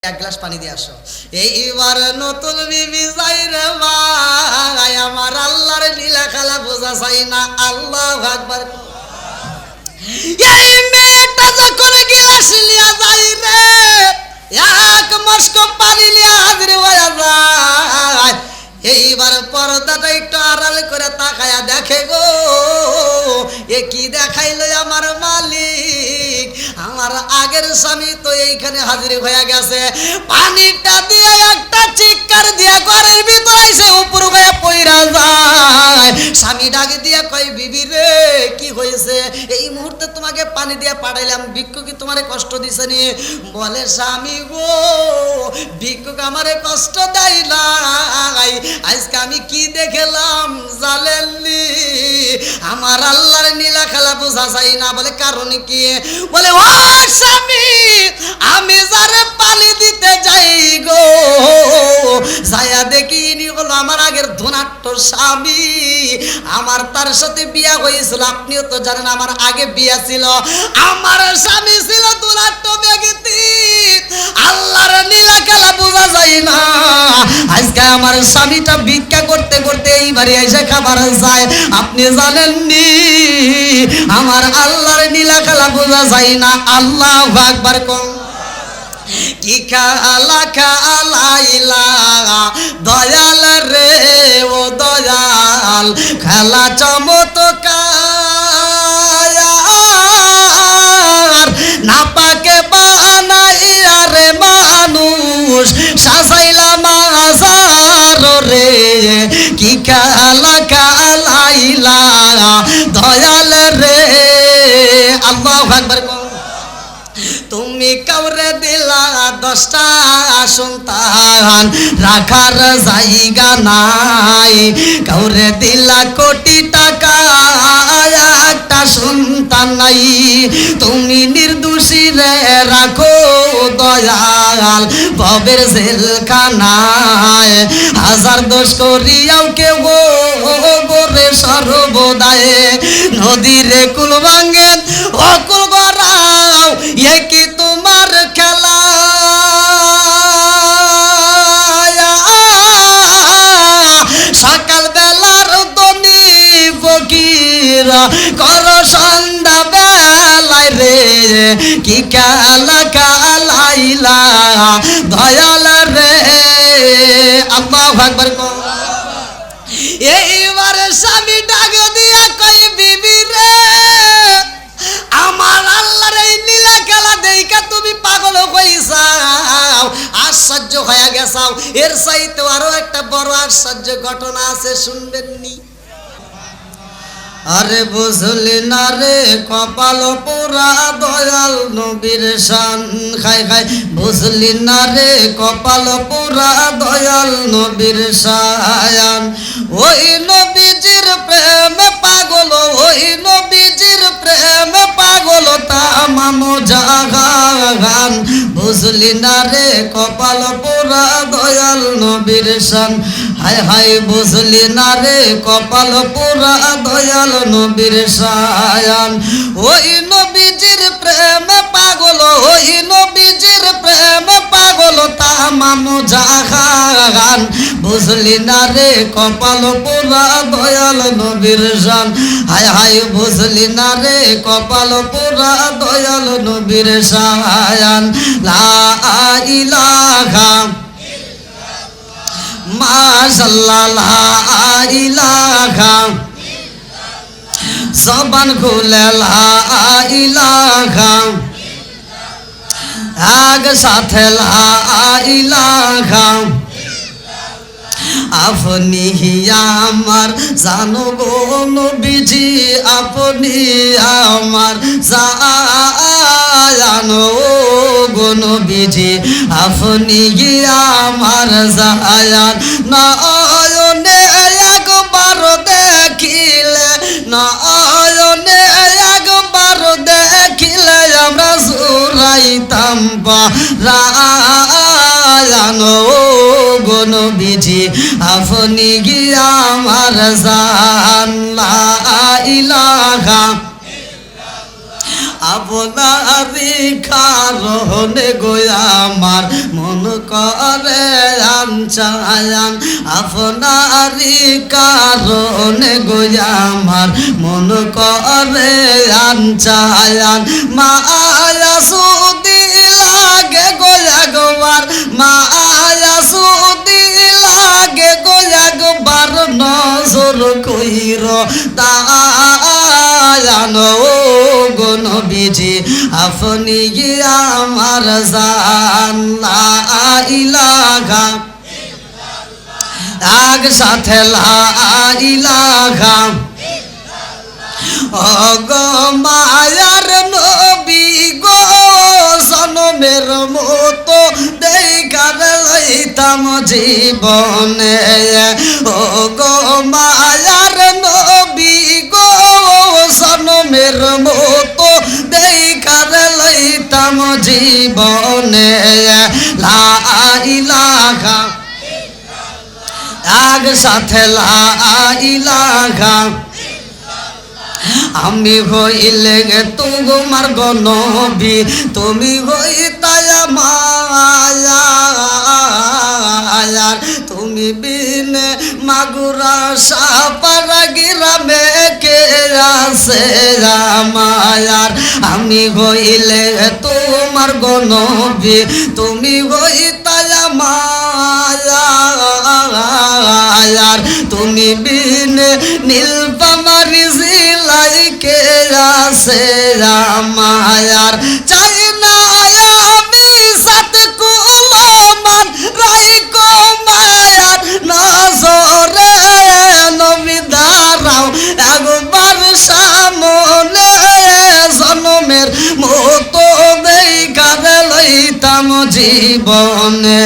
এক গ্লাস পানি দিয়ে আসো। এইবার নতুন বিবি যাই রে ভাই, আমার আল্লাহর লীলা খেলা বোঝা চাই না। আল্লাহু আকবার। এই মেয়েটা যখন গ্লাস লিয়া যাই রে, এক মস্ক পানি লিয়া হাজির হয়ে যায়। এইবার পর্দাটা একটু আড়াল করে তাকায়া দেখে গো, এ কি দেখাইলো আমার মালিক, আমার আগের স্বামী তো এইখানে হাজির হয়ে গেছে। পানিটা দিয়ে একটা চিৎকার দিয়ে ঘরের ভিতরে এসে উপর হয়ে পইরা যায়। স্বামী ডাক দিয়ে কয়, বিবি রে কি হয়েছে? এই মুহূর্তে তোমাকে পানি দিয়ে পাঠাইলাম, ভিক্ষু কি তোমারে কষ্ট দিছে নি? বলে, স্বামী গো, ভিক্ষুক আমারে কষ্ট দেয় নাই, আজকে আমি কি দেখলাম জানেননি? আমার আল্লাহর নীলা খেলা বোঝা যায় না। বলে, কারণ কি? বলে, ও স্বামী, আমি যারে পানি দিতে যাই গো, যায়া দেখি ইনি হলো আমার আগের ধনাট্য স্বামী। আমার তার সাথে বিয়া হয়েছিল, আপনিও তো জানেন আমার আগে বিয়া ছিল। আমার স্বামী ছিল ধনাট্য ব্যক্তি। আল্লাহর নীলা খেলা বোঝা যায় না। আজকে আমার স্বামীটা ভিক্ষা করতে করতে এই বাড়ি এসে খাবার চায়। আপনি জানেননি আমার আল্লাহর নীলা খেলা বোঝা যায় না। আল্লাহু আকবার কম। কি খেলা খেলাইলা দয়াল রে, ও দয়াল, খেলা চমৎকার, না পাকে বানাইয়া রে মানুষ সাজাইলা মাজার রে। কি খেলা খেলাইলা দয়াল রে। আল্লাহু আকবার। তুমি কাউরে দিলা 10টা সন্তান, রাখার জায়গা নাই। কাউরে দিলা কোটি টাকা, একটা সন্তান নাই। তুমি নির্দোষী রে রাখো দয়াল ভবের জেলখানায়। হাজার দোষ করিয়াও কেউ গোরে সর্বদায়। নদীরে কুল ভাঙ্গে অকুল গড়াও, এ কি তোমার খেলা? সকাল বেলার দনি ফকিরা কর সন্ধ্যা বেলায় রে। কি খেলা খেলাইলা দয়াল রে। আল্লাহু আকবার। এইবার স্বামী ডাক দিয়া কই, বিবি রে, আমার আল্লাহর এই লীলা খেলা দেখা তুমি পাগল হইছাও, আশ্চর্য হয়ে গেছাও। এর চাইতে আরো একটা বড় আশ্চর্য ঘটনা আছে, শুনবেননি? আরে বুঝলি না রে কপাল পোড়া দয়াল নবীর শান। খাই খাই বুঝলি না রে কপাল পোড়া দয়াল নবীর শান। ওই নবীজির প্রেম পাগল, ওই নবীজির প্রেম পাগল তামাম জাহান। বুঝলি না রে কপাল পোড়া দয়াল নবীর শান। হাই হাই বুঝলি না রে কপাল পোড়া দয়াল নবীর শান। ওই নবীজির প্রেম পাগল, ওই নবীজির প্রেম পাগল তামাম জাহান। বুঝলি না রে কপাল পোড়া দয়াল নবীর শান। হাই হাই বুঝলি না রে কপাল পোড়া দয়াল নবীর শান। লা ইলাহা মাশাআল্লাহ, লা ইলাহা, জবান খুলে লা ইলাহা, আগ সাথে লা ইলাহা। আপনি আমার জানো গো নবীজি, আপনি আমার জানো গো নবীজি, আপনি আমার জায়ান। নয়নে একবার দেখিলে, নয়নে একবার দেখিলে আমরা জুড়াইতাম পরায়ান গো নবীজি, আপনি আমার জান। লা ইলাহা আপনারি কারণে গো আমার মন করে আনচায়ান, আপনারি কারণে গো আমার মন করে আনচায়ান। মায়া সুদি লাগে গো একবার, মায়া সুদি লাগে গো একবার নজর কইর দায়ান ও গো নবীজি আপনি আমার জান। লা ইলাহা আগ সাথে লা ইলাহা ও গো মায়ার নবী গো জনমের মতো দেখার লইতাম জীবনে। ও গো মায়ার নবী গো জনমের মতো দেখার লইতাম জীবনে। লা ইলাহা আগ সাথে লা ইলাহা আমি হইলে তোমার গো নবী, তুমি হইতাই মায়ার। তুমি বিনে মাগুরা সাপারা গ্রামে কে আছে মায়ার। আমি হইলে তোমার গো নবী, তুমি হইতাই মায়ার। তুমি বিনে নীলপামারি জিলাই কে আছে মায়ার। চাই না আমি সাত কুলমান রাইকো মায়ার নজরে নবী দাঁড়াও একবার সামনে জনমের মতো দেখার লইতাম জীবনে।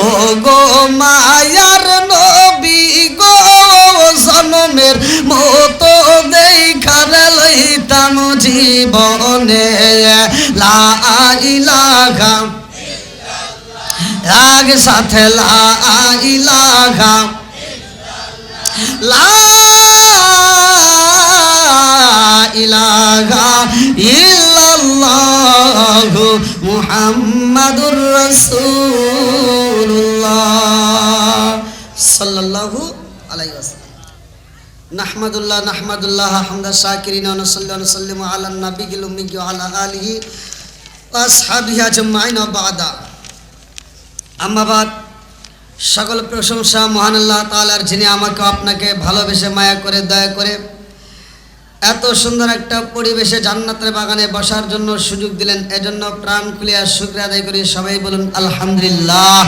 ও গো মায়ার নবী গো জনমের মতো দেখার লইতাম জীবনে। লা ইলাহা আগ সাথে লা ইলাহা লা ইলাহা ইল্লাল্লাহু মুহাম্মাদুর রাসূলুল্লাহ সাল্লাল্লাহু আলাইহি ওয়াসাল্লাম। নাহমাদুল্লাহ হামদা শাকিরিন ওয়া নুসাল্লি ওয়া নুসাল্লিমু আলা নাবিয়িল উম্মি ওয়া আলা আলিহি ওয়া আসহাবিহি আজমাইন ওয়া বা'দা। আম্মা বাদ, সকল প্রশংসা মহান আল্লাহ তাআলার, যিনি আমাকে আপনাকে ভালোবেসে মায়া করে দয়া করে এত সুন্দর একটা পরিবেশে জান্নাতের বাগানে বসার জন্য সুযোগ দিলেন। এজন্য প্রাণ খুলিয়া শুকরিয়া আদায় করি। সবাই বলুন আলহামদুলিল্লাহ।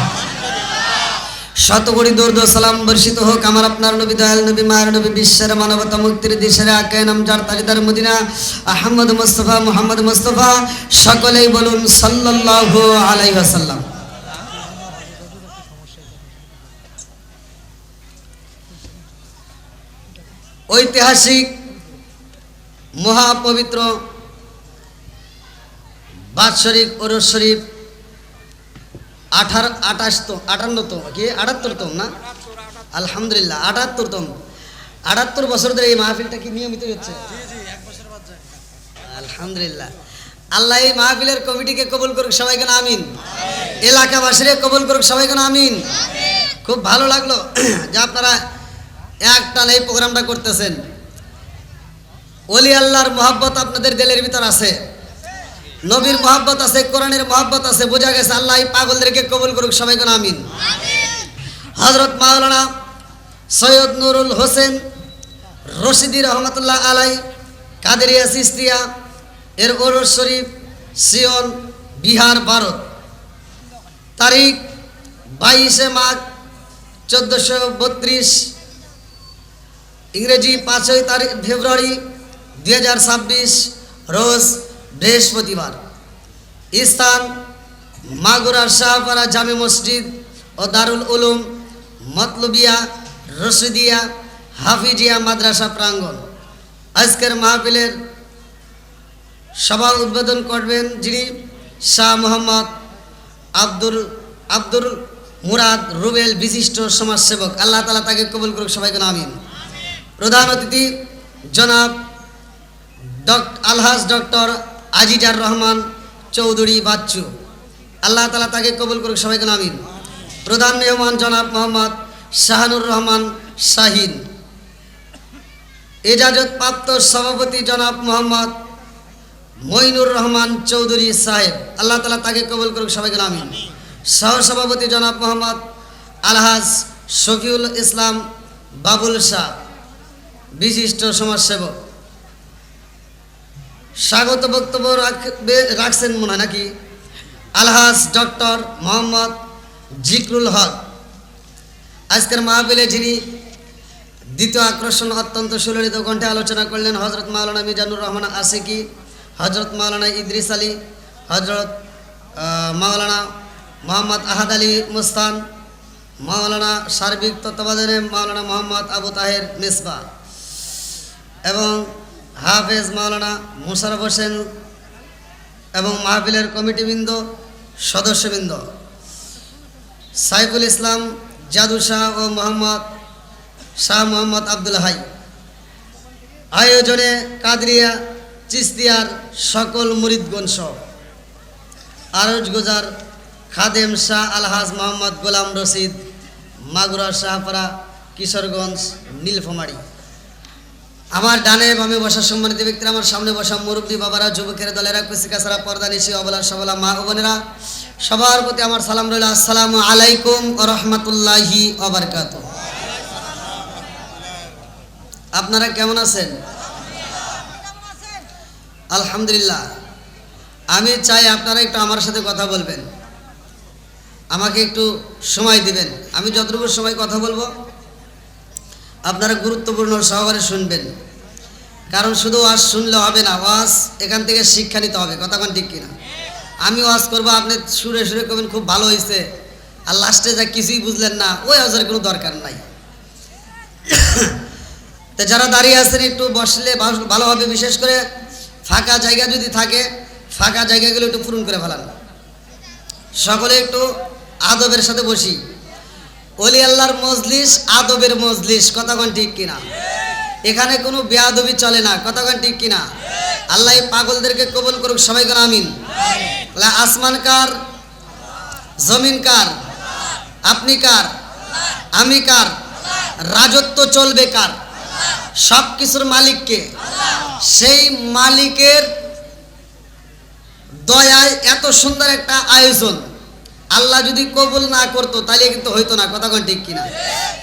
শতকোটি দরুদ ও সালাম বর্ষিত হোক আমার আপনার নবী, দয়াল নবী, মায়ের নবী, বিশ্বের মানবতা মুক্তির দিশের আকে নাম যার তালিদার মদিনা আহমদ মুস্তফা মুহাম্মদ মুস্তফা। সকলেই বলুন সাল্লাল্লাহু আলাইহি ওয়াসাল্লাম। ঐতিহাসিক মহাপবিত্র বাৎসরিক ওরস শরীফ 78তম না, আলহামদুলিল্লাহ 78তম। 78 বছর ধরে এই মাহফিলটা কি নিয়মিত হচ্ছে? আলহামদুলিল্লাহ। আল্লাহ এই মাহফিলের কমিটিকে কবুল করুক, সবাই কেন আমিন। এলাকাবাসীরা কবুল করুক, সবাই কেন আমিন। খুব ভালো লাগলো যে আপনারা একটান এই প্রোগ্রামটা করতেছেন। ওলি আল্লাহর মহব্বত আপনাদের দিলের ভিতর আছে, নবীর মহব্বত আছে, কোরআনের মহব্বত আছে, বোঝা গেছে। আল্লাহ এই পাগলদেরকে কবুল করুক, সবাই কোন আমিন। হযরত মাওলানা সৈয়দ নুরুল হোসেন রশিদি রহমতুল্লাহ আলাই কাদেরিয়া চিশতিয়া এর ওরস শরীফ সিয়ন বিহার ভারত, তারিখ 22 মাঘ 1432, ইংরেজি 5 ফেব্রুয়ারি 2026 রোজ বৃহস্পতিবার। স্থান মাগুরার শাহপাড়া জামে মসজিদ ও দারুল উলুম মতলুবিয়া রশিদিয়া হাফিজিয়া মাদ্রাসা প্রাঙ্গণ। আজকের মাহফিলের সভা উদ্বোধন করবেন যিনি শাহ মোহাম্মদ আব্দুল মুরাদ রুবেল, বিশিষ্ট সমাজসেবক। আল্লাহ তাআলা তাকে কবুল করুক, সবাইকে আমিন। প্রধান অতিথি জনাব আলহাজ ডক্টর আজিজার রহমান চৌধুরী বাচ্চু, আল্লাহ তাআলা তাকে কবুল করুক, সবাইকে আমিন। প্রধান মেহমান জনাব মোহাম্মদ শাহানুর রহমান শাহিন, এজাজত প্রাপ্ত সভাপতি জনাব মোহাম্মদ মইনুর রহমান চৌধুরী সাহেব, আল্লাহ তাআলা তাকে কবুল করুক, সবাইকে আমিন। সহসভাপতি জনাব মোহাম্মদ আলহাজ শফিউল ইসলাম বাবুল শাহ, বিশিষ্ট সমাজসেবক। স্বাগত বক্তব্য রাখছেন মনে হয় নাকি আলহাজ ডক্টর মোহাম্মদ জিকরুল হক। আজকের মাহফিলে যিনি দ্বিতীয় আকর্ষণ অত্যন্ত সুললিত কণ্ঠে আলোচনা করলেন হজরত মাওলানা মিজানুর রহমান আশিকি, হজরত মাওলানা ইদ্রিস আলী, হজরত মাওলানা মোহাম্মদ আহাদ আলী মুস্তান, মাওলানা সার্বিক তত্ত্বাবধানে মাওলানা মোহাম্মদ আবু তাহের মিসবা এবং হাফেজ মাওলানা মুশারফ হোসেন এবং মাহফিলের কমিটিবৃন্দ, সদস্যবৃন্দ, সাইফুল ইসলাম জাদু শাহ ও মোহাম্মদ আব্দুল হাই। আয়োজনে কাদরিয়া চিস্তিয়ার সকল মুরিদগণ সহ আরজ গোজার খাদেম শাহ আলহাজ মোহাম্মদ গোলাম রশিদ, মাগুরা শাহপাড়া, কিশোরগঞ্জ, নীলফামারী। আমার ডানে বামে বসা সম্মানিত ব্যক্তিরা, আমার সামনে বসা মুরব্বী বাবারা, যুবকের দলেরা, কুচিকাছাড়া, পর্দা নিশি, অবলা সবলা মা ও বোনেরা, সবার প্রতি আমার সালাম রইল। আসসালামু আলাইকুম ওয়া রাহমাতুল্লাহি ওয়া বারাকাতুহু। আপনারা কেমন আছেন? আলহামদুলিল্লাহ। আমি চাই আপনারা একটু আমার সাথে কথা বলবেন, আমাকে একটু সময় দিবেন। আমি যতটুকু সময় কথা বলবো আপনারা গুরুত্বপূর্ণ সহকারে শুনবেন, কারণ শুধু ওয়াজ শুনলে হবে না, ওয়াজ এখান থেকে শিক্ষা নিতে হবে। কথা কোন ঠিক কিনা? আমি ওয়াজ করবো, আপনি সুরে সুরে করবেন খুব ভালো হয়েছে, আর লাস্টে যা কিছুই বুঝলেন না, ওই ওয়াজের কোনো দরকার নাই। তো যারা দাঁড়িয়ে আছেন একটু বসলে ভালো হবে, বিশেষ করে ফাঁকা জায়গা যদি থাকে ফাঁকা জায়গাগুলো একটু পূরণ করে ফেলান। সকলে একটু আদবের সাথে বসি। ওলি আল্লাহর মজলিস আদবের মজলিস, কথাগণ ঠিক কিনা? এখানে কোনো বেয়াদবি চলে না, কথাগণ ঠিক কিনা? আল্লাহ পাগলদেরকে কবুল করুক, সবাই করে আমিন। আসমান কার, জমিন কার, আপনি কার, আমি কার, রাজত্ব চলবে কার? সব কিছুর মালিককে। সেই মালিকের দয়ায় এত সুন্দর একটা আয়োজন আল্লাহ যদি কবুল না করতো তাহলে কিন্তু হইতো না, কথা কোন ঠিক কিনা?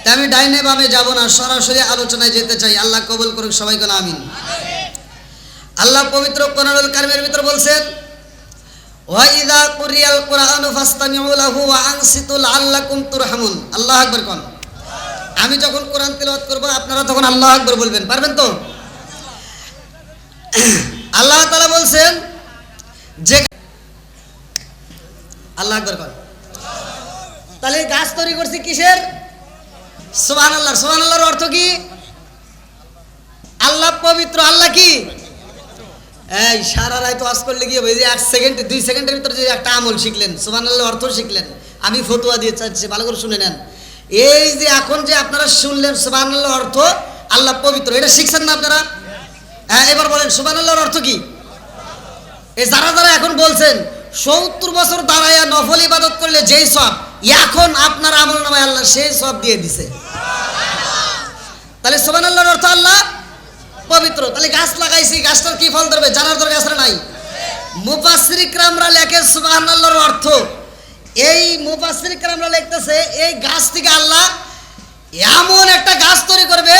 তাই আমি ডাইনে বামে যাব না, সরাসরি আলোচনায় যেতে চাই। আল্লাহ কবুল করুক, সবাই কোন আমিন। আল্লাহ পবিত্র কোরআনুল কারীমের ভিতর বলছেন, ওয়া ইযা কুরিয়াল কুরআনু ফাসতামিউ লাহু ওয়া আনসিতু লাআল্লাকুম তুরহামুন। আল্লাহু আকবার কোন। আমি যখন কোরআন তেলাওয়াত করব আপনারা তখন আল্লাহু আকবার বলবেন, পারবেন তো? আল্লাহ তাআলা বলছেন যে আল্লাহু আকবার কোন। তাহলে গাছ তৈরি করছি কিসের? সুবহানাল্লাহ। সুবহানাল্লাহর অর্থ কি? আল্লাহ পবিত্র। আল্লাহ কি? এই সারা রাত ওয়াজ করলে গিয়ে ওই যে 1 সেকেন্ড 2 সেকেন্ডের ভিতরে যে একটা আমল শিখলেন, সুবহানাল্লাহর অর্থ শিখলেন। আমি ফতোয়া দিয়ে চাচ্ছি, ভালো করে শুনে নেন। এই যে এখন যে আপনারা শুনলেন সুবহানাল্লাহর অর্থ আল্লাহ পবিত্র, এটা শিখছেন না আপনারা? হ্যাঁ, এবার বলেন সুবহানাল্লাহর অর্থ কি? এই যারা যারা এখন বলছেন 70 বছর দাঁড়াইয়া নফল ইবাদত করলে যেই সব, এখন আপনার আমলনামায় আল্লাহ সেই সব দিয়ে দিছে। তাহলে সুবহানাল্লাহর অর্থ আল্লাহ পবিত্র। তাহলে গাছ লাগাইছি, গাছটার কি ফল ধরবে জানার দরকার আছে নাই? মুফাসসির ইকরামরা লেখে সুবহানাল্লাহর অর্থ, এই মুফাসসির ইকরামরা লিখতেছে এই গাছ থেকে আল্লাহ এমন একটা গাছ তৈরি করবে,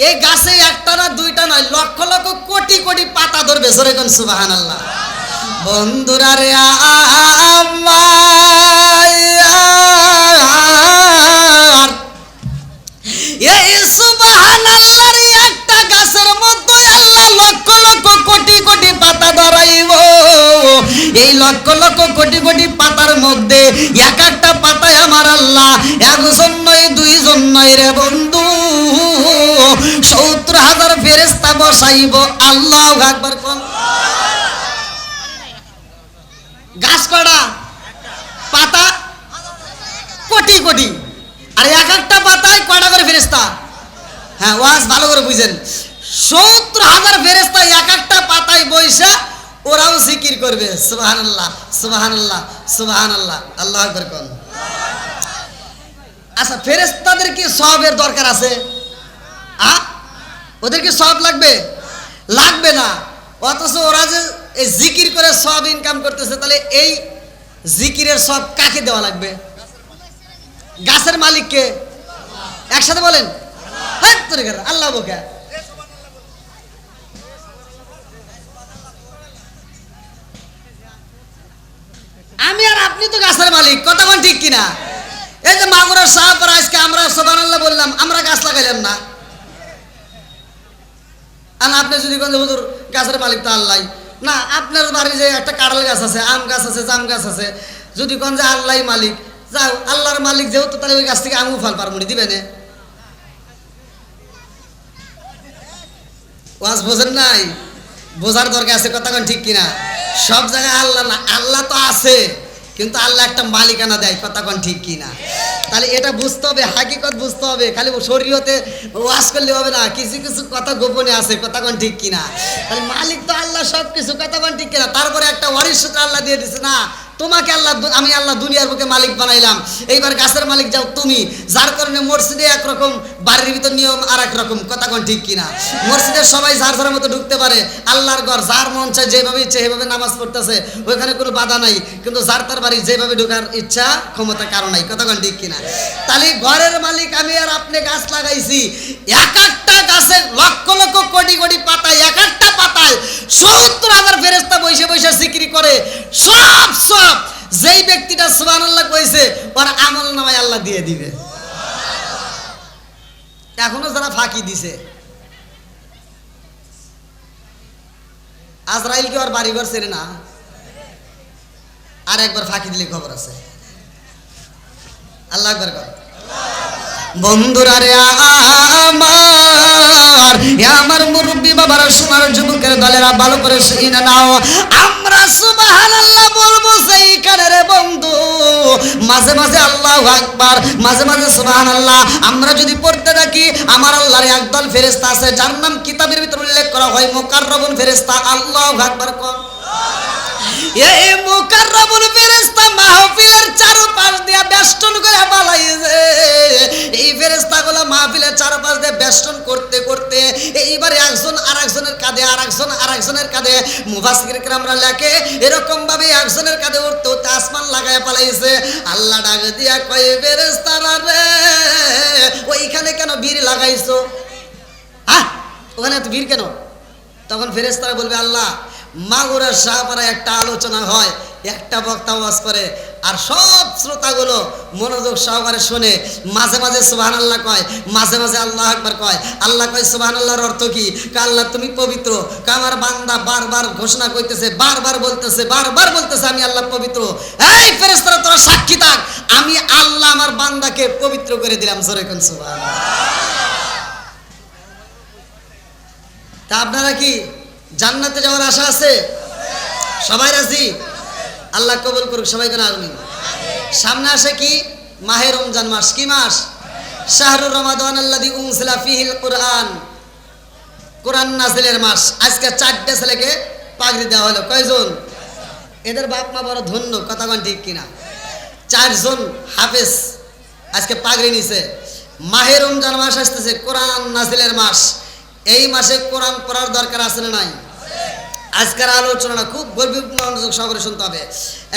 এই গাছে একটা না দুইটা নয়, লক্ষ লক্ষ কোটি কোটি পাতা ধরবে। জোরে কোন সুবহানাল্লাহ। বন্ধুরা রে আমার, এই সুবহানাল্লাহর একটা গাছের মধ্যে আল্লাহ লক্ষ লক্ষ কোটি কোটি পাতা ধরাইব। এই লক্ষ লক্ষ কোটি কোটি পাতার মধ্যে এক একটা পাতায় আমার আল্লাহ একজন নয় দুইজন নয় রে বন্ধু, 70,000 ফেরেশতা বসাইব। আল্লাহু আকবার কোন। গাছ কয়টা? পাতা কোটি কোটি, আর এক একটা পাতায় কয়টা করে ফেরেশতা? হ্যাঁ, ওয়াজ ভালো করে বুঝেন। 70,000 ফেরেশতা এক একটা পাতায় বইসা ওরাও জিকির করবে সুবহানাল্লাহ সুবহানাল্লাহ সুবহানাল্লাহ, আল্লাহু আকবার কোন। আচ্ছা, ফেরেশতাদের কি সওয়াবের দরকার আছে? ওদের কি সওয়াব লাগবে? লাগবে না। অথচ ওরা যে এই জিকির করে সওয়াব ইনকাম করতেছে, তাহলে এই জিকিরের সওয়াব কাকে দেওয়া লাগবে? গাছের মালিককে। একসাথে বলেন আল্লাহ। বোকা আমি আর আপনি তো গাছের মালিক, কথা কোন ঠিক কিনা? এই যে মাগুরার সাহাবারা আজকে আমরা সুবহানাল্লাহ বললাম, আমরা গাছ লাগাইলাম না। আর আপনি যদি কোন হুজুর গাছের মালিক তো আল্লাহ না, আপনার বাড়ি যে একটা কাঁঠাল গাছ আছে, আম গাছ আছে, জাম গাছ আছে, যদি কোন যে আল্লাহই মালিক, যাও আল্লাহর মালিক যেহেতু, তাহলে ওই গাছ থেকে আমু ফল পারমুনি দিবে না। ওয়াজ বোঝেন নাই? বোঝার দরকার আছে, কথা কোন ঠিক কিনা? সব জায়গায় আল্লাহ না, আল্লাহ তো আছে, কিন্তু আল্লাহ একটা মালিকানা দেয়, কথা কোন ঠিক কিনা? তাহলে এটা বুঝতে হবে, হাকিকত বুঝতে হবে। খালি শরীয়তে ওয়াজ করলে হবে না, কিছু কিছু কথা গোপনে আছে, কথা কোন ঠিক কিনা? তাহলে মালিক তো আল্লাহ সব কিছু, কথা কোন ঠিক কিনা? তারপরে একটা ওয়ারিশ সূত্র আল্লাহ দিয়ে দিচ্ছে, না তোমাকে আল্লাহ, আমি আল্লাহ দুনিয়ার বুকে মালিক বানাইলাম, এইবার গাছের মালিক যাও তুমি। যার কারণে মসজিদে একরকম, বাড়ির ভিতর নিয়ম আর এক রকম, কথা কোন ঠিক কিনা? মসজিদের সবাই যার যার মতো ঢুকতে পারে, আল্লাহর ঘর যার মন চায় যেভাবে ইচ্ছে সেভাবে নামাজ পড়তেছে, ওইখানে কোনো বাধা নাই। কিন্তু যার তার বাড়ি যেভাবে ঢোকার ইচ্ছা ক্ষমতা কারো নাই, কথা কোন ঠিক কিনা? তাহলে ঘরের মালিক আমি আর আপনি গাছ লাগাইছি, এক একটা গাছে লক্ষ লক্ষ কোটি কোটি পাতায়, এক একটা পাতায় ৭০,০০০ ফেরেশতা বসে বসে জিকির করে। সব যেই ব্যক্তিটা সুবহানাল্লাহ কইছে, ওর আমল নামায় আল্লাহ দিয়ে দিবে। এখনো যারা ফাঁকি দিছে, আজরাইল কি ওর বাড়িঘর ছেড়ে না, আর একবার ফাঁকি দিলে খবর আছে। আল্লাহ আকবার কর। বন্ধুরা রে আমার মুরব্বী বাবারা, সোনার যুবকের দলেরা, ভালো করে শুনে নাও। আমরা সুবহানাল্লাহ বলবো সেইখানে রে বন্ধু, মাঝে মাঝে আল্লাহু আকবার, মাঝে মাঝে সুবহানাল্লাহ আমরা যদি পড়তে থাকি, আমার আল্লাহর একদল ফেরেশতা আছে, যার নাম কিতাবের ভিতর উল্লেখ করা হয় মুকাররাবুন ফেরেশতা। আল্লাহু আকবার কর। এই মুকাররাবুন ফেরেশতা মাহফিলের চারপাশ দিয়ে বেষ্টন করে পালাইছে। এই ফেরেশতাগুলো মাহফিলের চারপাশ দিয়ে বেষ্টন করতে করতে এইবারে একজন আরেকজনের কাঁধে, আরেকজন আরেকজনের কাঁধে, মুফাসসির কিরামরা লেখে এরকম ভাবে একজনের কাঁধে উঠতে উঠতে আসমান লাগায় পালাইছে। আল্লাহ ডাক দিয়া কয়, ফেরেশতারা রে ওইখানে কেন ভিড় লাগাইছো? ওখানে এত ভিড় কেন? তখন ফেরেশতারা বলবে, আল্লাহ মাগুরার শাহপাড়ায় একটা আলোচনা হয়, একটা বক্তা ওয়াজ করে, আর সব শ্রোতাগুলো মনোযোগ সহকারে শুনে, মাঝে মাঝে সুবহানাল্লাহ কয়, মাঝে মাঝে আল্লাহু আকবার কয়। আল্লাহ কয় সুবহানাল্লাহর অর্থ কি? আল্লাহ তুমি পবিত্র। আমার বান্দা বারবার ঘোষণা করতেছে, বারবার বলতেছে আমি আল্লাহ পবিত্র। এই ফেরেশতারা তোরা সাক্ষী থাক, আমি আল্লাহ আমার বান্দাকে পবিত্র করে দিলাম। জোরে কোন সুবহানাল্লাহ। তা আপনারা কি জান্নাতে যাওয়ার আশা আছে? সবাই রাজি? আল্লাহ কবুল করুক সবাইকে আমিন। সামনে আসে কি? মাহে রমজান মাস। কি মাস? শাহরুর রমাদান আল্লাযী উনজিলা ফীহিল কুরআন, কোরআন নাযিলের মাস। আজকে 4টে ছেলেকে পাগড়ি দেওয়া হলো। কয়জন? এদের বাপ মা বড় ধন্য, কথা কোন ঠিক কিনা? 4 জন হাফেজ আজকে পাগড়ি নিছে। মাহে রমজান মাস আসতেছে, কোরআন নাযিলের মাস। এই মাসে কোরআন পড়ার দরকার আছে না নাই? আজকের আলোচনাটা খুব গভীর মনোযোগ সহকারে শুনতে হবে।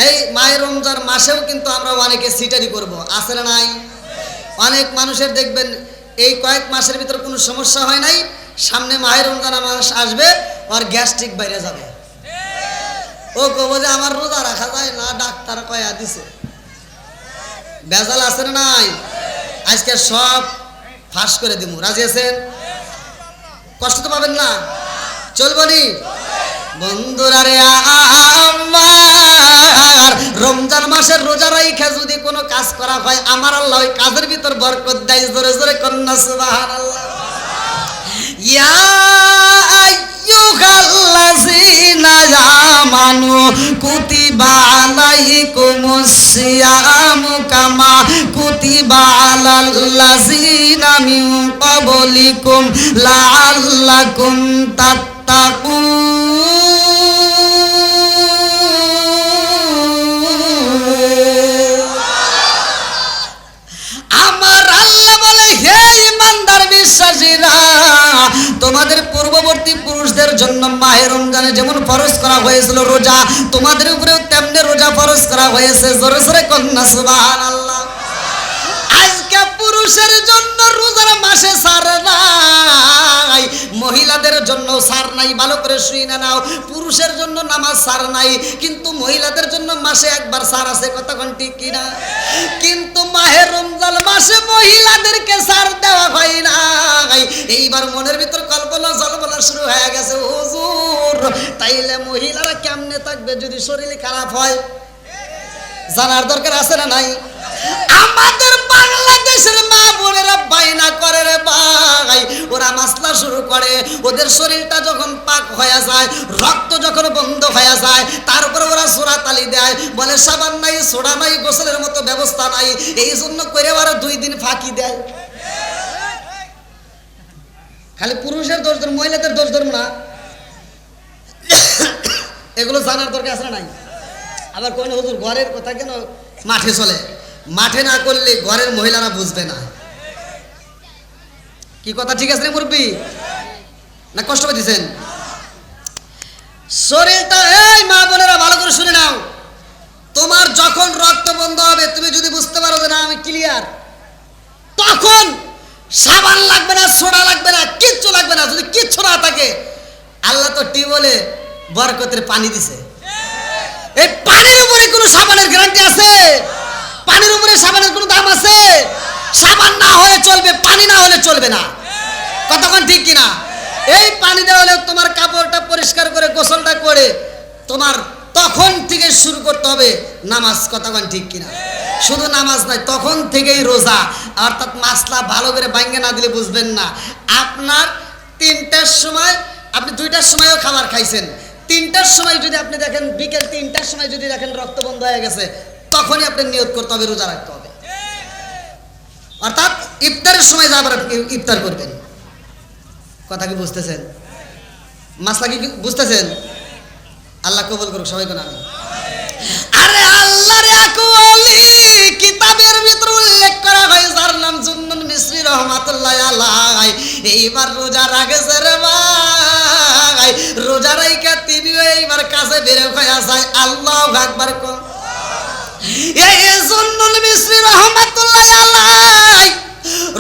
এই মাহে রমজান মাসেও কিন্তু আমরা অনেকে সিটারি করব, আছে না নাই? অনেক মানুষের দেখবেন এই কয়েক মাসের ভিতরে কোনো সমস্যা হয় নাই, সামনে মাহে রমজান মাস আসবে, আর গ্যাস্ট্রিক বাইরে যাবে। ও কব যে আমার রোজা রাখা যায় না, ডাক্তার কয়া দিছে। বেজাল আছে না নাই? আজকে সব ফাঁস করে দিব। রাজি আছেন? কষ্ট তো পাবেন না? চলবনি বন্ধুরা রে আমার, রমজান মাসের রোজা রাইখা যদি কোনো কাজ করা হয়, আমার আল্লাহ ওই কাজের ভিতর বরকত দেয়। জোরে জোরে কন্যা সুবহানাল্লাহ। ইয়া আইয়ুহাল্লাযীনা আমানু কুতিবা আলাইকুমুস সিয়ামু কামা কুতিবা আলাল্লাযীনা মিন ক্বাবলিকুম লাআল্লাকুম তাত্তাকুন। বিশ্বাসীরা, তোমাদের পূর্ববর্তী পুরুষদের জন্য মাহে রমজানে যেমন ফরজ করা হয়েছিল রোজা, তোমাদের উপরেও তেমনি রোজা ফরজ করা হয়েছে। জোরে জোরে কন্যা সুবহানাল্লাহ। আজকে পুরুষের জন্য রোজার মাসে ছাড় নাই, মহিলাদের জন্য ছাড় নাই। ভালো করে শুনে নাও, পুরুষের জন্য নামাজ ছাড় নাই, কিন্তু মহিলাদের জন্য মাসে একবার ছাড় আছে। কথা কোন ঠিক কিনা? কিন্তু মাহে রমজান মাসে মহিলাদেরকে ছাড় দেওয়া হয় নাই। এইবার মনের ভিতর কল্পনা জল্পনা শুরু হয়ে গেছে, হুজুর তাইলে মহিলারা কেমনে থাকবে যদি শরীর খারাপ হয়? জানার দরকার আছে না নাই? আমাদের বাংলাদেশের মা বোনেরা বাইনা করে রে ভাই, ওরা মাসলা শুরু করে, ওদের শরীরটা যখন পাক হয়ে যায়, রক্ত যখন বন্ধ হয়ে যায়, তারপরে ওরা সোরা তালি দেয়, বলে সাবান নাই, সোডা নাই, গোসলের মতো ব্যবস্থা নাই, এই জন্য করে ওরা 2 দিন ফাঁকি দেয়। খালি পুরুষের দোষ ধর্ম, মহিলাদের দোষ ধর্ম না, এগুলো জানার দরকার আছে না নাই? আবার কোন হুজুর ঘরের কথা কেন মাঠে চলে? মাঠে না করলে ঘরের মহিলারা বুঝবে না। কি কথা ঠিক আছে মুরব্বি? না কষ্ট পেয়েছেন? শরীরটা, এই মা বোনেরা ভালো করে শুনে নাও, তোমার যখন রক্ত বন্ধ হবে, তুমি যদি বুঝতে পারো যে না আমি ক্লিয়ার, তখন সাবান লাগবে না, সোডা লাগবে না, কিচ্ছু লাগবে না। যদি কিচ্ছু না থাকে, আল্লাহ তো টিউবওয়েলে বরকতের পানি দিছে। এই পানির উপরে কোনো সাবানের গ্যারান্টি আছে? পানির উপরে সাবানের কোনো দাম আছে? সাবান না হলে চলবে, পানি না হলে চলবে না। কতক্ষণ ঠিক কিনা? এই পানি দেওয়া হলে তোমার কাপড়টা পরিষ্কার করে গোসলটা করে তোমার তখন থেকে শুরু করতে হবে নামাজ। কতক্ষণ ঠিক কিনা? শুধু নামাজ নয়, তখন থেকেই রোজা। অর্থাৎ মাসলা ভালো করে ভাঙ্গে না দিলে বুঝবেন না। আপনার 3টার সময়, আপনি 2টার সময়ও খাবার খাইছেন, 3টার সময় যদি আপনি দেখেন, বিকেল 3টার সময় যদি দেখেন রক্ত বন্ধ হয়ে গেছে, তখনই আপনি নিয়ত করতে হবে রোজা রাখতে হবে। অর্থাৎ ইফতারের সময় যা আবার ইফতার করবেন। কথা কি বুঝতেছেন? মাসলা কি বুঝতেছেন? আল্লাহ কবুল করুক সবাইকে। আমি আরে আল্লাহর এক ওলি কিতাবের ভিতর উল্লেখ করা হয়, যার নাম জুন্নুন মিসরি রহমাতুল্লাহ আলাইহি। এইবার রোজা রাখেছে রে ভাই, রোজা রাইখা তিনি এইবার কাছে বের হয়ে যায়। আল্লাহু আকবার কোন। এই জুন্নুন মিসরি রহমাতুল্লাহ আলাইহি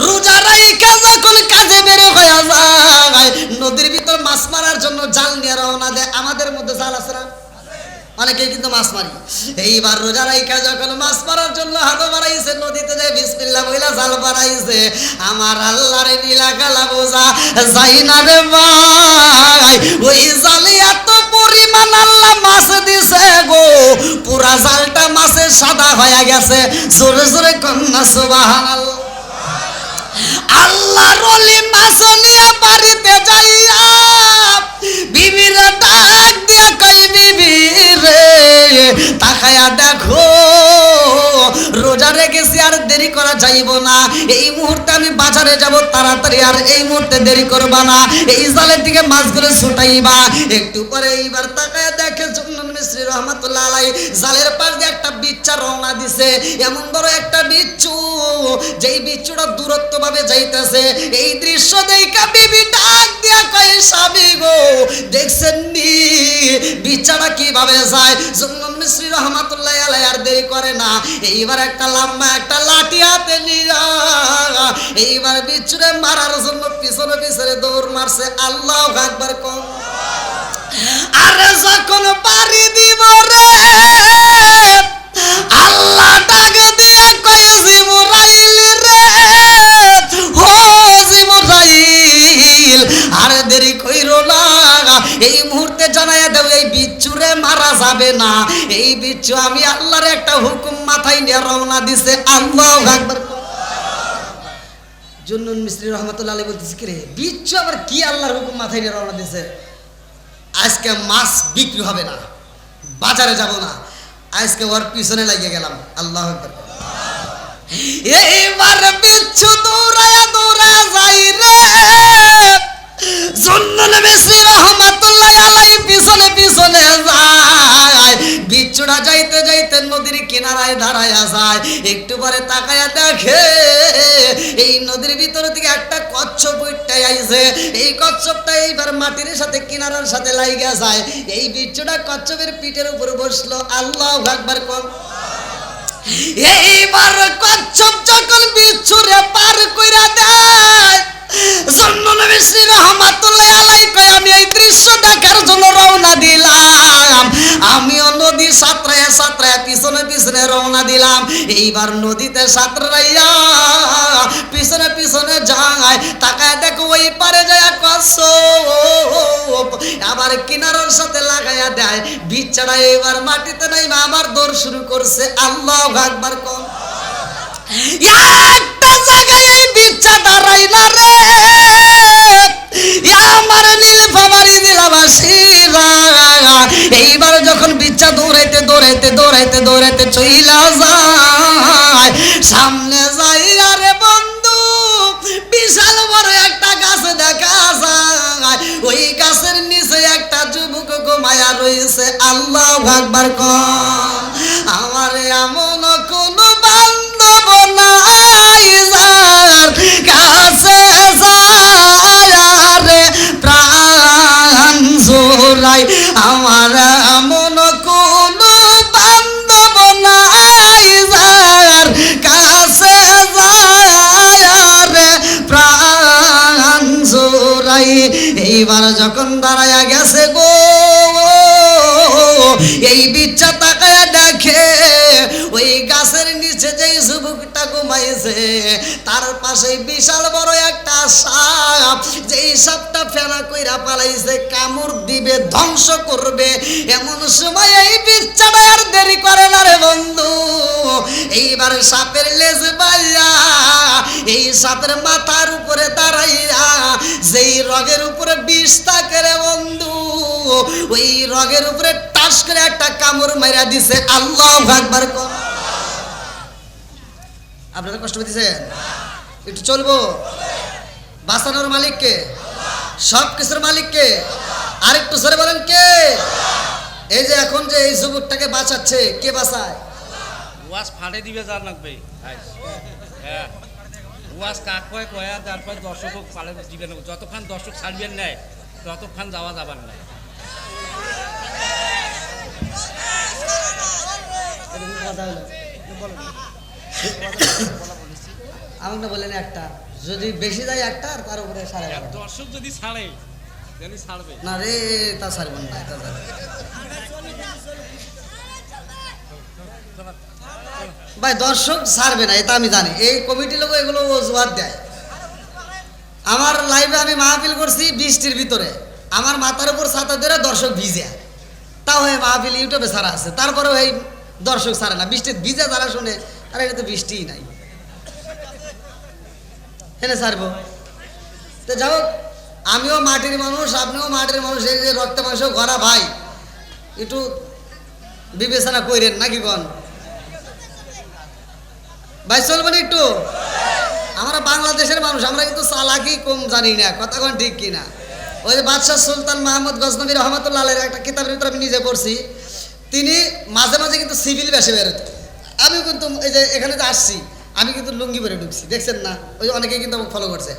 রোজা রাইখা যখন কাজে বের হয়ে যায়, নদীর ভিতর মাছ মারার জন্য জাল নিয়ে রওনা দেয়। আমাদের মধ্যে জাল আছে না? অনেকেই কিন্তু মাছ মারি। এইবার রোজা রাইখা যখন মাছ মারার জন্য হাত বাড়াইছে, নদীতে যায় বিসমিল্লাহ বইলা জাল বাড়াইছে। আমার আল্লাহর নীলা কালা বোঝা যাই না রে ভাই, ওই জালে এত পরিমাণ আল্লাহ মাছ দিছে গো, পুরা জালটা মাছে সাদা হয়ে গেছে। জোরে জোরে কন্যা সুবহানাল্লাহ। আল্লাহর ওলি মাছ নিয়ে বাড়িতে যাইয়া বিবির ডাক দিয়া কই, বিবি রে তাকায়া দেখো, রোজা রেখেছি, আর দেরি করা যাইব না। এই মুহূর্তে আমি বাজারে যাব তাড়াতাড়ি, আর এই মুহূর্তে দেরি করবা না। এই জালের দিকে মাছগুলো ছুটাইবা। একটু পরে এইবার তাকায়া দেখে জুন্নুন মিসরি রহমাতুল্লাহ আলাইহি জালের পাশ দিয়ে একটা বিচ্ছা রওনা দিছে। এমন বড় একটা বিচ্ছু, যেই বিচ্ছুটা দূরত্ব ভাবে যাইতেছে। এই দৃশ্য দেখা বিবি ডাক দিয়া কয়, স্বামী গো দেখছেন নি বিচ্ছাটা কিভাবে যায়? জুন্নুন মিসরি রহমাতুল্লাহ আলাইহি আর দেরি করে না, এইবার একটা লম্বা একটা লাঠি হাতে নিয়া এইবার বিচ্ছুরে মারার জন্য পিছনে পিছনে দৌড় মারছে। আল্লাহু আকবার কোন। আরে যখন বাড়ি দিব রে, আল্লাহ ডাক দিয়া কয়, জিবরাইল রে, ও জিবরাইল আর দেরি কইরো না, এই মুহূর্তে জানাইয়া দাও এই বিচ্ছুরে মারা যাবে না। এই বিচ্ছু আমি আল্লাহর একটা হুকুম মাথায় নিয়ে রওনা দিছে। আল্লাহু আকবার। জুন্নুন মিসরি রহমাতুল্লাহ আলাইহি বলতেছে, কি রে বিচ্ছু আবার কি আল্লাহর হুকুম মাথায় নিয়ে রওনা দিছে? আজকে মাছ বিক্রি হবে না, বাজারে যাব না, আজকে ওর পিছনে লাগিয়ে গেলাম। আল্লাহু আকবার। এইবার বিচ্ছু দৌড়ায়া দৌড়ায়া যাই রে, জুন্নুন মিসরি রহমাতুল্লাহ আলাইহি পিছনে পিছনে যায়। বিচ্ছুটা যাইতে যাইতে নদীর কিনারায় দাঁড়ায়া যায়, একটু পরে তাকায়া দেখে এই নদীর ভিতর থেকে একটা কচ্ছপ উঠতে আইছে। এই কচ্ছপটা এইবার মাটির সাথে কিনারার সাথে লাইগা যায়। এই বিচ্ছুটা কচ্ছপের পিঠের উপর বসলো। আল্লাহু আকবার কোন। এইবার কচ্ছপ যখন বিচ্ছুরে পার কইরা দেয়, জন্ননবী শ্রী রহমাতুল্লাহ আলাইহি কয় আমি এই দৃশ্য দেখার জন্য রওনা দিলাম। আমিও নদী সাঁতরায়া সাঁতরায়া পিছনে পিছনে রওনা দিলাম। এইবার নদীতে সাঁতরাইয়া পিছনে পিছনে যায়, তাকায় দেখো ওই পারে যায় কচ্ছপ আবার কিনারার সাথে লাগাইয়া দেয়। বিচ্ছাটা এবার মাটিতে নাইমা আবার দৌড় শুরু করছে। আল্লাহু আকবার কোন। একটা জায়গায় এই বিচ্ছা দাঁড়াই না রে আমার নীলফামারী জেলাবাসীরা। এইবার যখন বিচ্ছা দৌড়াইতে দৌড়াইতে দৌড়াইতে দৌড়াইতে চইলা যায়, সামনে যাই আরে বন্ধু বিশাল বড় একটা গাছ দেখা যায়। ওই গাছের নিচে একটা যুবক ঘুমায়া রয়েছে। আল্লাহু আকবার কোন। আমার এমন কোন বান্ধব নাই যার কাছে যায় রে প্রাণ জোড়াই। আমার এমন কোন বান্ধব নাই যার কাছে যায় রে প্রাণ জোড়াই। এইবার যখন দাঁড়ায়া গেছে গো, এই বিচ্ছা তাকায়া দেখে ওই গাছের নিচে যেই যুবকটা ঘুমাইছে তার পাশে বিশাল বড় একটা সাপ। যেই সাপটা ফেনা কইরা পালাইছে, কামড় দিবে, ধ্বংস করবে। এমন সময় এই বিচ্ছাটা আর দেরি করে না রে বন্ধু। এইবার সাপের লেজ বাইয়া এই সাপের মাথার উপরে দাঁড়াইয়া যেই রগের উপরে বিষ থাকে রে বন্ধু, ওই রগের উপরে টাস করে একটা কামড় মাইরা দিছে। আল্লাহু আকবার কোন। আপনারা কষ্ট পেয়েছেন? একটু চলবো। বাঁচানোর মালিক কে? সব কিছুর মালিক কে? আরেকটু জোরে বলেন কে? এই যে এখন যে এই যুবকটাকে বাঁচাচ্ছে, কে বাঁচায়? ওয়াজ ফাটে দিবে যার লাগবে। হ্যাঁ, ওয়াজ কাক কয় কয়া, তারপর দর্শক পালে দিবেন। যতক্ষণ দর্শক ছাড়বেন নেয় ততক্ষণ যাওয়া যাবার নাই। আমাকে বলেন একটা, যদি বেশি যায় একটা আর তার উপরে সাড়ে দর্শক যদি ছাড়ে জানি ছাড়বে না রে, তা ছাড়বেন না। ভাই দর্শক ছাড়বে না, এটা আমি জানি। এই কমিটি লোক এগুলো অজুহাত দেয়। আমার লাইভে আমি মাহফিল করছি বৃষ্টির ভিতরে, আমার মাথার উপর ছাতা ধরে দর্শক ভিজে, তাও এই মাহফিল ইউটিউবে ছাড়া আছে, তারপরেও এই দর্শক ছাড়ে না। বৃষ্টির ভিজে যারা শুনে, আরে এটা তো বৃষ্টিই নাই, এনে ছাড়বো। তো যাও, আমিও মাটির মানুষ, আপনিও মাটির মানুষ, এই যে রক্ত মাংস ঘরা ভাই, একটু বিবেচনা করেন নাকি কন ভাই? চলবেন একটু। আমরা বাংলাদেশের মানুষ, আমরা কিন্তু চালাকি কম জানি না, কথা কোন ঠিক কিনা? ওই যে বাদশাহ সুলতান মাহমুদ গজনবী রহমতুল্লাহ আলাইহির একটা কিতাবের ভিতরে আমি নিজে পড়ছি, তিনি মাঝে মাঝে কিন্তু সিভিল বেশে বেরোত। আমি কিন্তু এই যে এখানে যে আসছি, আমি কিন্তু লুঙ্গি পরে ঢুকছি, দেখছেন না? ওই অনেকেই কিন্তু আমাকে ফলো করছে।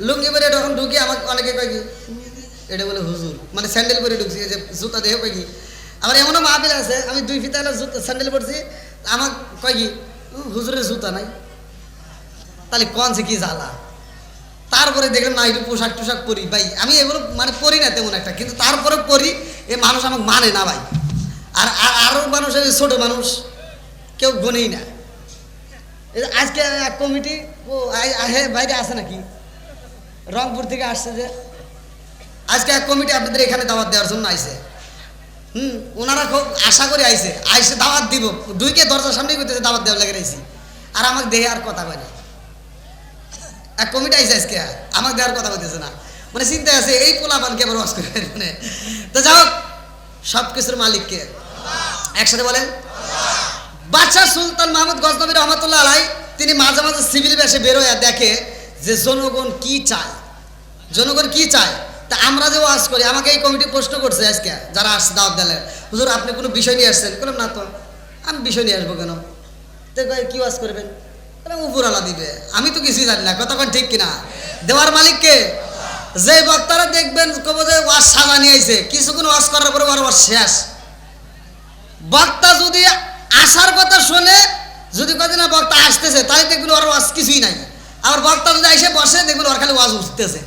লুঙ্গি পরে যখন ঢুকি আমাকে অনেকে কয় কি এটা বলে হুজুর, মানে স্যান্ডেল পরে ঢুকছি, এই যে জুতা দেহে কয় কি। আবার এমনও মাহফিল আছে আমি 2 ফিতা জুতা স্যান্ডেল পরছি, আমাকে কয় কি হুজুরের জুতা নাই। তাহলে কন সে কি জ্বালা। তারপরে দেখলাম না একটু পোশাক টোশাক পরি ভাই, আমি এগুলো মানে পরি না তেমন একটা, কিন্তু তারপরে পরি। এ মানুষ আমাকে মানে না ভাই। আর আরও মানুষ, ছোট মানুষ কেউ গনেই না। আজকে এক কমিটি বাইরে আসে নাকি, রংপুর থেকে আসছে, যে আজকে এক কমিটি আপনাদের এখানে দাওয়াত দেওয়ার জন্য আইছে। ওনারা খুব আশা করে আইছে, আইসে দাওয়াত দিব, দুইকে দরজার সামনে করতেছে দাওয়াত দেওয়ার লেগে রয়েছি। আর আমাকে দেহে আর কথা কয় না। এক কমিটি আইসে আজকে, আমাকে দেওয়ার কথা বলতেছে না, মানে চিন্তায় আছে এই পোলাপানকে আবার ওয়াজ করে। মানে তো যাও, সব কিছুর মালিককে একসাথে বলেন। বাদশাহ সুলতান মাহমুদ গজনবী রহমতুল্লাহ আলাইহি তিনি মাঝে মাঝে সিভিল বেশে বেরোয় দেখে যে জনগণ কি চায়, জনগণ কি চায়। তা আমরা যে ওয়াজ করি, আমাকে এই কমিটি প্রশ্ন করছে আজকে যারা আসছে দাওয়াত দিলেন, হুজুর আপনি কোনো বিষয় নিয়ে আসছেন? বললাম না তো, আমি বিষয় নিয়ে আসবো কেন? তো কয় কি ওয়াজ করবেন? উপরালা দিবে, আমি তো কিছুই জানি না। কতক্ষণ ঠিক কিনা? দেওয়ার মালিক কে? যে বক্তারা দেখবেন কব যে ওয়াজ সাজা নিয়ে আইছে, কিছুক্ষণ ওয়াজ করার পরে ওয়াজ শেষ। বক্তা যদি আসার কথা শুনে, যদি কদিন না বক্তা আসতেছে, তাহলে দেখবেন ওর ওয়াজ কিছুই নাই। আবার বক্তা যদি এসে বসে, দেখবেন ওর খালি ওয়াজ উঠতেছে।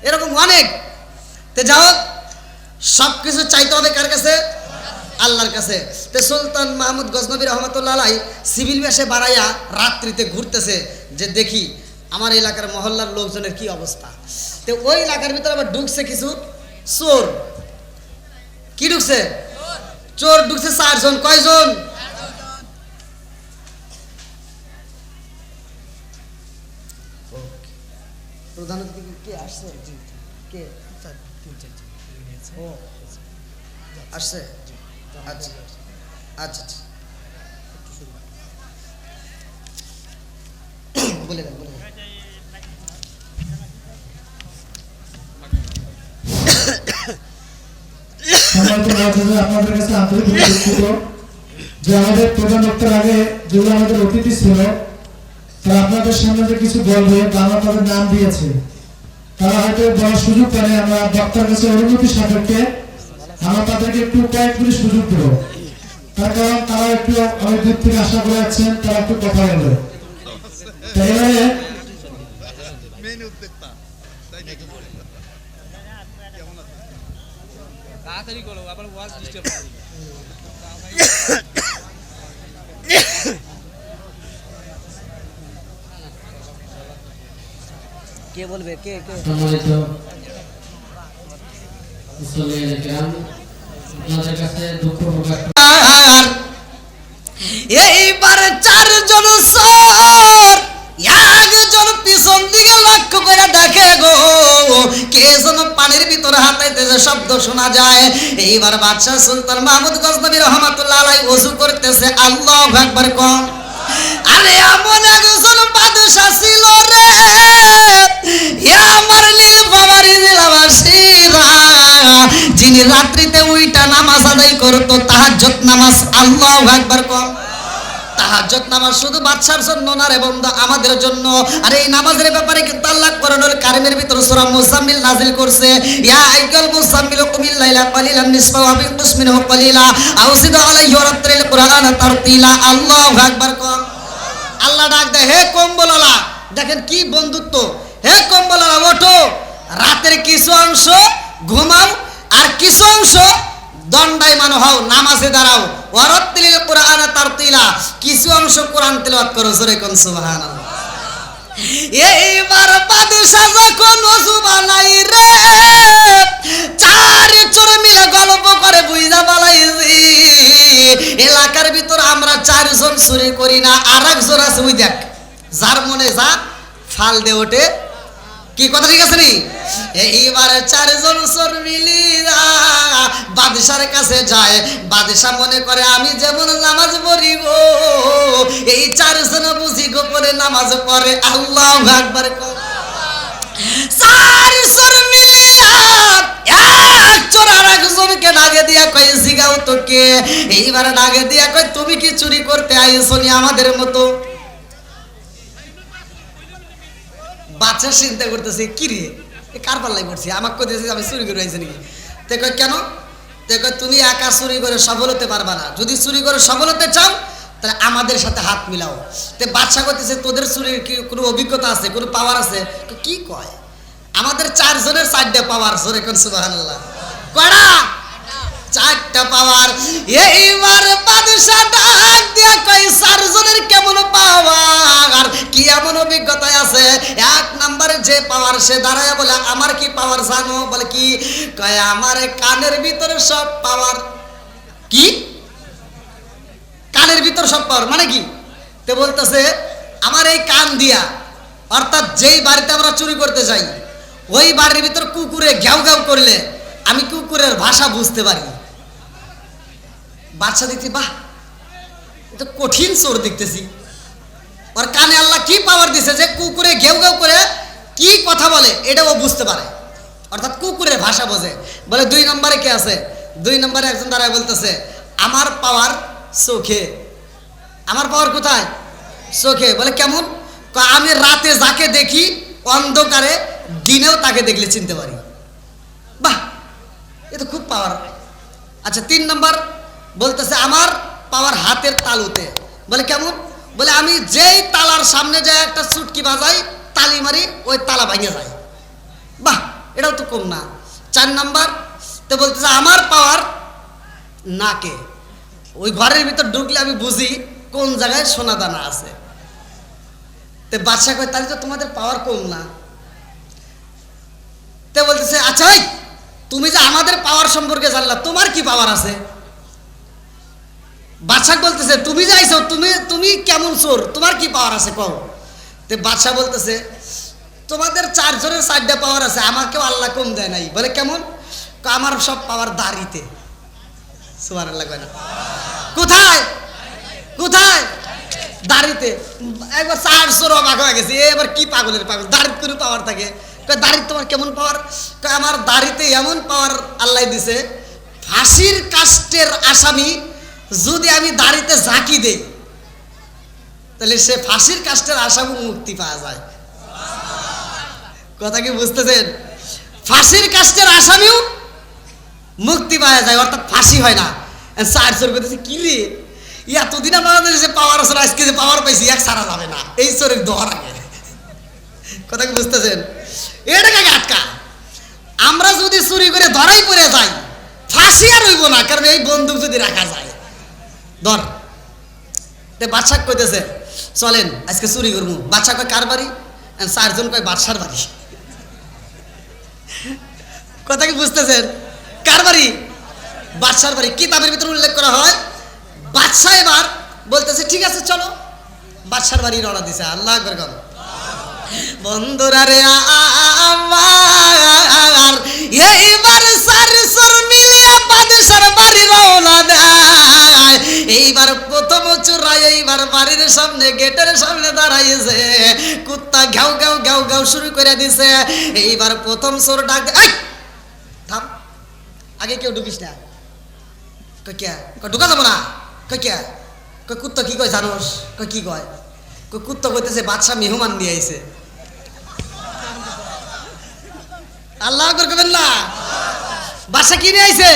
এরকম অনেক। তো যাই হোক, সব কিছু চাইতে হবে কার কাছে? আল্লাহর কাছে। তো সুলতান মাহমুদ গজনবী রহমতুল্লাহ আলাই সিভিল বেশে বাড়াইয়া রাত্রিতে ঘুরতেছে যে দেখি আমার এলাকার মহল্লার লোকজনের কি অবস্থা। তো ওই এলাকার ভিতরে আবার ঢুকছে কিছু চোর। কি ঢুকছে? চোর ঢুকছে 4 জন। কয়জন? প্রধান অতিথি কে আসছে? কে আসছে? আচ্ছা আচ্ছা আচ্ছা, বলে দেন বলে দেন। আপনাদের কাছে আন্তরিকভাবে দুঃখিত যে আমাদের প্রধান বক্তার আগে যেগুলো আমাদের অতিথি ছিল, তারা আপনাদের সামনে যে কিছু বলবে বা আমরা তাদের নাম দিয়েছি, তারা হয়তো বলার সুযোগ পায়। আমরা বক্তার কাছে অনুমতি সাপেক্ষে আমরা তাদেরকে একটু কয়েক মিনিট সুযোগ দেব, তার কারণ তারা একটু অনেক দূর থেকে আশা করে যাচ্ছেন, তারা একটু কথা বলবে। তাই এবারে তাড়াতাড়ি করো, আবার ওয়াজ ডিস্টার্ব হবে। কে বলবে? কে কে? সম্মানিত মুসলিম কিরাম, আপনাদের কাছে দুঃখ প্রকাশ এইবার 4 জন চোর একজন পিছন দিকে লক্ষ্য করে দেখে গো, কে যেন পানির ভিতরে হাতাইতেছে, শব্দ শোনা যায়। এইবার বাদশাহ সুলতান মাহমুদ গজনবী রহমাতুল্লাহ আলাইহি ওযু করতেছে। আল্লাহু আকবার কম। আরে এমন একজন বাদশাহ ছিল রে, আমার নীল বাবারি জেলাবাসীরা, যিনি রাত্রিতে উইটা নামাজ আদায় করতো, তাহাজ্জুদ নামাজ। আল্লাহু আকবার কম। তাহাজ্জুদ নামাজ শুধু বাদশার জন্য না রে বন্ধু, আমাদের জন্য। আর এই নামাজের ব্যাপারে কিন্তু আল্লাহ কোরআনুল কারীমের ভিতর সূরা মুজাম্মিল নাযিল করছে। ইয়া আইয়ুল মুজাম্মিল কুমিল লাইলা কালিলান নিসফাহু ওয়া বিনকুস মিনহু কালিলা আও জিদ আলাইহি ওয়া রাত্তিল কুরআনা তারতিলা। আল্লাহু আকবার কম। আল্লাহ ডাক দেয়, হে কম্বলওয়ালা, দেখেন কি বন্ধুত্ব। হে কম্বলওয়ালা, ওঠো, রাতের কিছু অংশ ঘুমাও আর কিছু অংশ দণ্ডায়মান হও, নামাজে দাঁড়াও। ওয়ারাত্তিল কুরআনা তারতিলা, কিছু অংশ কোরআন তেলাওয়াত করো। জোরে কোন সুবহানাল্লাহ। এইবার বাদশা যখন ওযু বানাই রে, 4 চোর মিলে গল্প করে বুইজা বালাইছি এলাকার ভিতর আমরা 4 জন চুরি করি না, আর একজন আছে ওই দেখ, যার মনে যা ফাল দে ওঠে। কি কথা ঠিক আছে নি? এইবার 4 জন চোর মিলিরা বাদশার কাছে যায়। বাদশা মনে করে আমি যেমন নামাজ পড়ি গো, এই 4 জন বুঝি গোপনে নামাজ পড়ে। আল্লাহু আকবার। 4 চোর মিলিয়া এক চোর আর একজনকে ডাকে দিয়া কয়, জিগাও তো কে? এইবার ডাকে দিয়া কয়, তুমি কি চুরি করতে আইছো নি আমাদের মতো? বাচ্চা চিন্তা করতেছে, কি রে কার পাল্লাই করছি, আমাকে কইতেছে আমি চুরি করে আইছি নাকি? তে কয় কেন? তে কয় তুমি একা চুরি করে সফল হতে পারবা না, যদি চুরি করে সফল হতে চাও তাহলে আমাদের সাথে হাত মিলাও। তে বাদশা কইতেছে, তোদের চুরির কি কোনো অভিজ্ঞতা আছে, কোনো পাওয়ার আছে? কি কয়, আমাদের 4 জনের 4টা পাওয়ার। জোরে কোন সুবহানাল্লাহ। কয়টা? 4টা পাওয়ার। এইবার বাদশা ডাক দিয়া কয়, 4 জনের কেমন পাওয়ার, কি এমন অভিজ্ঞতা আছে? 1 নম্বরে যে পাওয়ার, সে দাঁড়ায় বলে, আমার কি পাওয়ার জানো? বলে কি? কয় আমার কানের ভিতরে সব পাওয়ার। কি কানের ভিতর সব পাওয়ার মানে কি? তে বলতেছে আমার এই কান দিয়া, অর্থাৎ যেই বাড়িতে আমরা চুরি করতে যাই ওই বাড়ির ভিতর কুকুরে ঘ্যাও ঘ্যাও করলে আমি কুকুরের ভাষা বুঝতে পারি। বাচ্চা দেখছি, বাহ এটা কঠিন চোর দেখতেছি। ওর কানে আল্লাহ কি পাওয়ার দিছে যে কুকুরে ঘেউ ঘেউ করে কি কথা বলে এটা ও বুঝতে পারে, অর্থাৎ কুকুরের ভাষা বোঝে। বলে 2 নম্বরে কে আছে? 2 নম্বরে একজন দাঁড়ায় বলতেছে, আমার পাওয়ার চোখে। আমার পাওয়ার কোথায়? চোখে। বলে কেমন? আমি রাতে যাকে দেখি অন্ধকারে দিনেও তাকে দেখলে চিনতে পারি। বাহ, এ তো খুব পাওয়ার। আচ্ছা 3 নম্বর বলতেছে আমার পাওয়ার হাতের তালুতে। বলে কেমন? বলে আমি যেই তালার সামনে যায় একটা চুটকি বাজাই, তালি মারি, ওই তালা ভাঙে যায়। বাহ, এটাও তো কম না। 4 নম্বর তো বলতেছে আমার পাওয়ার নাকে। ওই ঘরের ভিতর ঢুকলে আমি বুঝি কোন জায়গায় সোনা দানা আছে। তো বাদশা কয় তাহলে তো তোমাদের পাওয়ার কম না। তো বলতেছে আচ্ছা ভাই, তুমি যে আমাদের পাওয়ার সম্পর্কে জানলা, তোমার কি পাওয়ার আছে? বাদশা বলতেছে তুমি যে আইছো, তুমি কেমন চোর, তোমার কি পাওয়ার আছে কও। তো বাদশা বলতেছে তোমাদের 4 জনের 4টা পাওয়ার আছে, আমাকেও আল্লাহ কম দেয় নাই। বলে কেমন? আমার সব পাওয়ার দাড়িতে। সুবহানাল্লাহ কয় না? কোথায়? কোথায়? দাড়িতে। একবার 4 চোর অবাক হয়ে গেছে, এবার কি পাগলের পাগল, দাড়িতে কোনো পাওয়ার থাকে? কয় দাড়িতে তোমার কেমন পাওয়ার? কয় আমার দাড়িতে এমন পাওয়ার আল্লাহ দিছে, ফাঁসির কাষ্টের আসামি যদি আমি দাড়িতে ঝাঁকি দেই তাহলে সে ফাঁসির কাষ্টের আসামি মুক্তি পাওয়া যায়। কথা কি বুঝতেছেন? ফাঁসির কাষ্টের আসামিও মুক্তি পাওয়া যায়, অর্থাৎ ফাঁসি হয় না। 4 চোর করতেছে কি রে, এতদিন আমাদের যে পাওয়ার আছে, আজকে যে পাওয়ার পাইছি এক সারা যাবে না, এই চোরের দোয়ার আগে। কথা কি বুঝতেছেন? এটাকে আটকা। আমরা যদি চুরি করে ধরাই পড়ে যাই, ফাঁসি আর হইব না, কারণ এই বন্দুক যদি রাখা যায় ধর। বাদশা কইতেছে চলেন আজকে চুরি করবো। বাদশা কয় কার বাড়ি? 4 জন কয় বাদশার বাড়ি। কথা কি বুঝতেছেন? কার বাড়ি? বাদশার বাড়ি। কিতাবের ভিতরে উল্লেখ করা হয় বাদশা এবার বলতেছে ঠিক আছে চলো, বাদশার বাড়ি রওনা দিছে। আল্লাহ আকবার কর। বন্ধুরা রে আমার এইবার 4 চোর মিলিয়া বাদশার বাড়ি রওনা দেয়। এইবার প্রথম চোরা এইবার বাড়ির সামনে গেটের সামনে দাঁড়াইছে, কুত্তা ঘাউ ঘাউ ঘাউ ঘাউ শুরু করে দিছে। এইবার প্রথম চোর ডাক দে, এই থাম, আগে কেউ ঢুকিস না। কই কে? কই ঢুকা যাবো না। কই কে? কই কুত্তা কি কয় জানোস? কই কি কয়? কই কুত্তা কইতেছে বাদশা মেহমান নিয়ে আইছে। আল্লাহ আকবার কইবেন না? বাদশা কি নিয়ে আইছে?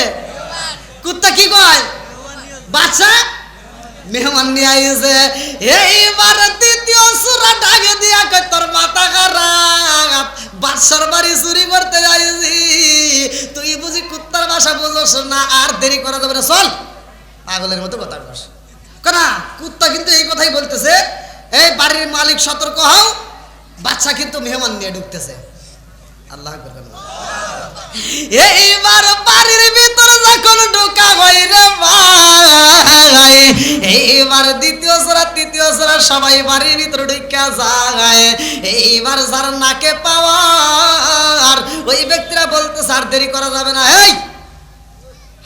কুত্তা কি কয়? বাদশা মেহমান নিয়ে আইছে। এইবার দ্বিতীয় চোরা ডাকে দিয়া কয় তোর মাথা খারাপ, বাদশার বাড়ি চুরি করতে যাইছি, তুই বুঝি কুত্তার ভাষা বুঝছ না? আর দেরি করা যাবে না, চল। পাগলের মতো কথা বলছ কেনা? কুত্তা কিন্তু এই কথাই বলতেছে, এই বাড়ির মালিক সতর্ক হও, বাদশা কিন্তু মেহমান নিয়ে ঢুকতেছে। আল্লাহ আকবার। এইবার বাড়ির ভিতর যখন ঢোকা হয় রে ভাই, এইবার দ্বিতীয় চোরা তৃতীয় চোরা সবাই বাড়ির ভিতরে ঢুকা যায়। এইবার যার নাকে পাওয়ার ওই ব্যক্তিরা বলতে স্যার দেরি করা যাবে না, এই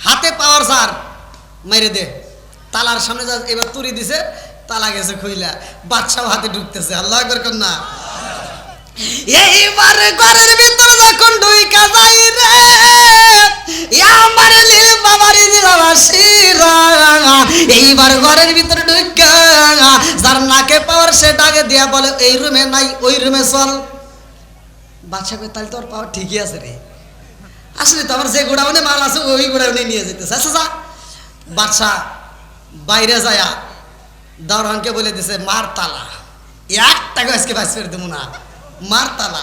হাতে পাওয়ার স্যার মেরে দে। তালার সামনে যা এবার তুড়ি দিছে, তালা গেছে খুইলা, বাদশাও হাতে ঢুকতেছে। আল্লাহ আকবার কর না? এইবার ঘরের ভিতর যখন ঢুকা যাই রে আমার লীল বাবারি দিলাবাসীরা, এইবার ঘরের ভিতর ঢুকা যার নাকে পাওয়ার সে ডাকে দিয়া বলে এই রুমে নাই, ওই রুমে চল। বাদশা কই তাহলে তোর পাওয়ার ঠিকই আছে রে, আসলে তো আমার যে গোডাউনে মাল আছে ওই গোডাউনে নিয়ে যেতেছে। আচ্ছা যা। বাদশা বাইরে যায়া দারোয়ানকে বলে দিছে মার তালা, 1 টাকা আজকে বাঁচ করে দেবো না, মার তালা।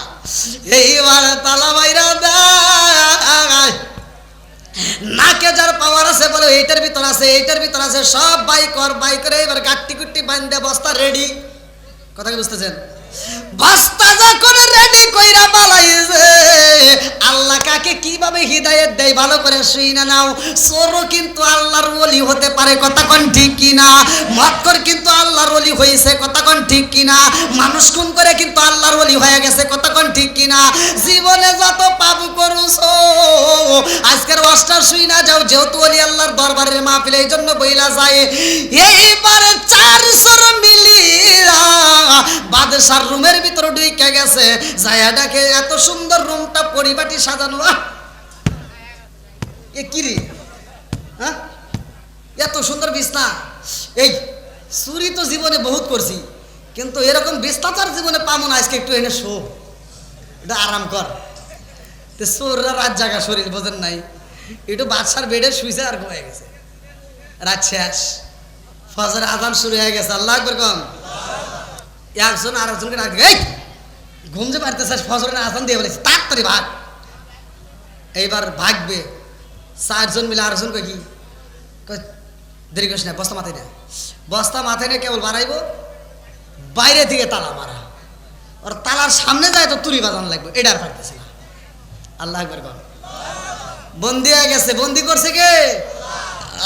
এইবার তালা বাইরা দেয়। নাকে যার পাওয়ার আছে বলে এইটার ভিতর আছে, এইটার ভিতর আছে, সব বাই কর, বাই করে এবার গাট্টি গুট্টি বান্ধে বস্তা রেডি। কথা কি বুঝতেছেন? বস্তা যখন রেডি কইরা বালাইছে, আল্লাহ কাকে কিভাবে হিদায়াত দেয় ভালো করে শুই না নাও। চোরও কিন্তু আল্লাহর ওলি হতে পারে, কথা কোন ঠিক কিনা? মক্কর কিন্তু আল্লাহর ওলি হয়েছে, কথা কোন ঠিক কিনা? মানুষ খুন করে কিন্তু আল্লাহর ওলি হয়ে গেছে, কথা কোন ঠিক কিনা? জীবনে যত পাপ করছো আজকের অষ্টার শুই না যাও, যেহেতু ওলি আল্লাহর দরবারের মাহফিল, এই জন্য বইলা যায়। এইবার 4 চোর মিলিয়া বাদশার রুমের ভিতরে ঢুকে গেছে, যায়া দেখে এত সুন্দর রুমটা পরিপাটি সাজানো। এ কি রে, হ্যাঁ এত সুন্দর বিছনা, এই চুরি তো জীবনে বহুত করছি, কিন্তু এরকম বিস্তাচার জীবনে পাবো না। আজকে একটু এনে শো, এটা আরাম কর। তো চোররা রাত জাগা শরীর বোঝেন নাই, একটু বাদশার বেডে শুইছে আর ঘুমায় গেছে। রাত শেষ, ফজরের আজান শুরু হয়ে গেছে। আল্লাহ আকবার কম। একজন আর একজনকে ডাক দিয়ে, এই ঘুম যে পারতেছিস, ফজরের আজান দিয়ে বলেছে তাড়াতাড়ি ভাগ। এইবার ভাগবে, চারজন মিলে আরেকজন কই কি দেরি করিস না, বস্তা মাথায় নেয়। বস্তা মাথায় নিয়ে কেবল বাড়াইবো, বাইরে থেকে তালা মারা, ওর তালার সামনে যায় তো তুরি বাজানো লাগবে, এটা আর পারতেছে না। আল্লাহ একবার কর। বন্দি হয়ে গেছে। বন্দি করছে কে?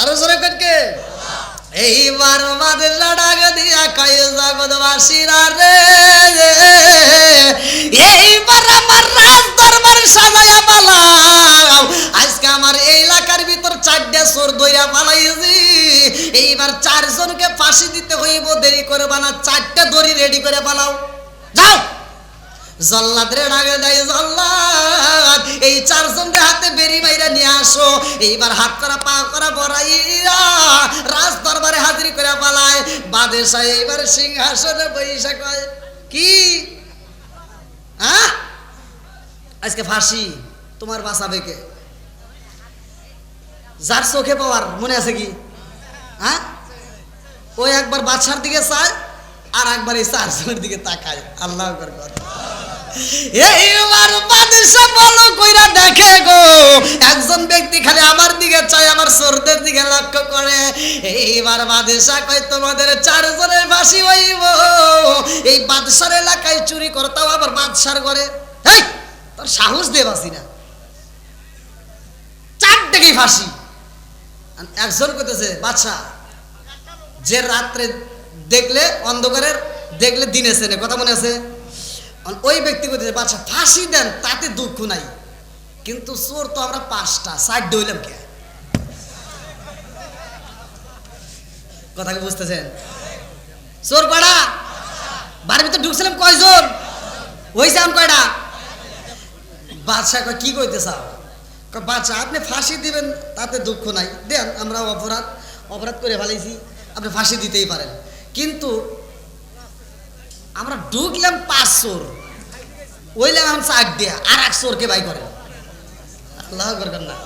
আরো জোরে কে? এইবার বাদশা ডাক দিয়া কয় জগৎবাসীরা রে, এইবার আমার রাজ দরবার সাজায়া পালাও। আজকে আমার এই এলাকার ভিতর 4টা চোর ধইরা পালাইছি, এইবার 4 জনকে ফাঁসি দিতে হইব, দেরি করবা না, 4টা দড়ি রেডি করে পালাও। যাও। জল্লাদ রে ডাকে দেয়, জল্লাদ এই 4 জনের হাতে বেরি মাইরা নিয়ে আসো। এইবার হাত করা পা করা বড়াইয়া রাজ দরবারে হাজির করে পালায়। বাদশা এইবার সিংহাসনে বৈশা কয়, কি আজকে ফাঁসি তোমার বাঁচাবে কে? যার চোখে পাওয়ার মনে আছে কি? ওই একবার বাদশার দিকে চায়, আর একবার এই 4 জনের দিকে তাকায়। আল্লাহ আকবার। এইবার বাদশা বলো কইরা দেখে গো, একজন ব্যক্তি খালি আমার দিকে চায়, আমার চোরদের দিকে লক্ষ্য করে। এইবার বাদশা কয়, তোমাদের 4 জনের ফাঁসি হইব। এই বাদশার এলাকায় চুরি করতাও আবার বাদশার ঘরে, হেই তোর সাহস দে বাসি না, 4টাকেই ফাঁসি। একজন কইতেছে, বাদশা যে রাত্রে দেখলে অন্ধকারের, দেখলে দিনে চেনে, কথা মনে আছে? ওই ব্যক্তি কইতেছে, বাদশা ফাঁসি দেন, তাতে দুঃখ নাই, কিন্তু চোর তো আমরা 5টা, 4 হইলাম কে? কথা কি বুঝতেছেন? চোর কয়টা? বাড়ির ভিতর ঢুকছিলাম কয়জন? হইছে আম কয়টা? বাদশা কয়, কি কইতে চাও? বাদশা আপনি ফাঁসি দিবেন, তাতে দুঃখ নাই, দেন, আমরা অপরাধ করে ফেলাইছি, আপনি ফাঁসি দিতেই পারেন, কিন্তু আমরা ঢুকলাম 5 চোর, ওইলাম আমি 4 দিয়া, আর 1 চোরকে বাই করেন। আল্লাহ করবেন না।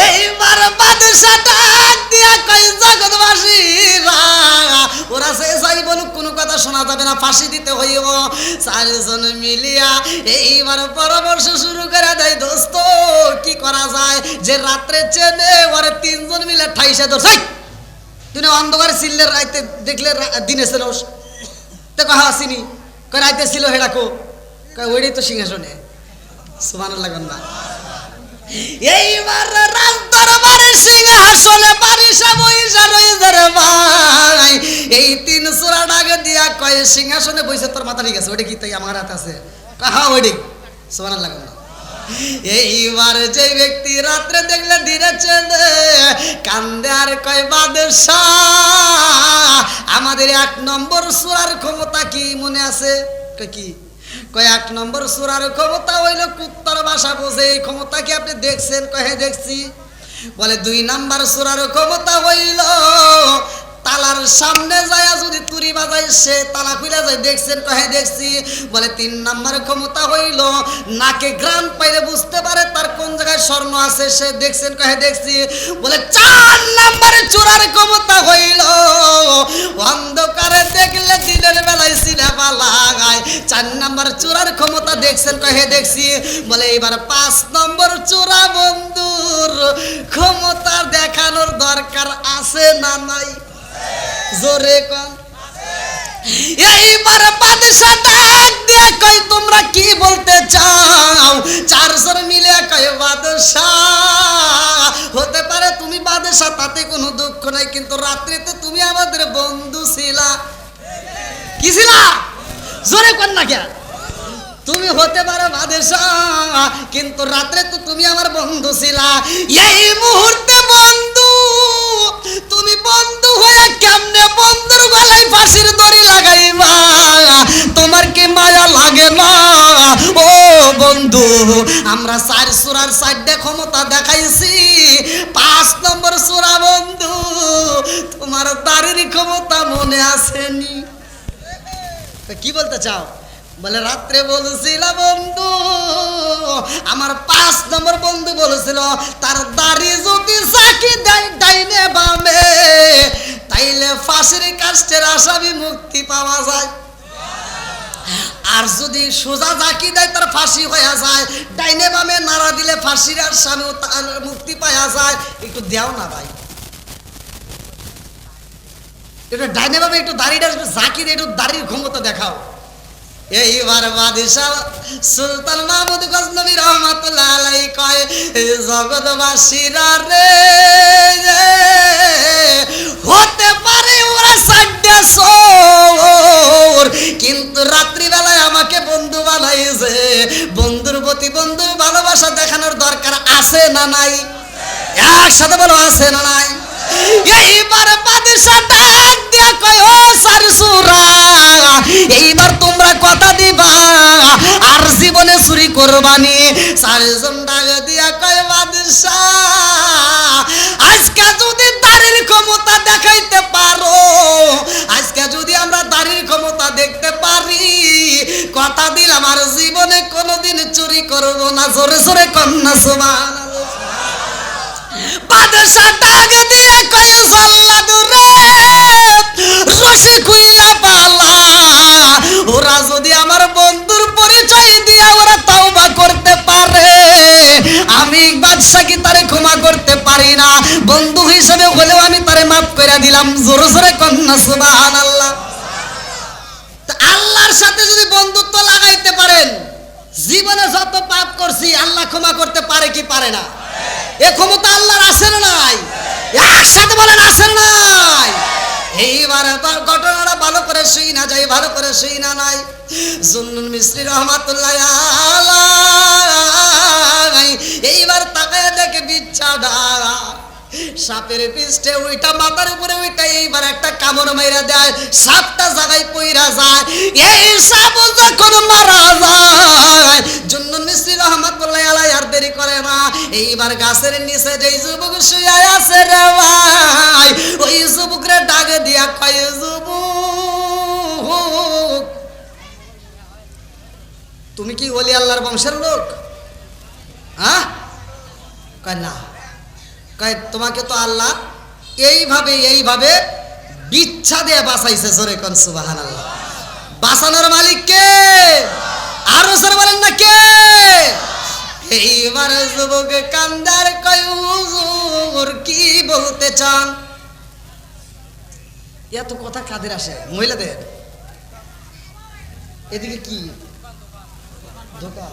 এইবার বাদশা ডাক দিয়া কয়, জগৎবাসীরা ওরা সে যাই বলুক কোনো কথা শোনা যাবে না, ফাঁসি দিতে হইব। 4 জন মিলিয়া এইবার পরামর্শ শুরু করে দেয়, দোস্ত কি করা যায়? যে রাত্রে চেনে ওরে 3 জন মিলে ঠাইসা ধরছে। তুই অন্ধকার ছিললে, রাইতে দেখলে দিনে ছিল, তো কহা আসিনি, কয় রাইতে ছিল, হেডা কো? কয় ওইটাই তো সিংহাসনে। সুবহানাল্লাহ না। এইবার রাজ দরবারে সিংহাসনে বাদশা বইসা রইছে রে ভাই। এই 3 চোরা ডাক দিয়া কয়, সিংহাসনে বইছে তোর মাথা ঠিক আছে? ওইটা কি তাই আমার হাতে আছে? কাহা ওইটাই। সুবহানাল্লাহ না। এইবার যে ব্যক্তি রাত্রে দেখলে দিনে চেনে, কান্দে আর কয়, বাদশা আমাদের 1 নম্বর সূরার ক্ষমতা কি মনে আছে? কয় কি? কয় 1 নম্বর সূরার ক্ষমতা হইল কুত্তার ভাষা বোঝে, এই ক্ষমতা কি আপনি দেখছেন? কয় হ্যাঁ দেখছি। বলে 2 নম্বর সূরার ক্ষমতা হইল তালার সামনে যায় যদি তুরি বাজায় সে তালা খুলে যায়, দেখছেন? কয় হ্যাঁ দেখছি। বলে 3 নম্বর ক্ষমতা হইল নাকে গ্রাম পাইলে বুঝতে পারে তার কোন জায়গায় স্বর্ণ আছে, সে দেখছেন? কয় হ্যাঁ দেখছি। বলে 4 নম্বরে চোরার ক্ষমতা হইল অন্ধকারে দেখলে দিনের বেলায় সিনা পালায়। 4 নম্বর চোরার ক্ষমতা দেখছেন? কয় হ্যাঁ দেখছি। বলে এবার 5 নম্বর চোরা বন্ধুর ক্ষমতা দেখানোর দরকার আছে না নাই? জোরে কম। এইবার বাদশা ডাক দিয়ে কয়, তোমরা কি বলতে চাও? 4 জন মিলে কয়, বাদশা হতে পারে তুমি বাদশা, তাতে কোনো দুঃখ নাই, কিন্তু রাত্রে তো তুমি আমাদের বন্ধু ছিলা। কি ছিলা? জোরে কর না কে? তুমি হতে পারো বাদশা, কিন্তু রাত্রে তো তুমি আমার বন্ধু ছিলা। এই মুহূর্তে বন্ধু, তুমি বন্ধু হয়ে কেমনে বন্ধুর গলায় ফাঁসির দড়ি লাগাইবা? তোমার কি মায়া লাগে না? ও বন্ধু, আমরা 4 সূরার 4টা ক্ষমতা দেখাইছি, 5 নম্বর সূরা বন্ধু তোমার ক্ষমতা মনে আসেনি। কি বলতে চাও? বলে রাত্রে বলছিল বন্ধু, আমার 5 নম্বর বন্ধু বলেছিল তার দাড়ি যদি চাকি দেয় ডাইনে বামে তাইলে ফাঁসির কাষ্টের আসামি মুক্তি পাওয়া যায়, আর যদি সোজা জাকি দেয় তার ফাঁসি হয়ে যায়, ডাইনে বামে নাড়া দিলে ফাঁসির আসামি মুক্তি পাওয়া যায়। একটু দেও না ভাই, একটু ডাইনে বামে একটু দাড়িটা জাকি দিয়ে একটু দাড়ির ক্ষমতা দেখাও। এইবার বাদশাহ সুলতান মাহমুদ গজনবী রহমাতুল্লাহ আলাইহি কয়, জগৎবাসীরা রে হতে পারে ওরা 4টা চোর, কিন্তু রাত্রিবেলায় আমাকে বন্ধু বানাইছে। বন্ধুর প্রতি বন্ধুর ভালোবাসা দেখানোর দরকার আছে না নাই? একসাথে বলো, আছে না নাই? এইবার বাদশাহ ডাক দিয়া কয়, ও সারসুরা, এইবার তোমরা কথা দিবা আর জীবনে চুরি করবানি। 4 জন ডাক দিয়া কয়, বাদশাহ আজকে যদি দাড়ির ক্ষমতা দেখাইতে পারো, আজকে যদি আমরা দাড়ির ক্ষমতা দেখতে পারি, কথা দিলাম আর জীবনে কোনোদিন চুরি করব না। জোরে জোরে কন্যা সুবহানাল্লাহ। বাদশাহ ডাক দিয়ে কয়, জাল্লাদ রে রশি খুইলা পালা, ওরা যদি আমার বন্ধুর পরিচয় দিয়া ওরা তওবা করতে পারে, আমি বাদশা কি তারে ক্ষমা করতে পারি না? বন্ধু হিসেবে হলেও আমি তারে মাফ করে দিলাম। জোরে জোরে কন্যা সুবহানাল্লাহ। আল্লাহর সাথে যদি বন্ধুত্ব লাগাইতে পারেন, জীবনে যত পাপ করছি আল্লাহ ক্ষমা করতে পারে কি পারে না? এ ক্ষমতা আল্লাহর আছে না নাই? একসাথে বলেন, আছে না নাই? এইবার ঘটনাটা ভালো করে শুই না যাই, ভালো করে শুই না নাই। জুন্নুন মিস্ত্রি রহমাতুল্লাহ আলাইহি এইবার তাকায় দেখে বিচ্ছাটা সাপের পৃষ্ঠে ওইটা মাথার উপরে ওইটা, এইবার একটা কামড় মাইরা দেয়, সাপটা জায়গায় পইরা যায়। এই সাপ যখন মারা যায়, জুন্নুন মিস্ত্রি রহমাতুল্লাহ আলাইহি আর দেরি করে না, এইবার গাছের নিচে যেই যুবক শুয়ে আছে রে ভাই, ওই যুবকরে ডাক দিয়া কয়, যুবক তুমি কি ওলি আল্লাহর বংশের লোক? হ্যাঁ? কয় না। কয় তোমাকে তো আল্লাহ এইভাবে বিচ্ছা দিয়ে বাঁচাইছে। জোরে কোন সুবহানাল্লাহ। বাঁচানোর মালিক কে? আরো জোরে বলেন না কে? এইবার যুবক কান্দার কয়, হুজুর কি বলতে চান? এত কথা কাদের আসে? মহিলাদের। এদিকে কি দোকান?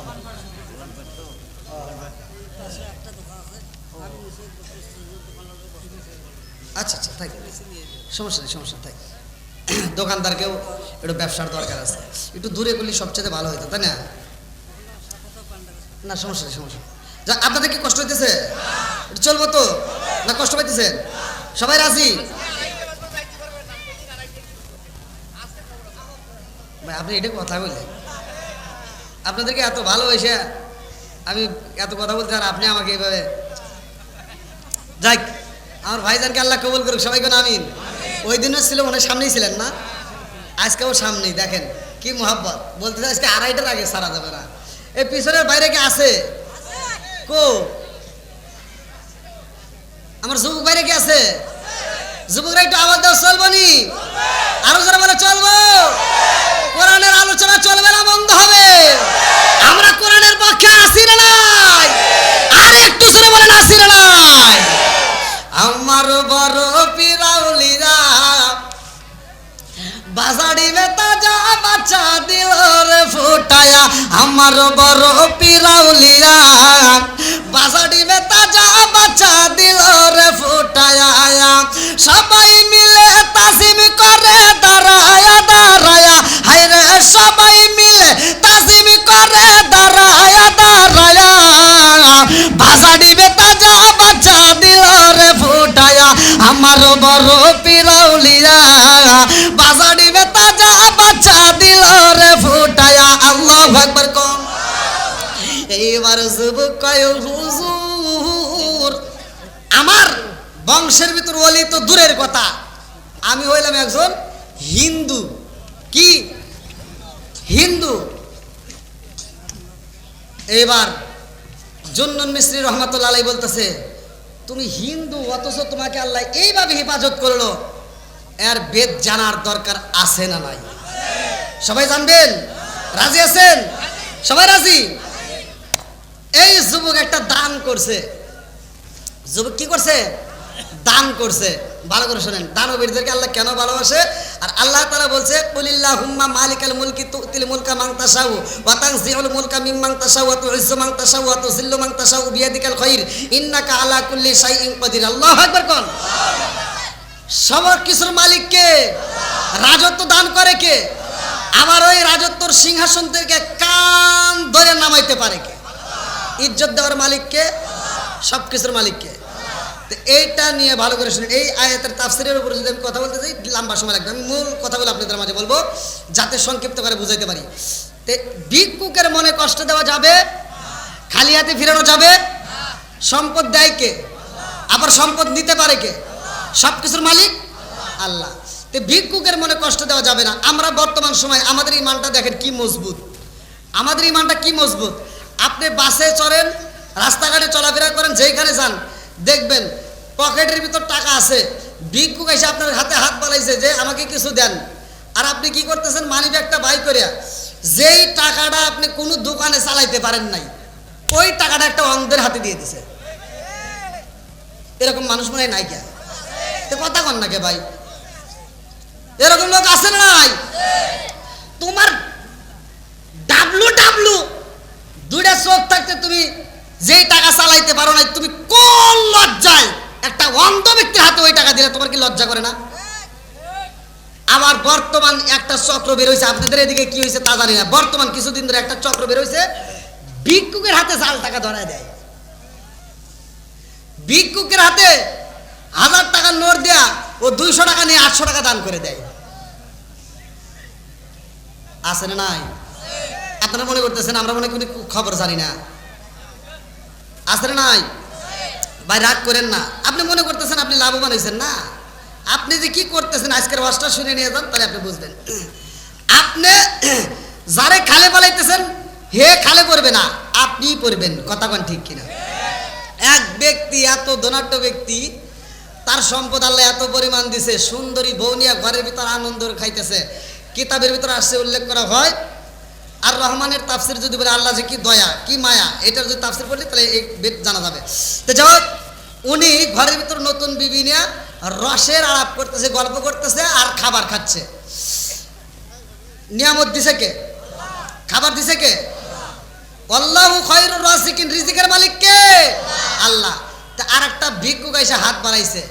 আচ্ছা আচ্ছা, থাক, সমস্যা নেই, সমস্যা থাক। দোকানদারকেও একটু ব্যবসার দরকার আছে, একটু দূরে করলে সবচেয়ে ভালো হতো, তাই না? না সমস্যা নেই, সমস্যা। যা আপনাদের কি কষ্ট হইতেছে? চলবো তো না? কষ্ট পাইতেছেন? সবাই রাজি? ভাই আপনি এটা কথা বললেন, আপনাদেরকে এত ভালোবেসে আমি এত কথা বলতে, আর আপনি আমাকে এইভাবে। যাই, আমার ভাইজানকে আল্লাহ কবুল করুক, সবাই কোন আমিন। ওই দিনও ছিল মনে সামনেই ছিলেন না? আজকেও সামনেই, দেখেন কি মোহাব্বত। বলতে আজকে 2:30টার আগে সারা যাবে না। এই পিছনের বাইরে কি আছে? কো আমার যুবক বাইরে কি আছে? যুবকরা একটু আওয়াজ দাও, চলবো নি? আরো যারা বলে চলবো। কোরআনের আলোচনা চলবে না, বন্ধ হবে। আমরা কোরআনের পক্ষে আসি না নাই? আর একটু জোরে বলেন, আসি না নাই? আমার বড় পিরাউলিরা বাজাড়ি বেতা যা বাচ্চা দিল রে ফুটায়া, আমার বড় পিরাউলিরা বাজাড়ি বেতা যা বাচ্চা দিল রে ফুটায়া, সবাই মিলে তাজিম করে দাঁড়ায়া দাঁড়ায়া, হায় রে সবাই মিলে তাজিম করে দাঁড়ায়া দাঁড়ায়া, বাজাড়ি বেতা যা বাচ্চা দিল রে ফুটায়া, আমার বড় পিরাউলিয়া বাজাড়ি বেতা যা বাচ্চা দিল রে ফুটায়া। আল্লাহু আকবার কম। এইবার যুবক কয়, হুজুর আমার বংশের ভিতর ওলি তো দূরের কথা, আমি হইলাম একজন হিন্দু। কি হিন্দু? এবার জুন্নুন মিস্ত্রি রহমাতুল্লাহ আলাইহি বলতেছে, তুমি হিন্দু অথচ তোমাকে আল্লাহ এইভাবে হেফাজত করলো, এর বেদ জানার দরকার আছে না নাই? সবাই জানবেন? রাজি আছেন? সবাই রাজি? এই যুবক একটা দান করছে। যুবক কি করছে? দান করছে। ভালো করে শোনেন, দানবীরদেরকে আল্লাহ কেন ভালোবাসে। আর আল্লাহ তাআলা বলছে, কুলিল্লাহুম্মা মালিকাল মুলকি তুতিল মুলকা মান তাশাউ ওয়া তানজিউল মুলকা মিম্মান তাশাউ ওয়া তুইজ্জু মান তাশাউ ওয়া তুযিল্লু মান তাশাউ বিয়াদিকাল খায়র ইন্নাকা আলা কুল্লি শাইইন কাদির। আল্লাহু আকবার কোন? সব কিছুর মালিক কে? রাজত্ব দান করে কে? আবার ওই রাজত্বর সিংহাসন থেকে কান ধরে নামাইতে পারে কে? ইজ্জত দেওয়ার মালিক কে? সব কিছুর মালিক কে? এইটা নিয়ে ভালো করে শুনুন। এই আয়াতের তাফসীরের উপর যদি আমি কথা বলতে চাই লম্বা সময় লাগবে। আমি মূল কথাগুলো আপনাদের মাঝে বলবো যাতে সংক্ষিপ্ত করে বুঝাইতে পারি। তে ভিক্ষুকের মনে কষ্ট দেওয়া যাবে? খালি হাতে ফিরানো যাবে? সম্পদ দেয় কে? আবার সম্পদ নিতে পারে কে? সব কিছুর মালিক আল্লাহ। তে ভিক্ষুকের মনে কষ্ট দেওয়া যাবে না। আমরা বর্তমান সময় আমাদের ইমানটা দেখেন কি মজবুত। আমাদের ইমানটা কি মজবুত। আপনি বাসে চড়েন, রাস্তাঘাটে চলাফেরা করেন, যেইখানে যান দেখবেন পকেটের ভিতর টাকা আছে। ভিক্ষুক এসে আপনার হাতে হাত বাড়াইছে যে আমাকে কিছু দেন, আর আপনি কি করতেছেন? মানি ব্যাগটা বাই করিয়া যেই টাকাটা আপনি কোনো দোকানে চালাইতে পারেন নাই, ওই টাকাটা একটা অন্ধের হাতে দিয়ে দিছে। এরকম মানুষ মনে হয় নাই কে? কথা কন না কে ভাই? এরকম লোক আছে না নাই? তোমার ডাবলু ডাবলু দুইটা চোখ থাকতে তুমি যেই টাকা চালাইতে পারো না, তুমি কোন লজ্জায় একটা অন্ধ ব্যক্তির হাতে ওই টাকা দিলে তোমার কি লজ্জা করে না? আবার বর্তমান একটা চক্র বের হয়েছে, আপনাদের এদিকে কি হয়েছে তা জানি না। বর্তমান কিছুদিন ধরে একটা চক্র বের হয়েছে, ভিক্ষুকের হাতে জাল টাকা ধরায় দেয়। ভিক্ষুকের হাতে 1000 টাকার নোট দেয়া ও 200 টাকা নিয়ে 800 টাকা দান করে দেয়। আছে না নাই? আপনারা মনে করতেছেন আমরা মনে করি খবর জানি না। আছে না নাই? ভাই রাগ করেন না। আপনি মনে করতেছেন আপনি লাভবান হয়েছেন না। আপনি যে কি করতেছেন আজকের ওয়াজটা শুনে নিয়ে যান, তাহলে আপনি বুঝবেন। আপনি যারে খালে পালাইতেছেন হে খালে পড়বে না, আপনিই পড়বেন। কথা কোন ঠিক কিনা? এক ব্যক্তি, এত ধনাঢ্য ব্যক্তি, তার সম্পদ আল্লাহ এত পরিমাণ দিছে, সুন্দরী বউ নিয়ে ঘরের ভিতর আনন্দ খাইতেছে। কিতাবের ভিতর আসছে, উল্লেখ করা হয়, আর রহমানের তাফসির যদি বলে আল্লাহ যে কি দয়া কি মায়া, এটার যদি তাফসির পড়লে তাহলে এই বেদ জানা যাবে। তো যাই হোক, উনি ঘরের ভিতর নতুন বিবি নিয়ে রসের আলাপ করতেছে, গল্প করতেছে আর খাবার খাচ্ছে। নিয়ামত দিছে কে? খাবার দিছে কে? আল্লাহু খায়রুর রাযিকিন, রিজিকের মালিক কে? আল্লাহ। তা আর একটা ভিক্ষুক এসে হাত বাড়াইছে।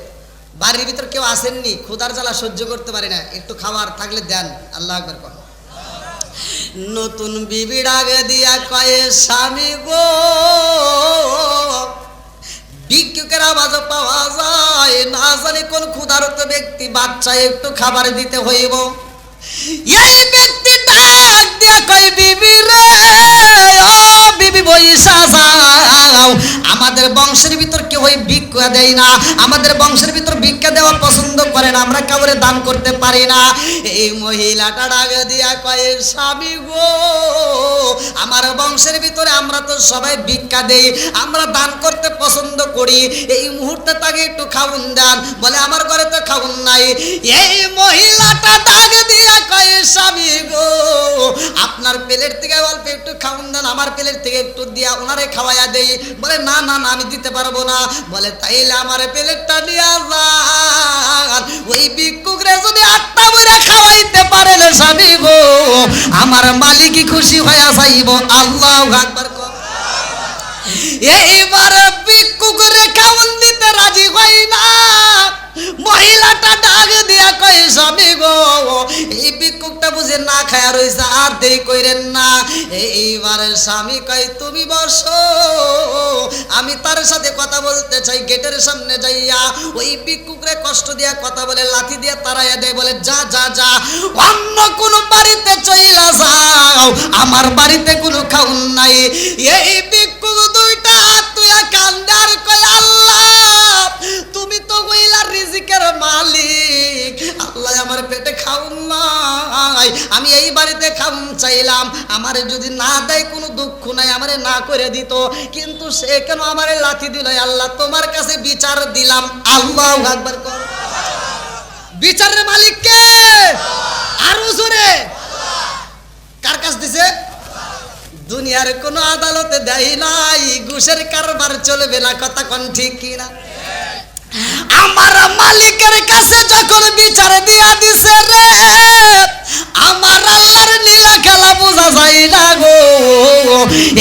বাড়ির ভিতর কেউ আসেননি, ক্ষুধার জ্বালা সহ্য করতে পারে না, একটু খাবার থাকলে দেন। আল্লাহু আকবার কর। নতুন বিবি ডাকে দিয়া কয়ে, স্বামী গো, ভিক্ষুকের আওয়াজ পাওয়া যায়, না জানি কোন ক্ষুধার্ত ব্যক্তি, বাচ্চা একটু খাবার দিতে হইব। এই ব্যক্তি ডাক দিয়া কয়, বিবি রে, ও বিবি বইসা যাও, আমাদের বংশের ভিতর কেউ ভিক্ষা দেয় না, আমাদের বংশের ভিতর ভিক্ষা দেওয়া পছন্দ করে না, আমরা কাউরে দান করতে পারি না। এই মহিলাটা ডাক দিয়া কয়, স্বামী গো, আমার বংশের ভিতরে আমরা তো সবাই ভিক্ষা দেই, আমরা দান করতে পছন্দ করি, এই মুহূর্তে তাকে একটু খাউন দেন। বলে আমার ঘরে তো খাউন নাই। এই মহিলাটা ডাক দিয়া কয়, স্বামী গো, আপনার প্লেট থেকে অল্প একটু খাউন দেন, আমার প্লেট থেকে একটু দিয়া ওনারে খাওয়াইয়া দেই। বলে না না না, আমি দিতে পারবো না। বলে তাইলে আমার প্লেটটা নিয়ে যান, ওই ভিক্ষুকরে যদি 8টা বইরা খাওয়াইতে পারেন স্বামী গো, আমার মালিকই খুশি হইয়া যাইব। আল্লাহু আকবার। এইবার ভিক্ষুকরে খাওয়ান দিতে রাজি হয় না। মহিলাটা ডাক দিয়া কয়, স্বামী গো, এই ভিক্ষুকটা বুঝে না খায়া রইছে, আর দেরি কইরেন না। এইবার স্বামী কয়, তুমি বসো, আমি তার সাথে কথা বলতে চাই। গেটের সামনে যাইয়া ওই ভিক্ষুকরে কষ্ট দিয়া কথা বলে লাথি দিয়া তাড়াইয়া দেয়। বলে যা যা যা, অন্য কোন বাড়িতে চইলা যাও, আমার বাড়িতে কোনো খাউন নাই। এই ভিক্ষুক 2টা হাত তুইয়া কান্দার কয়, আল্লাহ তুমি তো কইলা রিজিকের মালিক, খাউন নাই, আমি এই বাড়িতে খাউন চাইলাম, আমারে যদি না দেয় কোনো দুঃখ নাই, আমারে না করে দিত, কিন্তু সে কেন আমারে লাথি দিল? আল্লাহ তোমার কাছে বিচার দিলাম। আল্লাহু আকবার কর। বিচারের মালিক কে? আরো জোরে। কার কাছে দিছে? দুনিয়ার কোন আদালতে দেয় নাই, ঘুষের কারবার চলবে না, কথা কোন ঠিক কিনা? আমার মালিকের কাছে যখন বিচার দিয়া দিছে রে, আমার আল্লাহর লীলা খেলা বোঝা যায় না গো।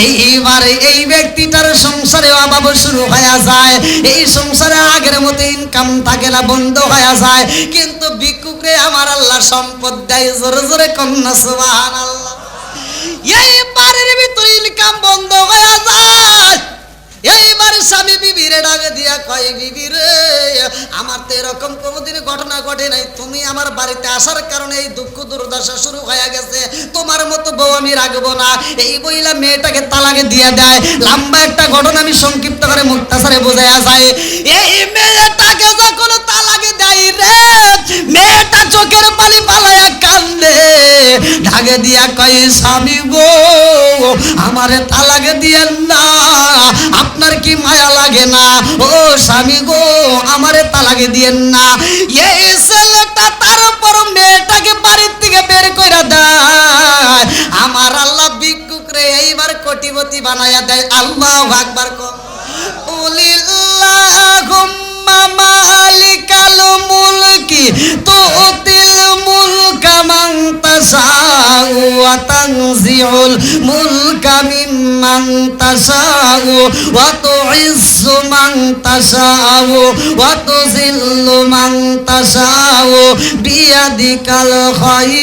এইবারে এই ব্যক্তিটার সংসারে অভাব শুরু হয়ে যায়, এই সংসারে আগের মতো ইনকাম থাকে না, বন্ধ হয়ে যায়, কিন্তু ভিক্ষুকরে আমার আল্লাহ সম্পদ দেয়। জোরে জোরে কন্যা সুবহানাল্লাহ। এই বাড়ির ভিতরে ইনকাম বন্ধ হয়ে যায়। এইবার স্বামী বিবিরে ডাকে দিয়া কয়, বিবি রে, আমার তো এরকম কোনোদিন ঘটনা ঘটে নাই, তুমি আমার বাড়িতে আসার কারণে এই দুঃখ দুর্দশা শুরু হয়ে গেছে, তোমার মতো বউ আমি রাখবো না। এই বইলা মেয়েটাকে তালাকে দিয়ে দেয়। লম্বা একটা ঘটনা আমি সংক্ষিপ্ত করে মুক্তাসারে বোঝায়া যায়। এই মেয়েটাকে যখন তালাকে দেয় রে, মেয়েটা চোখের পানি পালায়া কান্দে, ঢাকে দিয়া কয়, স্বামী গো আমারে তালাকে দিয়েন না, আপনার কি মায়া লাগে না? ও স্বামী গো আমারে তালাকে দিয়েন না। এই ছেলেটা তারপর মেয়েটাকে বাড়ির থেকে বের করে দেয়। আমার আল্লাহ ভিক্ষুকরে এইবার কোটিপতি বানায়া দেয়। আল্লাহু আকবার কর। উলিল্লাহুম্মা মালিকাল মুলকি তুতিল মুলকা মান তাশাউ ওয়া তানজিউল মুলকা মিম্মান তাশাউ ওয়া তুইজ্জু মান তাশাউ ওয়া তুযিল্লু মান তাশাউ বিয়াদিকাল খায়র।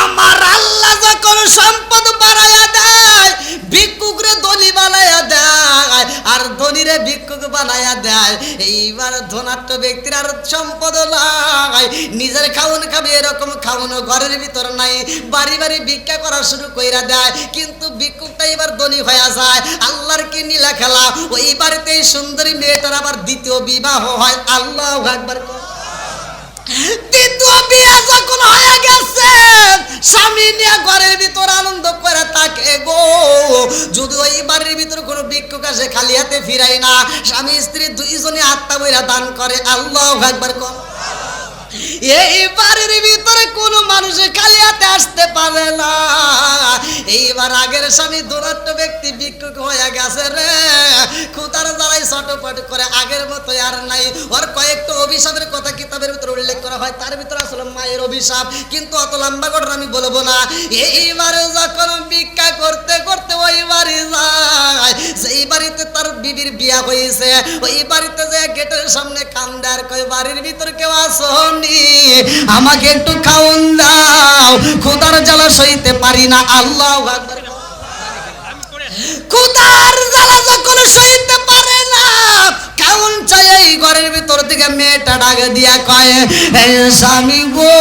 আমার আল্লাহ যখন সম্পদ বাড়ায়া দেয়, ভিক্ষুকরে ধনী বানায়া দেয়, আর ধনীরে ভিক্ষুক বানায়া দেয়। এইবার ধনাঢ্য ব্যক্তির আর সম্পদ নাই, নিজের খাউন খাবে এরকম খাউন ঘরের ভিতর নাই, বাড়ি বাড়ি ভিক্ষা করা শুরু কইরা দেয়, কিন্তু ভিক্ষুকটা এবার ধনী হয়ে যায়। আল্লাহর কি নীলা খেলা, ওই বাড়িতে সুন্দরী মেয়েটার আবার দ্বিতীয় বিবাহ হয়। আল্লাহু আকবার। দ্বিতীয় বিয়ে যখন হয়ে গেছে, স্বামী নিয়ে ঘরের ভিতর আনন্দ করে থাকে গো। যদি ওই বাড়ির ভিতর কোনো ভিক্ষুক আসে খালি হাতে ফিরাই না, স্বামী স্ত্রী দুইজনে আত্মা বইরা দান করে। আল্লাহু আকবার কর। এই বাড়ির ভিতরে কোনো মানুষ খালি হাতে আসতে পারে না। এইবার আগের স্বামী দুরাত্ম ব্যক্তি ভিক্ষুক হয়ে গেছে রে, খুদার জ্বালাই ছটপট করে, আগের মতো আর নাই। ওর কয়েকটা অভিশাপের কথা কিতাবের ভিতরে উল্লেখ করা হয়, তার ভিতরে আসলে মায়ের অভিশাপ, কিন্তু অত লম্বা ঘটনা আমি বলবো না। এইবারে যখন ভিক্ষা করতে করতে ওই বাড়ি যায়, সেই বাড়িতে তার বিবির বিয়া হয়েছে, ওই বাড়িতে যে গেটের সামনে কান্দে আর কয়, বাড়ির ভিতর কেউ আসনি, আমাকে একটু খাওন দাও, খুদার জ্বালা সইতে পারি না। আল্লাহু আকবার। খুদার জ্বালা যখন সইতে পারে না, খাওন চাই, এই ঘরের ভিতর থেকে মেয়েটা ডাকে দিয়া কয়, স্বামী গো,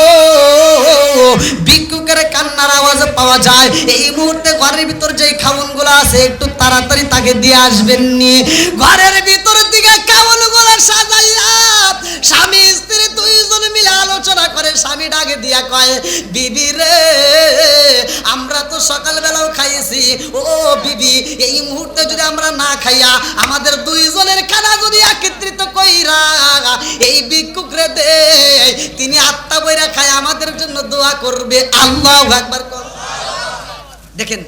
ভিক্ষুকের কান্নার আওয়াজ পাওয়া যায়, এই মুহূর্তে ঘরের ভিতর যে খাওন গুলো আছে একটু তাড়াতাড়ি তাকে দিয়ে আসবেন নি। ঘরের ভিতর থেকে খাওন গুলো সাজাইয়া স্বামী স্ত্রী দুইজন মিলে আলোচনা করে। স্বামী ডাকে দিয়া কয়, বিবি রে, আমরা তো সকালবেলাও খাইছি, ও বিবি এই মুহূর্তে যদি আমরা না খাইয়া আমাদের দুইজনের খানা যদি একত্রিত কইরা এই ভিক্ষুকরে দে, তিনি আত্মা বইরা খায় আমাদের জন্য দোয়া করবে। আল্লাহু আকবার কর। দেখেন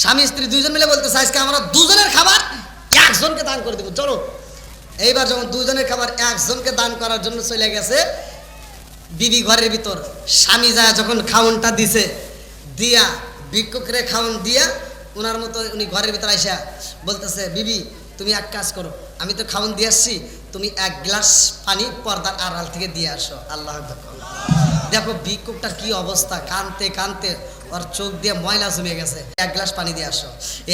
স্বামী স্ত্রী দুইজন মিলে বলতেছে, আজকে আমরা দুজনের খাবার একজনকে দান করে দেব, চলো। এইবার যখন দুজনের খাবার একজনকে দান করার জন্য চলে গেছে, বিবি ঘরের ভিতর, স্বামী যায় যখন খাওনটা দিছে, দিয়া ভিক্ষুকরে খাওন দিয়া ওনার মতো উনি ঘরের ভিতর আইসা বলতেছে, বিবি তুমি এক কাজ করো, আমি তো খাওন দিয়ে আসছি, তুমি এক গ্লাস পানি পর্দার আড়াল থেকে দিয়ে আসো। আল্লাহ দেখো ভিক্ষুকটার কি অবস্থা, কানতে কানতে ওর চোখ দিয়ে ময়লা জমে গেছে, এক গ্লাস পানি দিয়ে আসো।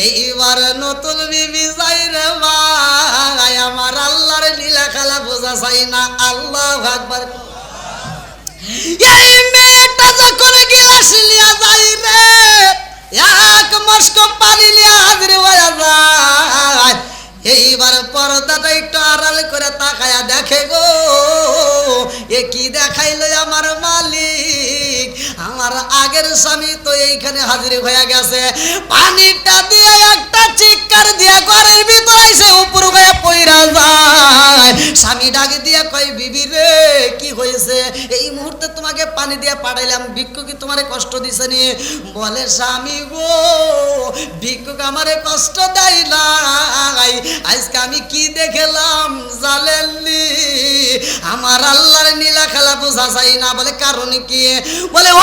এইবার নতুন বিবি যাই রে ভাই, আমার আল্লাহর লীলা খেলা বোঝা যায় না। আল্লাহু আকবার। এই মেয়েটা যখন গ্লাস লিয়া যাই রে, এক মস্ক পানি লিয়া হাজির হয়ে যায়। এইবার পর্দাটা একটু আড়াল করে তাকায়া দেখে গো, এ কি দেখাইলো আমার মালিক, আমার আগের স্বামী তো এইখানে হাজির হয়ে গেছে। পানিটা দিয়ে একটা চিৎকার দিয়ে ঘরের ভিতরে এসে উপর হয়ে পইরা যায়। স্বামী ডাকে দিয়ে কয়, বিবি রে কি হয়েছে, এই মুহূর্তে তোমাকে পানি দিয়ে পাঠাইলাম, ভিক্ষু কি তোমারে কষ্ট দিছে নি? বলে, স্বামী গো, ভিক্ষুক আমারে কষ্ট দেয় নাই, আজকে আমি কি দেখলাম জানেননি? আমার আল্লাহর নীলা খেলা বোঝা যায় না। বলে, কারণ কি? বলে, ও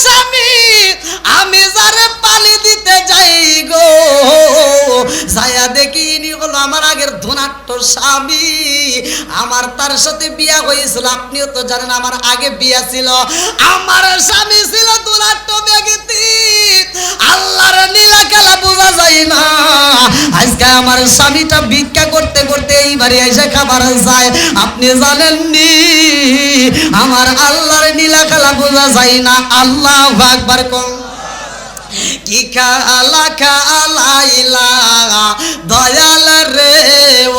স্বামী, আমি যারে পানি দিতে যাই গো, যায়া দেখি ইনি হলো আমার আগের ধনাট্য স্বামী, আমার তার সাথে বিয়া হয়েছিল। আপনিও তো জানেন আমার আগে বিয়া ছিল, আমার স্বামী ছিল ধনাট্য ব্যক্তি। আল্লাহর নীলা খেলা বোঝা যায় না। আজকে আমার স্বামীটা ভিক্ষা করতে করতে এই বাড়ি এসে খাবার যায়। আপনি জানেননি আমার আল্লাহর নীলা খেলা বোঝা যায় না। আল্লাহু আকবার কোন কি খেলা খেলাইলা দয়াল রে,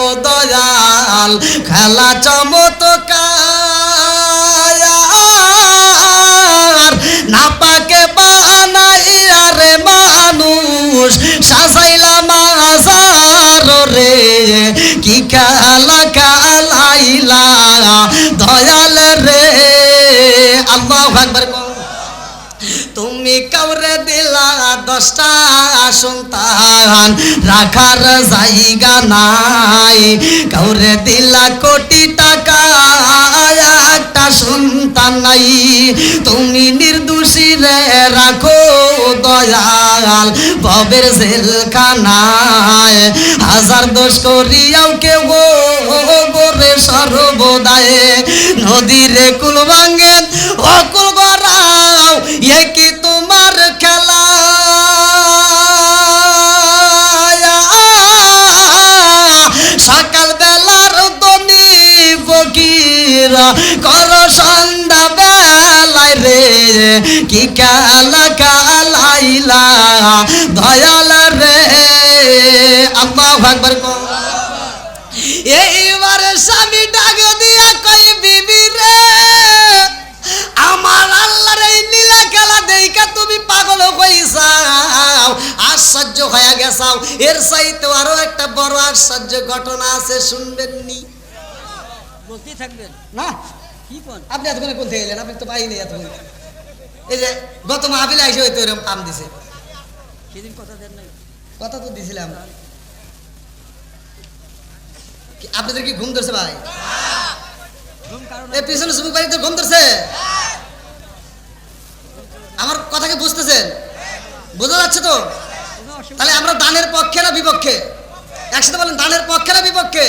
ও দয়াল, খেলা চমৎকার, না পাকে বানাইয়া রে মানুষ সাজাইলা মাজার রে, কি খেলা খেলাইলা দয়াল রে। আল্লাহু আকবার। তুমি কাউরে দিলা 10টা সন্তান, রাখার জায়গা নাই, কাউরে দিলা কোটি টাকা, একটা সন্তান নাই। তুমি নির্দোষী রে রাখো দয়াল ভবের জেলখানায়, হাজার দোষ করিয়াও কেউ গোরে সর্বদায়, নদীরে কুল ভাঙ্গেন অকুল গড়াও, এ কি তোমার খেলা? সকাল বেলার দনি ফকির কর সন্ধ্যা বেলায় রে, কি খেলা খেলাইলা দয়াল রে। আল্লাহু আকবার। এইবার স্বামী ডাকে দিয়া কই, বিবি রে, আমার আল্লাহর এই নীলা খেলা দেইখা তুমি পাগল হইছাও, আশ্চর্য হয়ে গেছাও। এর চাইতে আরো একটা বড় আশ্চর্য ঘটনা আছে, শুনবেননি? বলতেই থাকবেন না কি কোন? আপনি এতক্ষণে কোন থেকে এলেন? আপনি তো পাইনি এতক্ষণ। এই যে গত মাহফিলে এসে হয়তো এরকম কাম দিছে। সেদিন কথা দেন নাই? কথা তো দিছিলাম। আপনাদের কি ঘুম ধরছে ভাই? এই পিছনে সুমুক বাড়িতে ঘুম ধরছে? আমার কথা কি বুঝতেছেন? বোঝা যাচ্ছে তো? তাহলে আমরা দানের পক্ষে না বিপক্ষে? একসাথে বলেন, দানের পক্ষে না বিপক্ষে?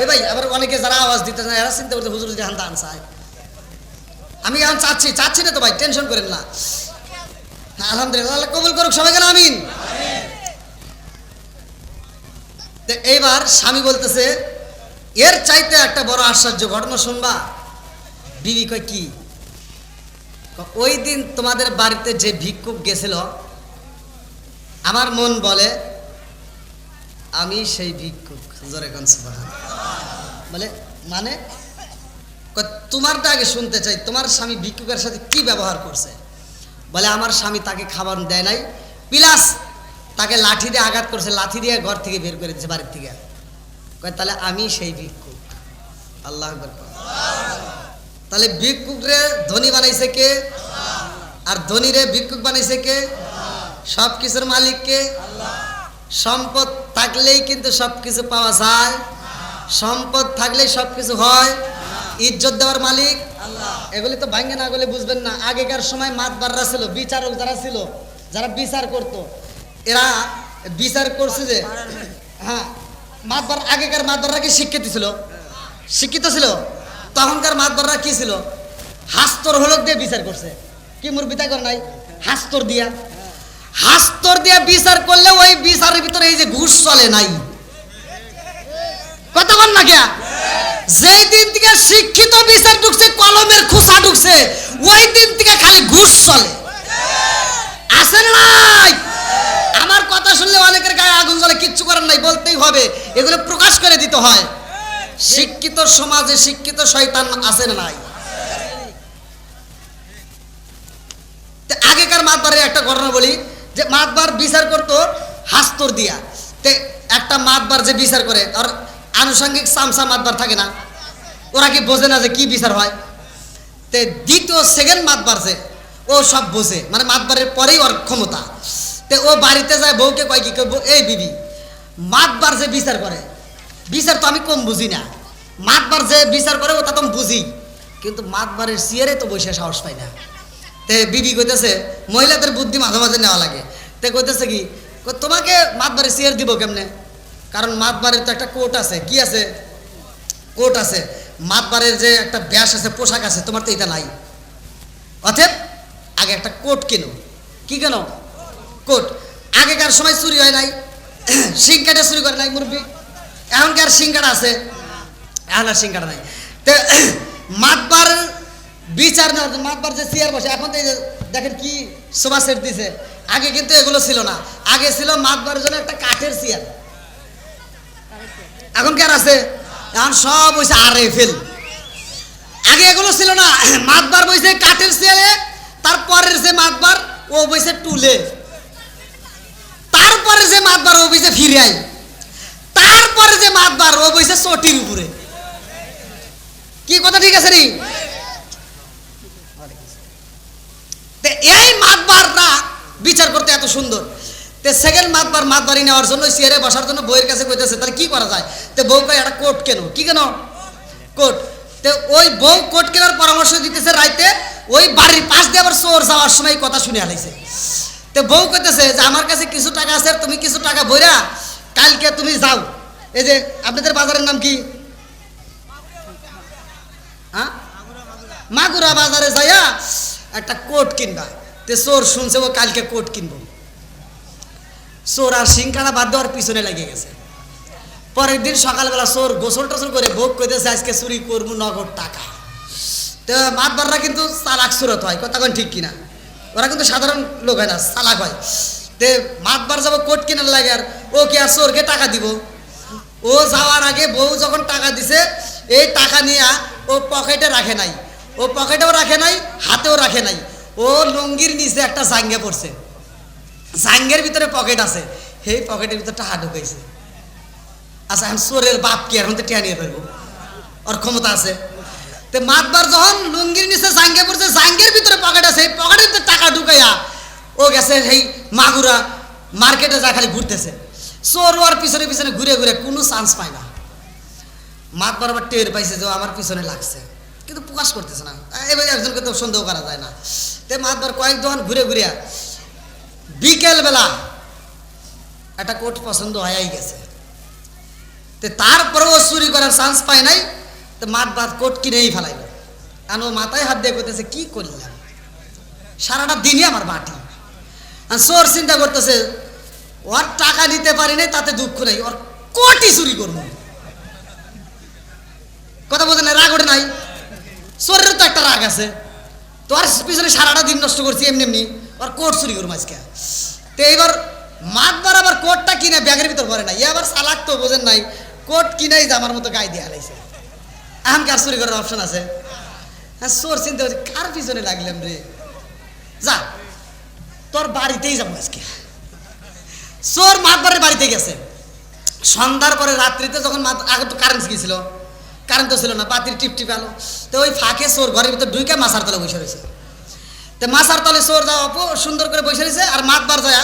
এ ভাই, আবার অনেকে যারা আওয়াজ দিতে চায় এরা চিন্তা করতে, হুজুর যদি দান চায়, আমি এখন চাচ্ছি না তো ভাই, টেনশন করেন না। আলহামদুলিল্লাহ, আল্লাহ কবুল করুক সবাইকে, আমিন। এইবার স্বামী বলতেছে, এর চাইতে একটা বড় আশ্চর্য ঘটনা শুনবা। বিবি কয়, কি? ওই দিন তোমাদের বাড়িতে যে ভিক্ষুক গেছিল, আমার মন বলে আমি সেই ভিক্ষুক। জোরে কোন সুবহানাল্লাহ। বলে মানে তোমারটা আগে শুনতে চাই, তোমার স্বামী ভিক্ষুকের সাথে কি ব্যবহার করছে? বলে, আমার স্বামী তাকে খাবার দেয় নাই, প্লাস তাকে লাঠি দিয়ে আঘাত করছে, লাঠি দিয়ে ঘর থেকে বের করে দিয়েছে, বাড়ির থেকে। কয়, তাহলে আমি সেই ভিক্ষুক। আল্লাহু আকবার। তাহলে ভিক্ষুকরে ধনী বানাইছে কে? আর ধনীরে ভিক্ষুক বানাইছে কে? সব কিছুর মালিক কে? সম্পদ থাকলেই কিন্তু সবকিছু পাওয়া যায়, সম্পদ থাকলেই সবকিছু হয়। ইজ্জত দেওয়ার মালিক আল্লাহ। এগুলি তো ভাঙ্গে না গেলে বুঝবেন না। আগেকার সময় মাতবাররা ছিল, বিচারক যারা ছিল, যারা বিচার করত, এরা বিচার করছে যে, হ্যাঁ, মাতবার, আগেকার মাতবাররা কি শিক্ষিত ছিল? শিক্ষিত ছিল। তখনকার মাতবাররা কি ছিল? হাস্তর হলক দিয়ে বিচার করছে। কি মুরব্বি তাই করে নাই? হাস্তর দিয়া, হাস্তর দিয়া বিচার করলে ওই বিচারের ভিতরে এই যে ঘুষ চলে নাই। কতক্ষণ না গিয়া যেই দিন থেকে শিক্ষিত বিচার ঢুকছে, কলমের খোসা ঢুকছে, ওই দিন থেকে খালি ঘুষ চলে। আসেন নাই? আমার কথা শুনলে অনেকের গায়ে আগুন জ্বলে, কিচ্ছু কিচ্ছু করার নাই, বলতেই হবে, এগুলো প্রকাশ করে দিতে হয়। শিক্ষিত সমাজে শিক্ষিত শয়তান আছে না নাই? তে আগেকার মাতবারের একটা ঘটনা বলি, যে মাতবার বিচার করতো হাস্তর দিয়া। তে একটা মাতবার যে বিচার করে, আর আনুষঙ্গিক সামসা মাতবার থাকে না, ওরা কি বোঝে না যে কি বিচার হয়? তে দ্বিতীয় সেকেন্ড মাতবার যে ও সব বোঝে, মানে মাতবারের পরেই ওর ক্ষমতা। তে ও বাড়িতে যায়, বউকে কয় কি, এই বিবি, মাতবার যে বিচার করে, বিচার তো আমি কম বুঝি না, মাতবার যে বিচার করে ওটা তো আমি বুঝি, কিন্তু মাতবারের চেয়ারে তো বসে সাহস পাই না। তে বিবি কইতেছে, মহিলাদের বুদ্ধি মাঝে মাঝে নেওয়া লাগে। তে কইতেছে কি, তোমাকে মাতবারের চেয়ার দিব কেমনে? কারণ মাতবারের তো একটা কোট আছে, কি আছে? কোট আছে। মাতবারের যে একটা ব্যাস আছে, পোশাক আছে, তোমার তো এটা নাই। অতএব আগে একটা কোট কেনো। কি কেন? কোট। আগেকার সময় চুরি হয় নাই, শিং কাটে চুরি করে নাই মুরব্বী। এখনকার শিং কাটা আছে, এখন আর শিং কাটা নাই। তো মাতবার বিচার নেওয়ার জন্য মাতবার যে চেয়ার বসে, এখন তো এই যে দেখেন কি সোফা সেট দিছে, আগে কিন্তু এগুলো ছিল না। আগে ছিল মাতবারের জন্য একটা কাঠের চেয়ার। এখন কি আর আছে? এখন সব হয়েছে আরএফএল। আগে এগুলো ছিল না, মাতবার বইছে কাঠের চেয়ারে, তারপরের যে মাতবার ও বইছে টুলে, তারপরে যে মাতবার ও বইছে ফিরাই, তারপরে যে মাতবার ও বইছে চটির উপরে। কি কথা ঠিক আছে নি? এই মাতবাররা বিচার করতে এত সুন্দর। তে সেকেন্ড মাতবার মাতবারি নেওয়ার জন্য চেয়ারে বসার জন্য বউয়ের কাছে কইতেছে, তাহলে কি করা যায়? তো বউ কয় একটা কোট কেন। কি কেন? কোট। তো ওই বউ কোট কেনার পরামর্শ দিতেছে রাইতে, ওই বাড়ির পাশ দিয়ে আবার চোর যাওয়ার সময় কথা শুনে আলাইছে। তো বউ কইতেছে যে আমার কাছে কিছু টাকা আছে, তুমি কিছু টাকা বইরা কালকে তুমি যাও, এই যে আপনাদের বাজারের নাম কি? হ্যাঁ, মাগুরা বাজারে যাইয়া একটা কোট কিনবা। তে চোর শুনছে ও কালকে কোট কিনবো। চোর আর সিংকাড়া বাদ দেওয়ার পিছনে লেগে গেছে। পরের দিন সকালবেলা চোর গোসল টোসল করে ভোগ কইতেছে আজকে চুরি করবো নগদ টাকা। তো মাতবাররা কিন্তু চালাক সুরত হয়, কথা কোন ঠিক কিনা? ওরা কিন্তু সাধারণ লোক হয় না, চালাক হয়। তে মাতবার যাবো কোট কেনার লাগে, আর ও কি আর চোরকে টাকা দিব? ও যাওয়ার আগে বউ যখন টাকা দিছে, এই টাকা নিয়ে ও পকেটে রাখে নাই, ও পকেটেও রাখে নাই, হাতেও রাখে নাই, ও লুঙ্গির নিচে একটা জাঙ্গে পড়ছে, জাঙ্গের ভিতরে পকেট আছে, সেই পকেটের ভিতরে টাকা ঢুকাইছে। আচ্ছা, এখন চোরের বাপ কি এখন তো টিয়া নিয়ে ফেলবো? ওর ক্ষমতা আছে। তো মাতবার যখন লুঙ্গির নিচে জাঙ্গে পড়ছে, জাঙ্গের ভিতরে পকেট আছে, এই পকেটের ভিতরে টাকা ঢুকাইয়া ও গেছে সেই মাগুরা মার্কেটে যা খালি ঘুরতেছে। চোর ওর পিছনে পিছনে ঘুরে ঘুরে কোনো চান্স পায় না। মাতবার আবার টের পাইছে যে আমার পিছনে লাগছে, কিন্তু প্রকাশ করতেছে না। এবার একজনকে তো সন্দেহ করা যায় না। তো মাতবার কয়েক দোকান ঘুরে ঘুরে বিকেলবেলা একটা কোট পছন্দ হয়েই গেছে। তো তারপরেও চুরি করার চান্স পায় নাই। তো মাতবার কোট কিনেই ফেলাইল। কারণ ও মাথায় হাত দিয়ে করতেছে কি করলাম, সারাটা দিনই আমার বাটি। আর চোর চিন্তা করতেছে ওর টাকা নিতে পারি নাই, তাতে দুঃখ নেই, ওর কোটই চুরি করবো। কথা বলতে না, রাগ ওঠে নাই? চোরের তো একটা রাগ আছে, তো আর পিছনে সারাটা দিন নষ্ট করছি এমনি এমনি, ওর কোট চুরি করবো আজকে। তো এইবার মাতবার আবার কোটটা কিনে ব্যাগের ভিতর ভরে নাই, আবার চালাক তো বোঝেন নাই, কোট কিনাই জামার মতো গায়ে দিয়ে হালাইছে। এখন কার চুরি করার অপশন আছে? হ্যাঁ, চোর চিন্তা করছে কার পিছনে লাগলাম রে, যা তোর বাড়িতেই যাবো আজকে। চোর মাতবারের বাড়িতে গেছে। সন্ধ্যার পরে রাত্রিতে যখন আগে তো কারেন্ট গিয়েছিল, কারেন্ট তো ছিল না, বাতির টিপ টিপ আলো। তো ওই ফাঁকে চোর ঘরের ভিতরে ঢুকে মাছার তলে বসে রয়েছে। তো মাছার তলে চোর যাওয়া সুন্দর করে বসে রয়েছে। আর মাতবার যায়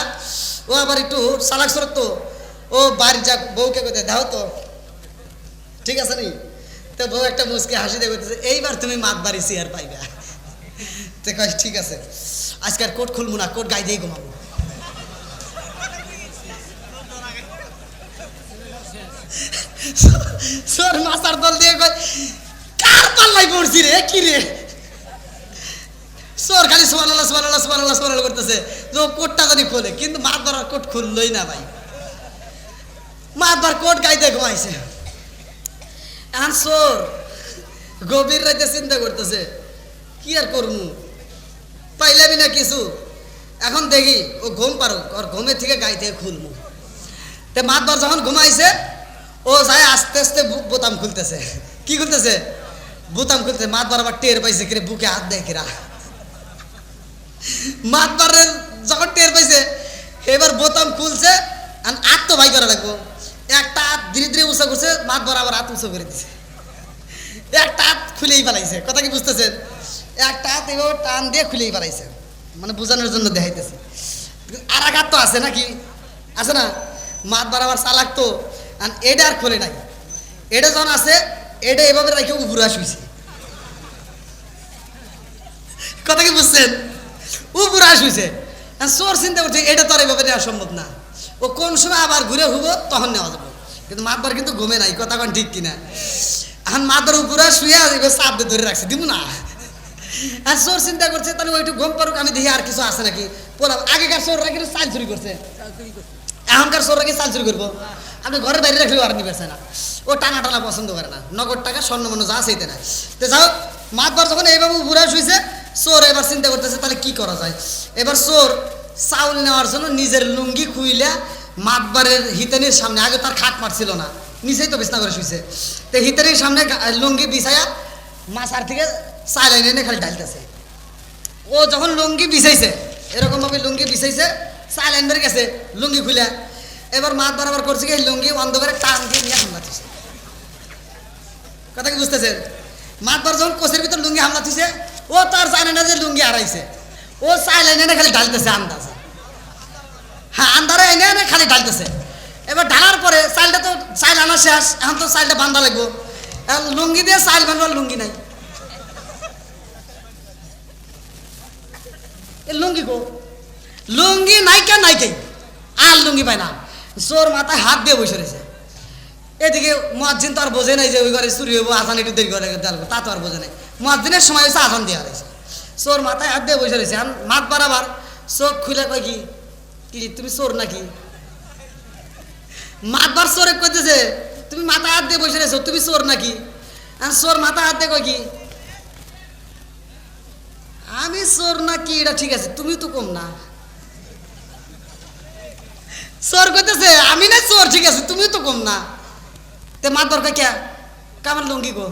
ও আবার একটু চালাক চোর, তো ও বাড়ির যা বউকে কোথায় দাও তো ঠিক আছে নি। তো বউ একটা মুচকে হাসি দিয়ে বলতেছে এইবার তুমি মাতবাড়ি চেয়ার পাইবে। তো কয় ঠিক আছে, আজকে আর কোট খুলবো না, কোট গায়ে দিয়ে ঘুমাবো। চোর মাছার দল দিয়ে কয় কার পাল্লাই পড়ছি রে, কি রে? চোর খালি সুবহানাল্লাহ সুবহানাল্লাহ সুবহানাল্লাহ সুবহানাল্লাহ করতেছে যে কোটটা জানি খোলে, কিন্তু মাতবার কোট খুললই না ভাই। মাতবার কোট গায়ে দিয়ে ঘুমাইছে। এখন চোর গভীর রাতে চিন্তা করতেছে কি আর করবো, পাইলামই না কিছু। এখন দেখি ও ঘুম পারুক, ওর ঘুমের থেকে গায়ে থেকে খুলবো। তে মাতবার যখন ঘুমাইছে ও যায় আস্তে আস্তে বোতাম খুলতেছে। কি খুলতেছে? বোতাম খুলতেছে। মাতবার আবার টের পাইছে কিরে, বুকে হাত দেয় কিরা। মাতবারের যখন টের পাইছে এবার বোতাম খুলছে, হাত তো ভাই করা লাগবো। একটা হাত ধীরে ধীরে উঁচা করছে, মাতবার আবার হাত উঁচু করে দিছে। একটা হাত খুলেই পালাইছে। কথা কি বুঝতেছেন? একটা হাত এভাবে টান দিয়ে খুলেই পালাইছে, মানে বোঝানোর জন্য দেখাইতেছে। আর এক হাত তো আছে নাকি, আছে না? মাতবার আবার চালাক তো, এটা আর খোলে নাই। এটা যখন আছে এটা এভাবে রেখে উপরে শুইছে। কথা কি বুঝছেন? উপরে শুইছে। চোর চিন্তা করছে এটা তো আর এভাবে নেওয়া সম্ভব না, ও কোন সময় আবার ঘুরে হুবো তখন নেওয়া যাবে। কিন্তু মাতবার কিন্তু ঘুমে নাই। কথা কোন ঠিক কিনা? এখন মাতবার উপরে শুয়ে চাপ দিয়ে ধরে রাখছে, দিব না। আর চোর চিন্তা করছে তাহলে ওইটু ঘুম পারুক, আমি দেখি আর কিছু আছে নাকি। বললাম আগেকার চোররা কিন্তু চাল চুরি করছে, এখনকার চোররা কি চাল চুরি করবো? আপনি ঘরের বাইরে রাখলেও আর নিবেছে না, ও টানা টানা পছন্দ করে না, নগদ টাকা স্বর্ণ মন্য যা সেইতে না। তো যাও মাতবার যখন এইভাবে উপরে শুয়েছে, চোর এবার চিন্তা করতেছে তাহলে কি করা যায়। এবার চোর চাউল নেওয়ার জন্য নিজের লুঙ্গি খুইলা মাতবারের হিতানির সামনে, আগে তার খাট মারছিল না, নিচেই তো বিছনা করে শুয়েছে, তো হিতানির সামনে লুঙ্গি বিছাইয়া মাছার থেকে চাল এনে খালি ডালতেছে। ও যখন লুঙ্গি বিছাইছে, এরকম ভাবে লুঙ্গি বিছাইছে, চাল এনে গেছে লুঙ্গি খুলে, এবার মাতবার আবার করছে কি লুঙ্গি অন্ধকারে টান দিয়ে নিয়ে হামলা দিছে। কথা কি বুঝতেছেন? মাতবার যখন কোষের ভিতর লুঙ্গি হামলা দিছে, ও তার জানে না যে লুঙ্গি হারাইছে, ও চাল এনে খালি ডালতেছে আন্দাজে। হ্যাঁ, আন্দারে এনে এনে খালি ডালতেছে। এবার ঢালার পরে চালটা তো চাল আনা শেষ, এখন তো চালটা বান্ধা লাগবো। লুঙ্গি দিয়ে চাল বান্ধবার লুঙ্গি নাই। লুঙ্গি গো, লুঙ্গি নাইকে নাইকে আর লুঙ্গি পায় না। চোর মাথায় হাত দিয়ে বসে রয়েছে। এদিকে মুয়াজ্জিন তো আর বোঝে নাই যে ওই ঘরে চুরি হইব, আজান একটু দেরি করে ডালবো, তা তো আর বোঝে নাই। মুয়াজ্জিনের সময় হয়েছে আজান দেওয়া রয়েছে, চোর মাথায় হাত দিয়ে বসে রয়েছে। মাত বারাবার চোখ খুলে কয় কি, কি তুমি চোর নাকি? মাতবার চোরে কইতেছে তুমি মাথায় হাত দিয়ে বসে রয়েছো, তুমি চোর নাকি? চোর মাথায় হাত দিয়ে কয় কি, আমি চোর নাকি এটা ঠিক আছে, তুমি তো কম না। চোর কইতেছে আমি না চোর, ঠিক আছে তুমি তো কম না। তে মাতবার কয় কে, আমার লুঙ্গি গো,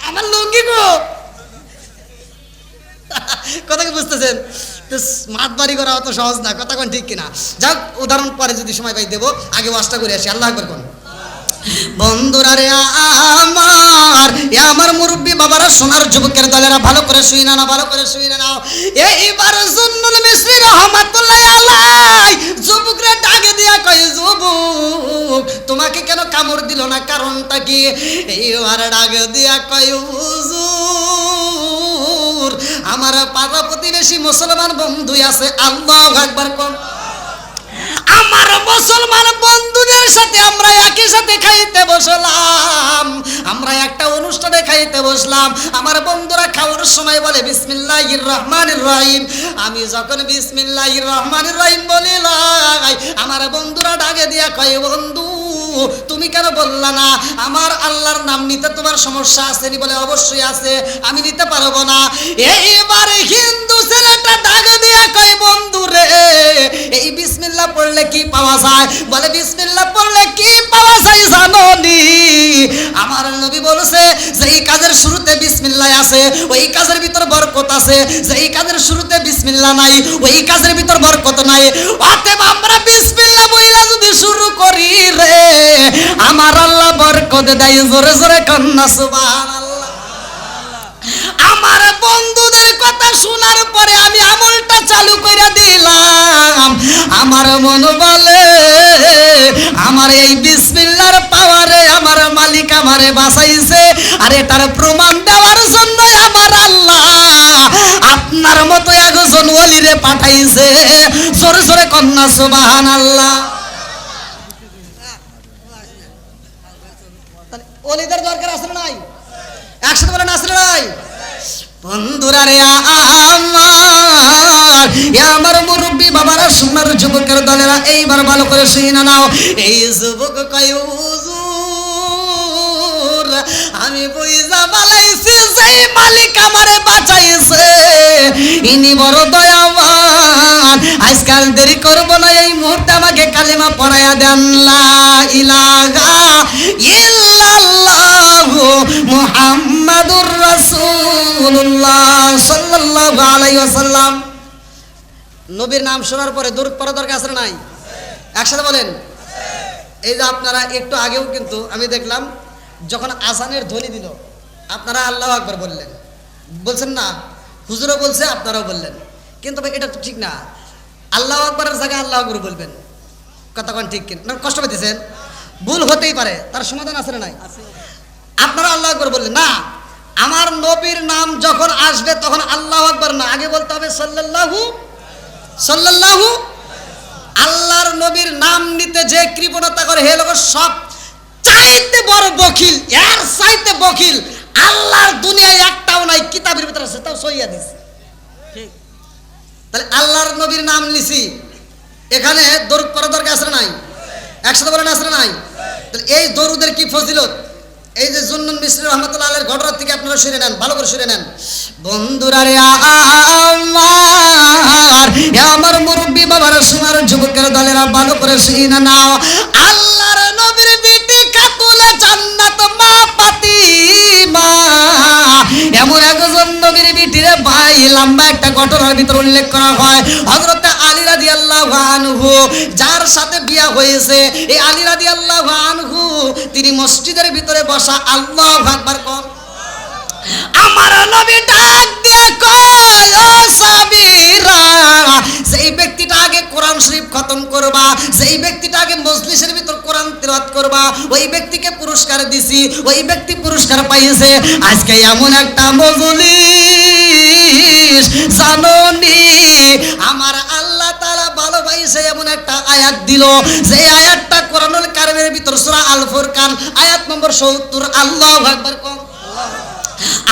আমার লুঙ্গি গো। কথা কি বুঝতেছেন? তো মাতবাড়ি করা অত সহজ না। কথা কোন ঠিক কিনা? যাক, উদাহরণ পরে যদি সময় পাই দেবো, আগে ওয়াজটা করে আসি। আল্লাহ আকবার কোন। বন্ধুরা রে আমার, এ আমার মুরব্বী বাবারা, সোনার যুবকের দলেরা, ভালো করে শুই না, ভালো করে শুই না। এইবার জুন্নুল মিসরি রহমাতুল্লাহ আলাই যুবকরা ডাকে দিয়া কয়, যুবক তোমাকে কেন কামড় দিল না, কারণটা কি? এইবার ডাকে দিয়া কয়, হুজুর আমার পাড়া প্রতিবেশী মুসলমান বন্ধু আছে। আল্লাহু আকবার কোন। আমার মুসলমান বন্ধুদের সাথে আমরা একই সাথে খাইতে বসলাম, আমরা একটা অনুষ্ঠানে খাইতে বসলাম। আমার বন্ধুরা খাওয়ার সময় বলে বিসমিল্লাহির রহমানির রহিম। আমি যখন বিসমিল্লাহির রহমানির রহিম বলি, আমার বন্ধুরা ডাকে দিয়া কয়, বন্ধু তুমি কেন বললা না? আমার আল্লাহর নাম নিতে তোমার সমস্যা আছে নি? বলে অবশ্যই আছে, আমি নিতে পারবো না। এইবারে হিন্দু ছেলেটা ডাকে দিয়া কয়, বন্ধু রে এই বিসমিল্লাহ পড়লে কি পাওয়া যায়? বলে বিসমিল্লাহ পড়লে কি পাওয়া যায় জানো নি? আমার নবী বলেছে যেই কাজের শুরুতে বিসমিল্লাহ আছে ওই কাজের ভিতর বরকত আছে, যেই কাজের শুরুতে বিসমিল্লাহ নাই ওই কাজের ভিতর বরকত নাই। অতএব আমরা বিসমিল্লাহ বইলা যদি শুরু করি রে, আমার আল্লাহ বরকত দেয়। জোরে জোরে কন্না সুবহানাল্লাহ। আমার বন্ধুদের কথা শোনার পরে আমি আমলটা চালু করে দিলাম। আমার মন বলে আমার এই বিসমিল্লাহর পাওয়ারে আমার মালিক আমারে বাঁচাইছে, আর এটার প্রমাণ দেওয়ার জন্য আমার আল্লাহ আপনার মতো একজন ওলিরে পাঠাইছে। জোরে জোরে কন্না সুবহানাল্লাহ। ওলিদের দরকার আছে নাই? একসাথে বলেন আছে নাই? বন্ধুরা রে আমার মুরব্বী বাবারা, সোনার যুবকের দলেরা, এইবার ভালো করে শুনে নাও। এই যুবক কয়, হুজুর আমি বুঝা বালাইছি যেই মালিক আমারে বাঁচাইছে ইনি বড় দয়াবান। আজকাল দেরি করব না, এই মুহূর্তে আমাকে কালিমা পড়ায়া দেন। লা ইলাহা ইল্লাল্লাহু মুহাম্মাদুর রাসূলুল্লাহ সাল্লাল্লাহু আলাইহি ওয়াসাল্লাম। নবীর নাম শোনার পরে দরুদ পড়া দরকার আছে না নাই? একসাথে বলেন। এই যে আপনারা একটু আগেও কিন্তু আমি দেখলাম যখন আজানের ধ্বনি দিল আপনারা আল্লাহু আকবার বললেন, বলছেন না? হুজুরও বলছে, আপনারাও বললেন, কিন্তু ভাই এটা তো ঠিক না। আল্লাহু আকবারের জায়গায় আল্লাহু আকবার বলবেন, কথা কোন ঠিক কিনা? কষ্ট পেতেছেন? ভুল হতেই পারে, তার সমাধান আছে না নাই? আপনারা আল্লাহু আকবার বললেন না। আমার নবীর নাম যখন আসবে তখন আল্লাহু আকবার না, আগে বলতে হবে সাল্লাল্লাহু সাল্লাল্লাহু। আল্লাহর নবীর নাম নিতে যে কৃপণতা করে হে লোক সব চাইতে বড় বখিল, এর চাইতে বখিল আল্লাহর দুনিয়ায় একটাও নাই। কিতাবের ভিতরে আছে, তাও সইয়া দিছে। ঠিক, তাহলে আল্লাহর নবীর নাম নিছি, এখানে দরুদ পড়া দরকার আছে না নাই? একসাথে বলেন আছে না নাই? তাহলে এই দরুদের কি ফজিলত, এই যে জুন্নুন মিসরি রহমাতুল্লাহ আলাইহির ঘটনা থেকে আপনারা শুনে নেন, ভালো করে শুনে নেন। বন্ধুরা রে আমার মুরব্বী বাবারা, সোনার যুবকের দলেরা, ভালো করে শুনে নাও। আল্লাহর নবীর বিটি খাতুনে জান্নাত মা ফাতিমা এমন একজন নবীর বিটিরে ভাই লম্বা একটা ঘটনার ভিতর উল্লেখ করা হয়। হযরত আলী রাদিয়াল্লাহু আনহু যার সাথে বিয়া হয়েছে, এই আলী রাদিয়াল্লাহু আনহু তিনি মসজিদের ভিতরে বসা আল্লাহু আকবার কোন আমার নবী ডাক দিয়ে কয়, ও সাবিরা, যেই ব্যক্তিটা আগে কোরআন শরীফ খতম করবা, যেই ব্যক্তিটা আগে মজলিসের ভিতর কোরআন তিলাওয়াত করবা, ওই ব্যক্তিকে পুরস্কার দিছি, ওই ব্যক্তি পুরস্কার পাইছে। আজকে এমন একটা মজলিস জানোনি আমার আল্লাহ তাআলা ভালোবাসে এমন একটা আয়াত দিল, যে আয়াতটা কোরআনুল কারীমের ভিতর সূরা আল ফুরকান আয়াত নম্বর ৭০। আল্লাহু আকবার কোন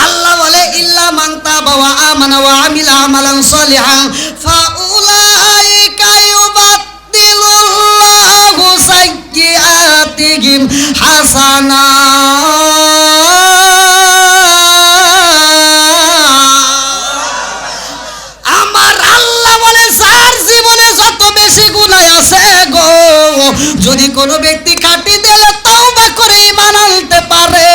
আল্লাহ বলে, ইল্লা মান তাবা ওয়া আমানা ওয়া আমিলা আমালান সালিহান ফাউলাইকা ইউবাদদিলুল্লাহু সাইয়্যাতিহিম হাসানাত। আমার আল্লাহ বলে, যার জীবনে যত বেশি গুনাহ আছে গো, যদি কোনো ব্যক্তি খাঁটি দিলে তওবা করে ঈমান আনতে পারে,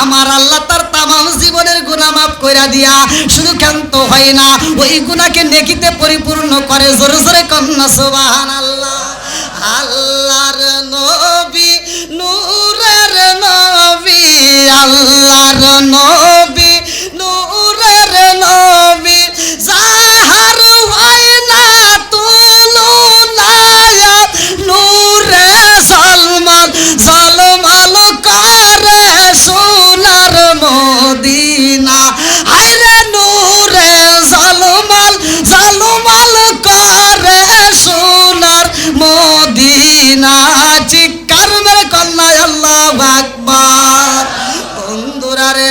আমার আল্লাহ তার তামাম জীবনের গুনাহ মাফ কইরা দিয়া শুধু ক্ষান্ত হয় না, ওই গুনাহকে নেকিতে পরিপূর্ণ করে। জোরে জোরে কন্না সুবহানাল্লাহ। আল্লাহর নবী নূরের নবী, আল্লাহর নবী নূরের নবী, যাহার হয় না তুলনা, নূরে সলমান সলমান করে সোনার মদিনা। আইরে নূরে সলমান সলমান করে সোনার মদিনা। চিৎকার মেরে কন্যা আল্লাহু আকবার। বন্ধুরা রে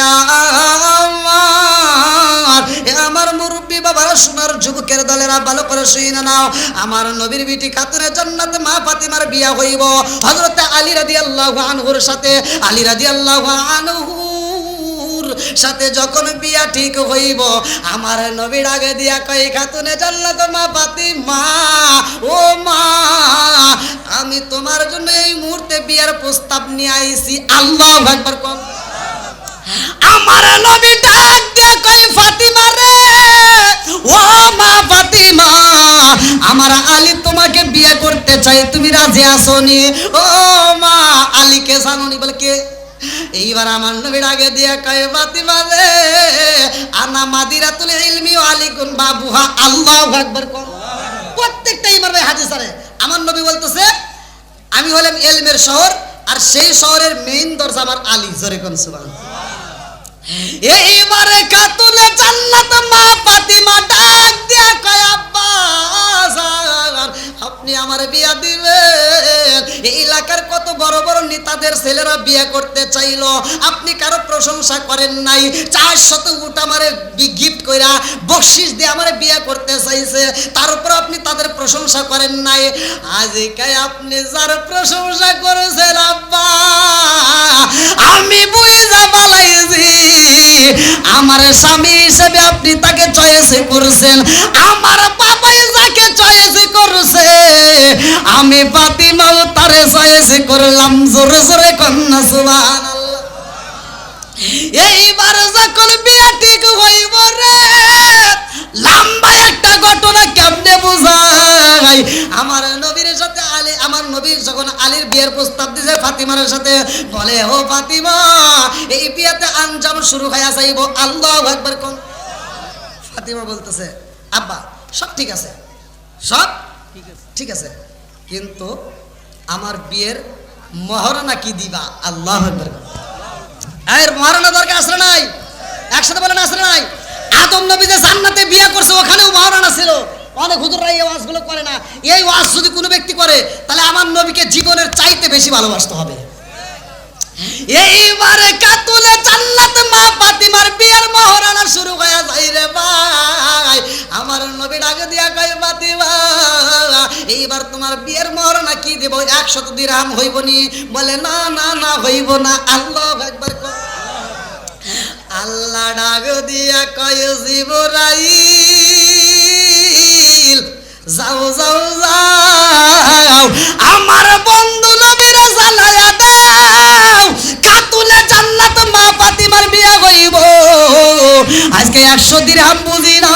আমার মুরব্বী বাবারা, সোনার যুবকের দলেরা, ভালো করে শুনে নাও। আমার নবীর বিটি খাতুনে জান্নাত মা ফাতিমার বিয়া হইব হযরত আলী রাদিয়াল্লাহু আনহুর সাথে। আলী রাদিয়াল্লাহু আনহুর সাথে যখন বিয়া ঠিক হইব, আমার নবীর আগে দিয়া কই, খাতুনে জান্নাত মা ফাতিমা, ও মা, আমি তোমার জন্য এই মুহূর্তে বিয়ার প্রস্তাব নিয়ে আইছি। আল্লাহু আকবার কোন আমার নবী ডাক দিয়ে কই, ফাতিমা রে, ও মা ফাতিমা, আমার আলী তোমাকে বিয়ে করতে চাই, তুমি রাজি আছো নি? ও মা, আলীকে জানোনি? বলে কে? এইবার আমার নবীর আগে দিয়ে কয়, ফাতিমা রে, আনা মাদিরাতুল ইলমি ওয়া আলিকুন বাবুহা। আল্লাহু আকবার কোন প্রত্যেকটা ইমাম ভাই হাদিস আছে। আমার নবী বলতেছে, আমি হলাম ইলমের শহর, আর সেই শহরের মেইন দরজা আমার আলী। জোরে কোন সুবহানাল্লাহ। এইবারে খাতুনে জান্নাত মা ফাতিমা ডাক দিয়া কয়, আব্বা আপনি আমার বিয়া দিবেন? এই এলাকার কত বড় বড় নেতাদের ছেলেরা বিয়ে করতে চাইলো, আপনি কারো প্রশংসা করেন নাই। 400 উট আমারে গিফট কইরা বকশিশ দিয়ে আমারে বিয়ে করতে চাইছে, তার উপর আপনি তাদের প্রশংসা করেন নাই। আজকে আপনি যার প্রশংসা করেছেন আব্বা, আমি বুঝা বালাইছি আমার স্বামী হিসেবে আপনি তাকে জয় চয়েস করছেন, আমার বাবাই যাকে চয়েস করছে, আমি ফাতিমাও তারে চয়েস করলাম। জোরে জোরে কন্যা সুবহানাল্লাহ। এইবার যখন বিয়ে ঠিক হইব রে, লম্বা একটা ঘটনা কেমনে বুঝাই। আমার নবীর সাথে আলী, আমার নবীর যখন আলীর বিয়ের প্রস্তাব দিয়েছে ফাতিমার সাথে, বলে ও ফাতিমা, এই বিয়েতে আঞ্জাম শুরু হয়ে যাইব। আল্লাহু আকবার কোন। ফাতিমা বলতেছে, আব্বা সব ঠিক আছে, সব ঠিক আছে, কিন্তু আমার বিয়ের মহারণা কি দিবা? আল্লাহু আকবার। এর মহারণা দরকার আছে না নাই? একসাথে বলেন আছে না নাই? আদম নবী যে জান্নাতে বিয়ে করছে ওখানেও মহারণা ছিল। অনেক হুজুররা এই ওয়াজগুলো করে না। এই ওয়াজ যদি কোনো ব্যক্তি করে, তাহলে আমার নবীকে জীবনের চাইতে বেশি ভালোবাসতে হবে। এইবারে কাতুলে জান্নাত মা ফাতিমার বিয়ের মহারণা শুরু হয়ে যায় রে ভাই। আমার নবী ডাকে দিয়া কয়, ফাতিমা এইবার তোমার বিয়ের মহারণা কি দেব? 100 দিরহাম হইব নি? বলে না না না হইব না। আল্লাহু আকবার। আল্লাহ ডাক দিয়া কয়, জিবরাইল যাও যাও যাও, আমার বন্ধু নবীরে জ্বালায়া দাও, কাতুলে জান্নাত মা ফাতিমার বিয়া হইব। আজকে 100 দিরহাম বুঝি না,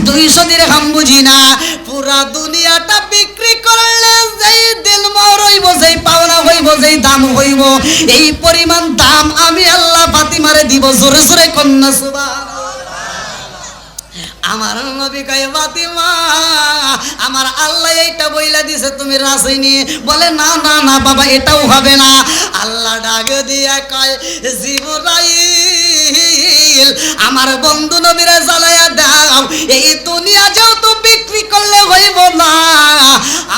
200 দিরহাম বুঝি না, পুরা দুনিয়াটা বিক্রি করলে যেই দিল মোর হইব, যেই পাওনা হইব, যেই দাম হইব, এই পরিমাণ দাম আমি আল্লাহ ফাতিমারে দিব। জোরে জোরে কন্যা সুবহানাল্লাহ। আমার নবী কয়, ফাতিমা আমার আল্লাহ এইটা বইলা দিছে, তুমি রাজি নি? বলে না না না বাবা, এটাও হবে না। আল্লাহ ডাক দিয়া কয়, জিবরাইল আমার বন্ধু নবীরে জ্বালায়া দাও, এই দুনিয়া যেহেতু বিক্রি করলে হইব না,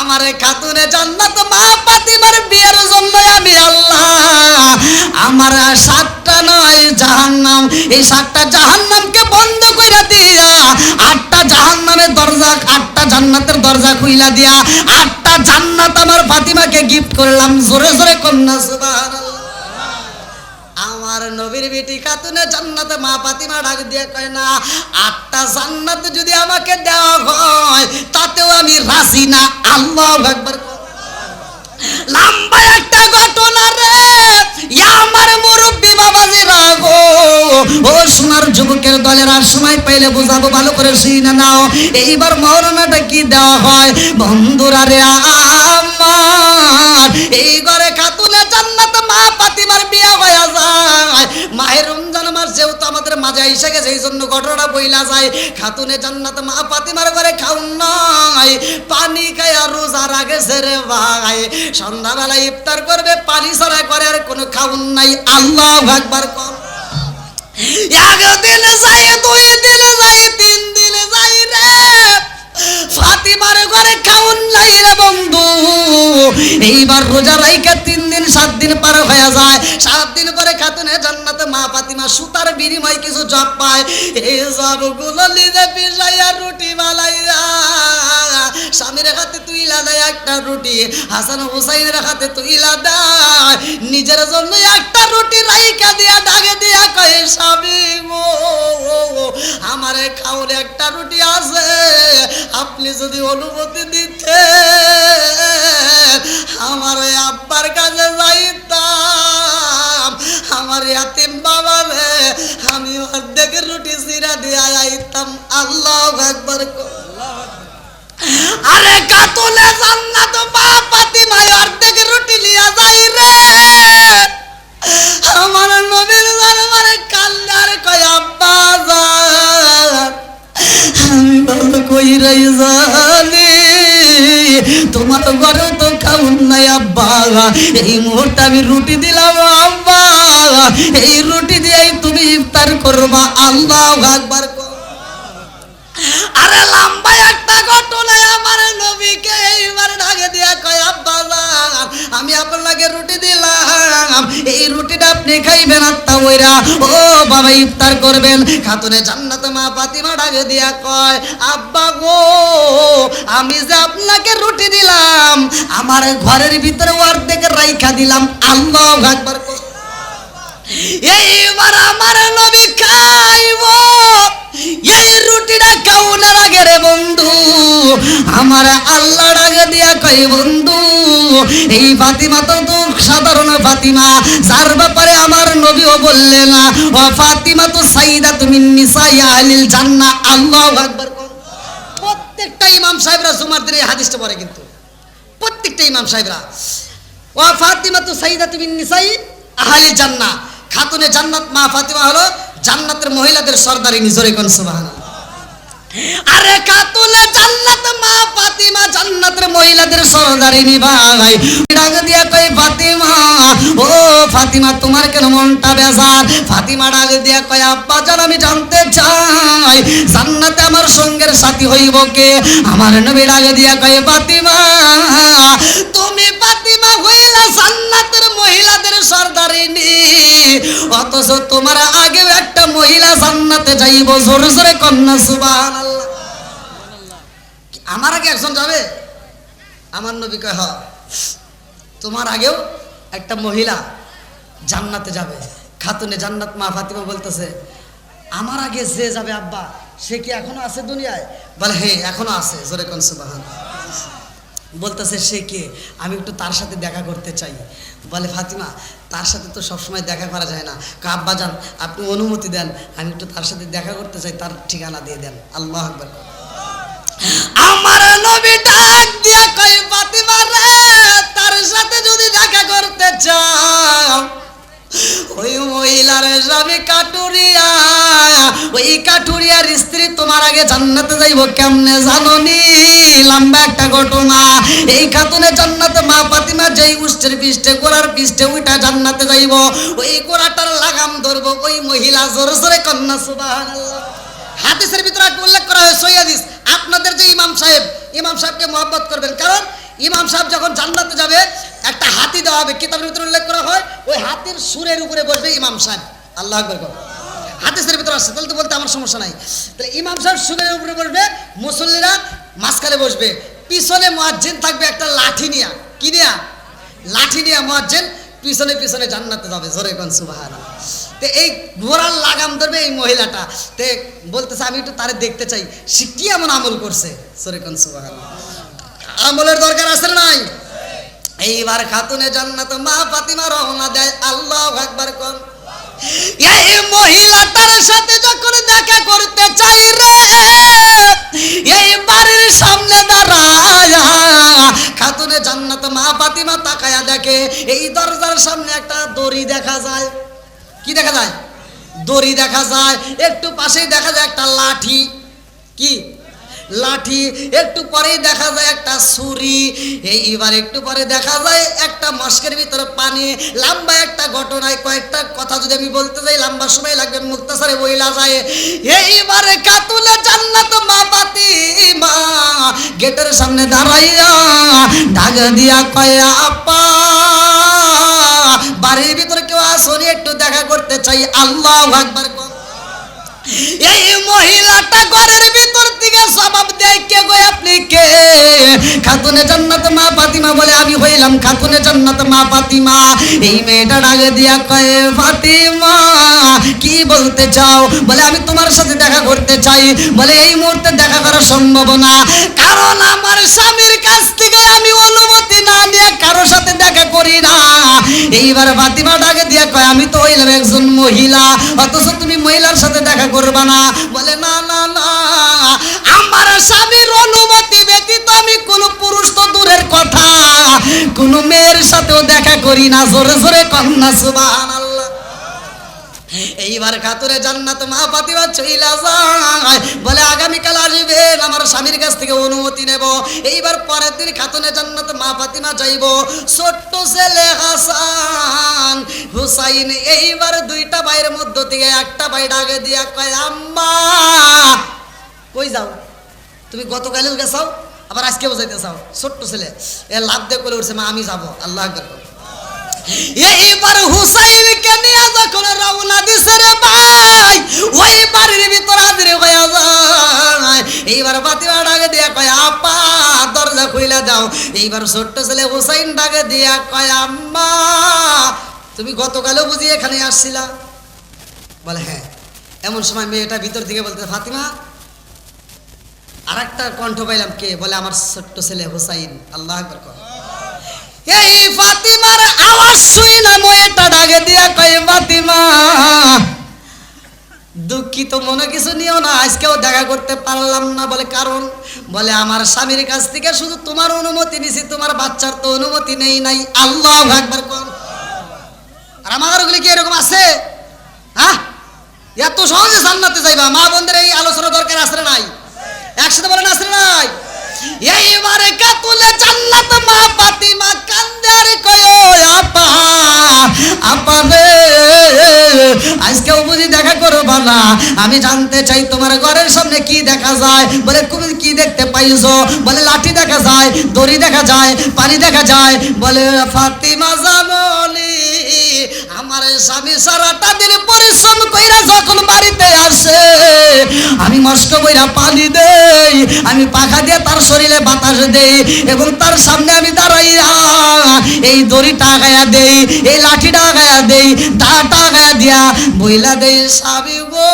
আমার খাতুনে জান্নাত মা ফাতিমার বিয়ের জন্য আমি আল্লাহ আমার 7টা নয় জাহান্নাম, এই 7টা জাহান্নামকে বন্ধ কইরা দিয়া 8টা জাহান্নামের দরজা, 8টা জান্নাতের দরজা খুইলা দিয়া 8টা জান্নাত আমার ফাতিমাকে গিফট করলাম। জোরে জোরে কন্যা সুবহানাল্লাহ। আমার নবীর বেটি খাতুনে জান্নাতে মা ফাতিমা ডাক দিয়ে কয়, না 8টা জান্নাত যদি আমাকে দেওয়া হয় তাতেও আমি রাজি না। আল্লাহু আকবার। লম্বা একটা ঘটনা রে, আমার মুরব্বী বাবাজিরা গো, ও সোনার যুবকের দলেরা, সময় পাইলে বুঝাবো, ভালো করে শুনে নাও। এইবার মহারণাটা কি দেওয়া হয় বন্ধুরা রে আমার, এই ঘরে খাতুনে জান্নাত মা ফাতিমার বিয়ে হয়ে যায়। মাহে রমজান মাস যেহেতু আমাদের মাঝে এসে গেছে, এই জন্য ঘটনাটা বইলা যায়। খাতুনে জান্নাত মা ফাতিমার ঘরে খাউন নাই, পানি খায়া রোজা রাখেছে রে ভাই। সন্ধ্যাবেলা ইফতার করবে, পানি ছাড়া করে আর কোনো খাউন নাই। আল্লাহু আকবার। একদিন যাই, 2 দিন যাই, 3 দিন যাই রে, ফাতিমার ঘরে খাউন নাই রে বন্ধু। এইবার রোজা রাইখা 3 দিন 7 দিন পার হয়ে যায়। 7 দিন পরে খাতুনে জান্নাতে মা ফাতিমা সুতার বিনিময়ে কিছু জব পায়। এই জবগুলো নিজে পিছাইয়া রুটি বানাইয়া স্বামীর হাতে তুইলা দেয় একটা রুটি, হাসান হুসাইনের হাতে তুইলা দেয়, নিজের জন্য একটা রুটি রাইখা দিয়া ডাকে দিয়া কয়, স্বামী গো আমারে খাওয়ার একটা রুটি আছে, আপনি যদি অনুমতি দিতেন আমার আব্বার কাছে যাইতাম, আমার ইয়াতিম বাবারে আমি অর্ধেক রুটি চিরা দিয়া যাইতাম। আল্লাহু আকবার। আরে খাতুনে জান্নাত মা ফাতিমা অর্ধেক রুটি লিয়া যাই রে, আমার নবীর দরবারে কান্নার কয়, আব্বা জান আমি ভালো কইরাই জানি তোমার ঘরে তো খাউন নাই আব্বা, এই মুহূর্তে আমি রুটি দিলাম আব্বা, এই রুটি দিয়েই তুমি ইফতার করবা। আল্লাহু আকবার। আরে লম্বা একটা ঘটনায় আমার নবীকে এইবার ডাকে দিয়া কয়, আব্বা আমি আপনাকে রুটি দিলাম, এই রুটিটা আপনি খাইবেন আত্মা ওইরা, ও বাবা ইফতার করবেন। খাতুনে জান্নাত মা ফাতিমা ডাকে দিয়া কয়, আব্বা গো আমি যে আপনাকে রুটি দিলাম আমার ঘরের ভিতরে অর্ধেক রাইখা দিলাম। আল্লাহু আকবার। এইবার আমার নবী খাইব, এই রুটি কথাটিটা কাউনের আগে রে বন্ধু আমার আল্লাহ ডাকে দিয়া কই বন্ধু এই ফাতিমা তো সাধারণ ফাতিমা যার ব্যাপারে আমার নবীও বললেন ও ফাতিমা তো সাইয়্যিদা তুমি নিসাই আহলিল জান্নাহ আল্লাহু আকবার। প্রত্যেকটা ইমাম সাহেবরা জুমার দিনে এই হাদিসটা পড়ে, কিন্তু প্রত্যেকটা ইমাম সাহেবরা ও ফাতিমা তো সাইয়্যিদা তুমি নিসাই আহলিল জান্নাহ, খাতুনে জান্নাত মা ফাতিমা হলো জান্নাতের মহিলাদের সর্দারিনী, জোরে কোন সুবহানাল্লাহ। আরে খাতুনে জান্নাত মা ফাতিমা জান্নাতের মহিলাদের সর্দারিনী ভাই ডাক দিয়া কই ফাতিমা ও ফাতিমা তোমার কেন মনটা বেজার? ফাতিমা ডাক দিয়া কই আব্বা জান আমি জানতে চাই জান্নাতে আমার সঙ্গের সাথী হইব কে? আমার নবী ডাক দিয়া কই ফাতিমা তুমি ফাতিমা হইলা জান্নাতের মহিলাদের সর্দারিনী, অথচ তোমার আগে একটা মহিলা জান্নাতে যাইব, জোরে জোরে কন্যা সুবহানাল্লাহ। আমার আগে একজন যাবে? আমার নবী কয় হ্যাঁ তোমার আগেও একটা মহিলা জান্নাতে যাবে। খাতুনে জান্নাত মা ফাতিমা বলতেছে আমার আগে যে যাবে আব্বা সে কি এখনো আছে দুনিয়ায়? বলে হ্যাঁ এখনো আছে, জোরে কোন সুবহানাল্লাহ। বলতেছে সে কে? আমি একটু তার সাথে দেখা করতে চাই। বলে ফাতিমা তার সাথে তো সবসময় দেখা করা যায় না। আব্বা যান আপনি অনুমতি দেন, আমি একটু তার সাথে দেখা করতে চাই, তার ঠিকানা দিয়ে দেন। আল্লাহু আকবার। আমার নবী ডাক দিয়া কই ফাতিমা রে তার সাথে যদি দেখা করতে চাও ওই মহিলার স্বামী কাটুরিয়া, ওই কাটুরিয়ার স্ত্রী তোমার আগে জান্নাতে যাইব কেমনে জানোনি? লম্বা একটা ঘটনা। এই খাতুনে জান্নাতে মা ফাতিমা যেই উষ্টের পৃষ্ঠে গোড়ার পৃষ্ঠে ওইটা জান্নাতে যাইব, ওই গোড়াটার লাগাম ধরবো ওই মহিলা, জোরে জোরে কন্যা সুবহানাল্লাহ। হাদিসের ভিতরে উল্লেখ করা হয় সহিহ হাদিস, আপনাদের যে ইমাম সাহেবকে মহব্বত করবেন, কারণ ইমাম সাহেব যখন জান্নাতে যাবে একটা হাতি দেওয়া হবে, কিতাবের ভিতরে উল্লেখ করা হয় ওই হাতির সুরের উপরে বসবে ইমাম সাহেব। আল্লাহু আকবার। হাদিসের ভিতরে আসছে, তাহলে তো বলতে আমার সমস্যা নাই। তাহলে ইমাম সাহেব সুরের উপরে বসবে, মুসল্লিরা মাঝখানে বসবে, পিছনে মুয়াজ্জিন থাকবে একটা লাঠি নিয়া, কি নিয়া? লাঠি নিয়া মুয়াজ্জিন পিছনে পিছনে জান্নাতে যাবে, জোরে কোন সুবহানাল্লাহ। তে এই ঘোড়ার লাগাম ধরবে এই মহিলাটা, তে বলতেছে আমি একটু তারে দেখতে চাই সে কি এমন আমল করছে, জোরে কোন সুবহানাল্লাহ। আমলের দরকার আছে নাই? এইবার খাতুনে জান্নাত মা ফাতিমা রওনা দেয়। আল্লাহু আকবার কোন। এই মহিলাটার সাথে যখন দেখা করতে চাই রে এই বাড়ির সামনে দাঁড়ায় খাতুনে জান্নাত মা ফাতিমা তাকায়া দেখে এই দরজার সামনে একটা দড়ি দেখা যায়। কি দেখা যায়? দড়ি দেখা যায়। একটু পাশেই দেখা যায় একটা লাঠি, কি লাঠি। একটু পরেই দেখা যায় একটা ছুরি। এইবার একটু পরে দেখা যায় একটা মস্কের ভিতরে পানি। লম্বা একটা ঘটনায় কয়েকটা কথা যদি আমি বলতে যাই লম্বা সময় লাগবে, মুক্তাসারে বইলা যায়। এইবারে খাতুনে জান্নাত মা ফাতিমা গেটের সামনে দাঁড়াইয়া ডাক দিয়া কয় আপা বাড়ির ভিতরে কেউ আসনি, একটু দেখা করতে চাই। আল্লাহু আকবার। এই মহিলাটা ঘরের ভিতর থেকে জবাব দেয় কে গো আপনি কে? খাতুনে জান্নাত মা ফাতিমা বলে আমি হইলাম খাতুনে জান্নাত মা ফাতিমা। এই মেয়েটা ডাকে দিয়া কয় ফাতিমা কি বলতে চাও? বলে আমি তোমার সাথে দেখা করতে চাই। বলে এই মুহূর্তে দেখা করা সম্ভব না, কারণ আমার স্বামীর কাছ থেকে আমি অনুমতি না নিয়ে কারোর সাথে দেখা করি না। এইবার ফাতিমা ডাকে দিয়া কয় আমি তো হইলাম একজন মহিলা, অথচ তুমি মহিলার সাথে দেখা করবা না। বলে না না না, আমার স্বামীর অনুমতি ব্যতীত আমি কোন পুরুষ তো দূরের কথা কোন মেয়ের সাথেও দেখা করি না। জোরে জোরে কন্যা সুবহানাল্লাহ। এইবার খাতুনে জান্নাত মা ফাতিমা চইলা যায়। বলে আগামীকাল আসবেন, আমার স্বামীর কাছ থেকে অনুমতি নেব। এইবার পরের দিন খাতুনে জান্নাত মা ফাতিমা যাইব। ছোট্ট ছেলে হাসান হুসাইন, এইবার দুইটা ভাইয়ের মধ্য থেকে একটা ভাই ডাকে দিয়া কয় আম্মা কই যাও তুমি? গতকালেও গেছাও আবার আজকেও যাইতে চাও। ছোট্ট ছেলে এ লাভ দিয়ে করে উঠছে মা আমি যাবো। আল্লাহু আকবার। এইবার হুসাইনকে নিয়ে যখন রওনা দিছে রে ভাই ওই বাড়ির ভিতর হাজির হয়ে যায়। এইবার ফাতিমা ডাকে দিয়া কয় আপা দরজা খুইলা দাও। এইবার ছোট্ট ছেলে হুসাইন ডাকে দিয়া কয় আম্মা তুমি গতকালও বুঝি এখানে আসছিলা? বলে হ্যাঁ। এমন সময় মেয়েটা ভিতর থেকে বলতে ফাতিমা আর একটা কণ্ঠ পাইলাম, কে বলে আমার ছোট্ট ছেলে হুসাইন। আল্লাহ আকবার কর। এই ফাতিমার আওয়াজ শুই না ময়েটা ডাকে দিয়া কই ফাতিমা দুঃখিত মনে কিছু নিও না, আজকেও দেখা করতে পারলাম না। বলে কারণ? বলে আমার স্বামীর কাছ থেকে শুধু তোমার অনুমতি নিছি, তোমার বাচ্চার তো অনুমতি নেই নাই। আল্লাহু আকবার কর। আর আমার ওগুলি কি এরকম আছে? হ্যাঁ, এত সহজে জান্নাতে যাইবা? মা বোনদের এই আলোচনা দরকার আছে না নাই? একসাথে বলেন আছে না নাই? এইবারে কাতুলে জান্নাত মা ফাতিমা কান্দে আর কয় আপা আপা রে আজকেও বুঝি দেখা করবা না? আমি জানতে চাই তোমার ঘরের সামনে কি দেখা যায়। বলে তুমি কি দেখতে পাইছো? বলে লাঠি দেখা যায়, দড়ি দেখা যায়, পানি দেখা যায়। বলে ফাতিমা জানলি আমার স্বামী সারাটা দিন পরিশ্রম কইরা যখন বাড়িতে আসে আমি মস্ত কইরা পানি দেই, আমি পাখা দিয়ে তার শরীরে বাতাস দেই এবং তার সামনে আমি দাঁড়াইয়া এই দড়িটা গায়া দেই, এই লাঠিটা গায়া দেই, দাটা গায়া দিয়া বইলা দেই স্বামী গো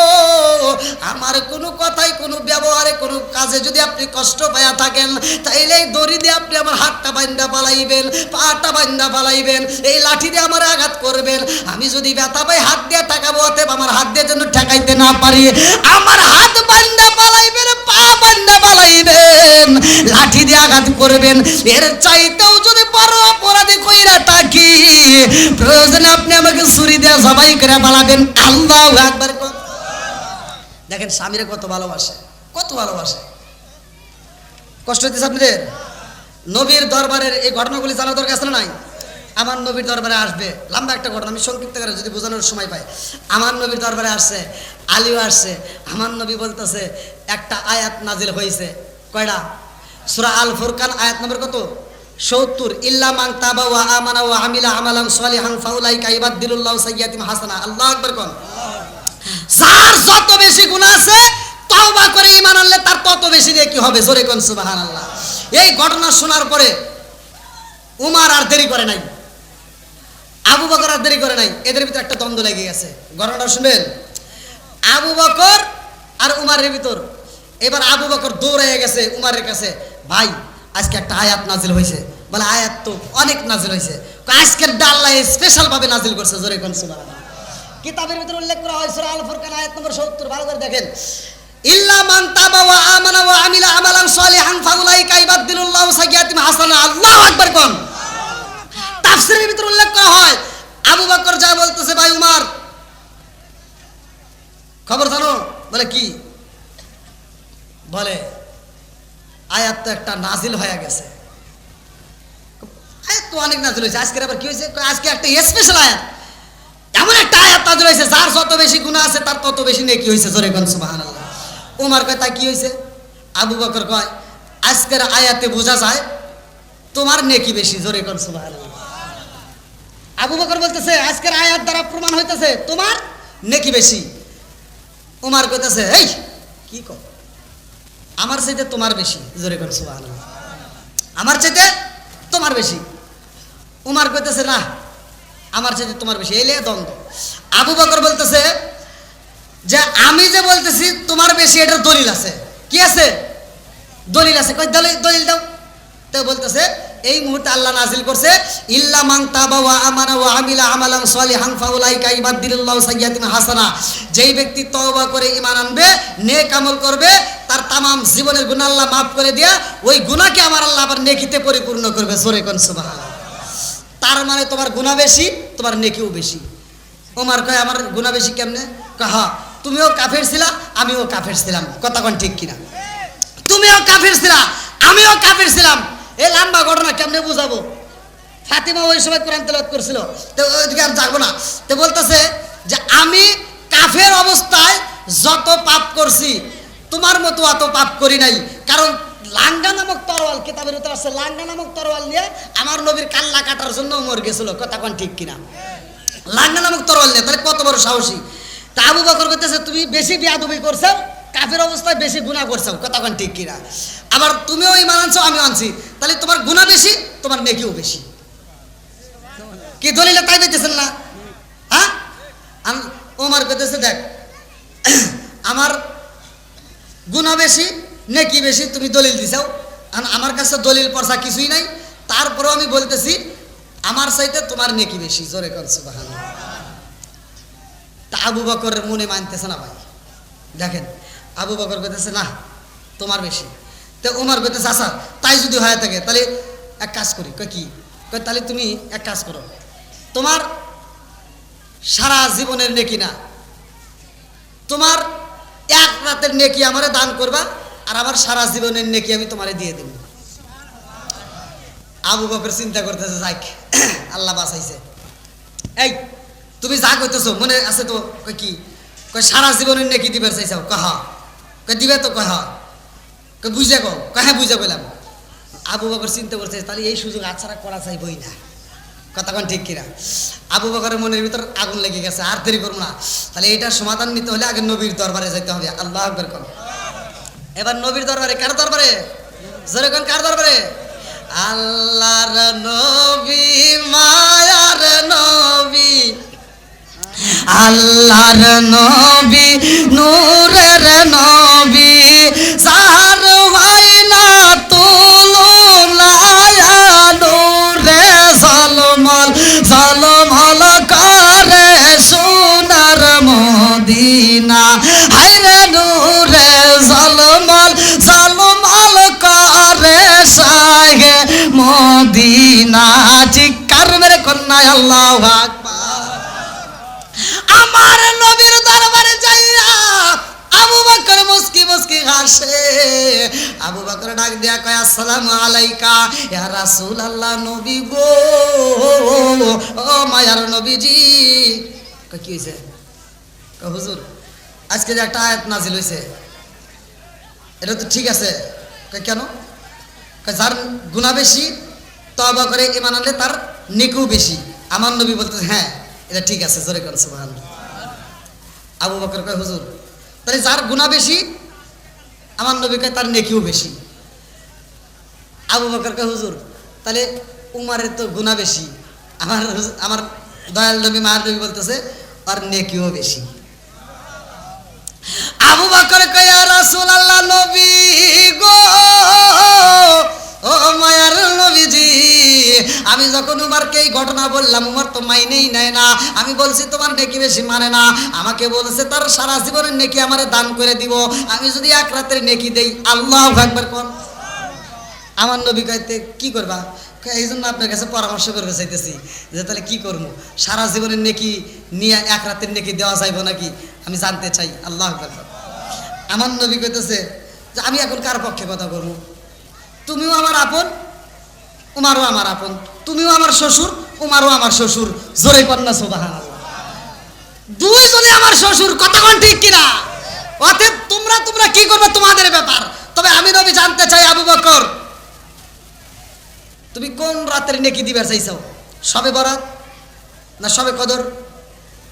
আমার কোনো কথাই কোনো ব্যবহারে কোনো কাজে যদি আপনি কষ্ট পাইয়া থাকেন তাইলে এই দড়ি দিয়ে আপনি আমার হাতটা বান্ধা পালাইবেন, পাটা বান্ধা পালাইবেন, এই লাঠি দিয়ে আমার আঘাত করবেন। আমি যদি ব্যথা পাই হাত দিয়ে ঠেকাবো, অতএব আমার হাত দিয়ে যেন ঠেকাইতে না পারি, আমার হাত বান্ধা পালাইবেন, পা বান্ধা পালাইবেন, লাঠি দিয়ে আঘাত করবেন। এর চাইতেও যদি বড় অপরাধী কইরা থাকি প্রয়োজনে আপনি আমাকে ছুরি দিয়ে জবাই করে পালাবেন। আল্লাহু আকবার। দেখেন স্বামীরা কত ভালোবাসে, কত ভালোবাসে। কষ্ট হইতেছে আপনাদের? নবীর দরবারের এই ঘটনাগুলি জানা দরকার আছে না নাই? আমার নবীর দরবারে আসবে, লম্বা একটা ঘটনা, আমি সংক্ষিপ্ত করে যদি বোঝানোর সময় পাই। আমার নবীর দরবারে আসছে, আলীও আসছে। আমার নবী বলতেছে একটা আয়াত নাজিল হয়েছে। কয়টা? সূরা আল ফুরকান আয়াত নম্বর কত? ৭০। ইল্লা মান তাবা ওয়া আমানা ওয়া আমিলা আমালান সলিহান ফাউলাইকা ইবাদদিলুল্লাহু সাইয়্যাতিহিম হাসানা। আল্লাহু আকবার কোন। যার যত বেশি গুনাহ আছে তওবা করে ঈমান আনলে তার তত বেশি নেকি হবে। জোরে কোন সুবহানাল্লাহ। এই ঘটনা শোনার পরে উমর আর দেরি করে নাই, আবু বকর আর দেরি করে নাই, এদের ভিতরে একটা দ্বন্দ্ব লেগে গেছে। ঘটনাটা শুনবেন। আবু বকর আর উমরের ভিতর। এবার আবু বকর দৌড়ে গেছে উমরের কাছে, ভাই আজকে একটা আয়াত নাজিল হয়েছে। বলে আয়াত তো অনেক নাজিল হয়েছে, আজকের আল্লাহ স্পেশাল ভাবে নাজিল করছে। জোরে কোন সুবহানাল্লাহ। কিতাবের ভিতরে উল্লেখ করা হয় সূরা আল ফুরকান আয়াত নম্বর ৭০। ভালো করে দেখেন। ইল্লা মান তাবা ওয়া আমানা ওয়া আমিলা আমালান সলিহান ফাউলাইকা ইবাদদিলুল্লাহু সাইয়্যাতিহিম হাসানা। আল্লাহু আকবার কোন। তাফসীরের ভিতরে উল্লেখ করা হয় আবু বকর যা বলতেছে, ভাই উমর খবর জানো? বলে কি? বলে আয়াত তো একটা নাজিল হয়ে গেছে। আয়াত তো অনেক নাজিল হয়েছে, আজকে আবার কি হয়েছে? আজকে একটা স্পেশাল আয়াত, এমন একটা আয়াত নাজিল হয়েছে যার যত বেশি গুনাহ আছে তার তত বেশি নেকি হয়েছে। জোরে কোন সুবহানাল্লাহ। উমর কয় তা কি হয়েছে? আবু বকর কয় আজকের আয়াতে বোঝা যায় তোমার নেকি বেশি। জোরে কোন সুবহানাল্লাহ। আবু বকর বলতেছে আজকের আয়াত দ্বারা প্রমাণ হইতেছে তোমার নেকি বেশি। উমর কইতেছে এই কি কও, আমার চাইতে তোমার বেশি। জোরে কোন সুবহানাল্লাহ। আমার চাইতে তোমার বেশি। উমর কইতেছে না আমার চাইতে তোমার বেশি। এইলে দ্বন্দ্ব। আবু বকর বলতেছে যে আমি যে বলতেছি তোমার বেশি এটার দলিল আছে। কি আছে? দলিল আছে। কই দলিল দাও। তো বলতেছে এই মুহূর্তে আল্লাহ নাজিল করছে ইল্লা মান তাবা ওয়া আমানা ওয়া আমিলা আমালান সলিহান ফাউলাইকা ইবাদদিলুল্লাহু সাইয়্যাতিহিম হাসানা। যেই ব্যক্তি তওবা করে ঈমান আনবে, নেক আমল করবে, তার তামাম জীবনের গুনাহ আল্লাহ মাফ করে দিয়া ওই গুনাহকে আমার আল্লাহ আবার নেকিতে পরিপূর্ণ করবে। জোরে কোন সুবহানাল্লাহ। তার মানে তোমার গুনাহ বেশি, তোমার নেকিও বেশি। ওমর কয় আমার গুনাহ বেশি কেমনে? কয় হ্যাঁ, তুমিও কাফের ছিলা, আমিও কাফের ছিলাম। কথা কোন ঠিক কিনা? তুমিও কাফের ছিলা, আমিও কাফের ছিলাম। এই লম্বা ঘটনা কেমনে বুঝাবো? ফাতিমা ওই সময় কোরআন তেলাওয়াত করছিল, তো ওইদিকে আর যাবো না। তো বলতেছে যে আমি কাফের অবস্থায় যত পাপ করছি তোমার মতো অত পাপ করি নাই। কারণ লাঙ্গা নামক তরোয়াল, কিতাবের ভিতরে আছে, লাঙ্গা নামক তরোয়াল নিয়ে আমার নবীর কাল্লা কাটার জন্য ওমর গেছিল। কথা কোন ঠিক কিনা? লাঙ্গা নামক তরোয়াল নিয়ে, তাহলে কত বড় সাহসী। তা আবু বকর কইতেছে তুমি বেশি বিয়াদবি করছো, কাফের অবস্থায় বেশি গুনাহ করছো। কথা কোন ঠিক কিনা? আবার তুমিও ঈমান আনছো, আমিও আনছি, তাহলে তোমার গুনাহ বেশি, তোমার নেকিও বেশি। কি দলিলে তাই দিতেছেন না? হ্যাঁ। ওমর কইতেছে দেখ আমার গুনাহ বেশি, নেকি বেশি, তুমি দলিল দিছাও। আমার কাছে দলিল পড়সা কিছুই নাই, তারপরেও আমি বলতেছি আমার চাইতে তোমার নেকি বেশি। জোরে কোন সুবহানাল্লাহ। তা আবু বকরের মনে মানতেছে না ভাই। দেখেন আবু বকর কইতেছে না তোমার বেশি, তো ওমর কইতেছে আচ্ছা তাই যদি হয়ে থাকে তাহলে এক কাজ করি। কই কি? কই তাহলে তুমি এক কাজ করো, তোমার সারা জীবনের নেকি না, তোমার এক রাতের নেকি আমারে দান করবা, আর আমার সারা জীবনের নেকি আমি তোমারে দিয়ে দেব। আবু বকর চিন্তা করতেছে যাক আল্লাহ বাঁচাইছে। এই তুমি যা কইতেছো মনে আছে তো? কই কি? কই সারা জীবনের নেকি দিবার চাইছাও? কহ কই দিবে তো? কহ কই বুঝে কও? কহে বুঝে কইলাম। আবু বকর চিন্তা করছে তাহলে এই সুযোগ আছাড়া করা চাইবই না। কথা কোন ঠিক কিনা? আবু বকরের মনের ভিতর আগুন লেগে গেছে, আর দেরি করবো না, তাহলে এটার সমাধান নিতে হলে আগে নবীর দরবারে যেতে হবে। আল্লাহু আকবার কোন। এবার নবীর দরবারে, কার দরবারে? জোরে কোন কার দরবারে? আল্লাহর নবী, মায়ার নবী, আল্লাহর নবী, নূরের নবী, সার হয় না তুলনা, নূরে ঝলমল ঝলমল করে সোনার মদিনা। হায়রে নূরে ঝলমল ঝলমল করে শাহে মদিনা। চিৎকার মেরে কন্যা আল্লাহু আকবার। আমার নবীর দরবারে যাইয়া আবু বকর মুস্কি মুস্কি হাসে। আবু বকর ডাক দিয়া কয় আসসালামু আলাইকা ইয়া রাসূলুল্লাহ। নবী গো, ও মায়ার নবীজি। কয় কি হইছে? কয় হুজুর আজকে যে একটা আয়াত নাজিল হইছে এটা তো ঠিক আছে। কয় কেন? কয় যার গুনাহ বেশি তওবা করে ঈমান আনলে তার নেকিও বেশি। আমার নবী বলতেছে হ্যাঁ এটা ঠিক আছে। জোরে করে সুবহানাল্লাহ। আবু বকর কয় হুজুর তাহলে যার গুনাহ বেশি আমার নবী কয় তার নেকিও বেশি। আবু বকর কয় হুজুর তাহলে উমারের তো গুনাহ বেশি, আমার দয়াল নবী মায়ের নবী বলতেছে আর নেকিও বেশি। আবু বকর কয় ইয়া রাসূলুল্লাহ, নবী গো, ও মায়ার নবীজি, আমি যখন উমারকে এই ঘটনা বললাম উমর তো মাইনেই নেয় না। আমি বলছি তোমার নেকি বেশি, মানে না। আমাকে বলছে তার সারা জীবনের নেকি আমারে দান করে দিব, আমি যদি এক রাতের নেকি দেই। আল্লাহু আকবার কোন। আমার নবী কইতে কি করবা? এই জন্য আপনার কাছে পরামর্শ করতে চাইতেছি যে তাহলে কি করবো, সারা জীবনের নেকি নিয়ে এক রাতের নেকি দেওয়া যাইব নাকি আমি জানতে চাই। আল্লাহু আকবার। আমার নবী কইতেছে যে আমি এখন কার পক্ষে কথা করবো? তুমিও আমার আপন, উমারও আমার আপন, তুমিও আমার শ্বশুর, উমারও আমার শ্বশুর। জোরে কন্যা সুবহানাল্লাহ। দুইজনে আমার শ্বশুর। কথা কোন ঠিক কিনা? অতএব তোমরা কি করবে তোমাদের ব্যাপার। তবে আমি নবী জানতে চাই আবু বকর তুমি কোন রাতের নেকি দিবার চাইছো? সবে বরাত না সবে কদর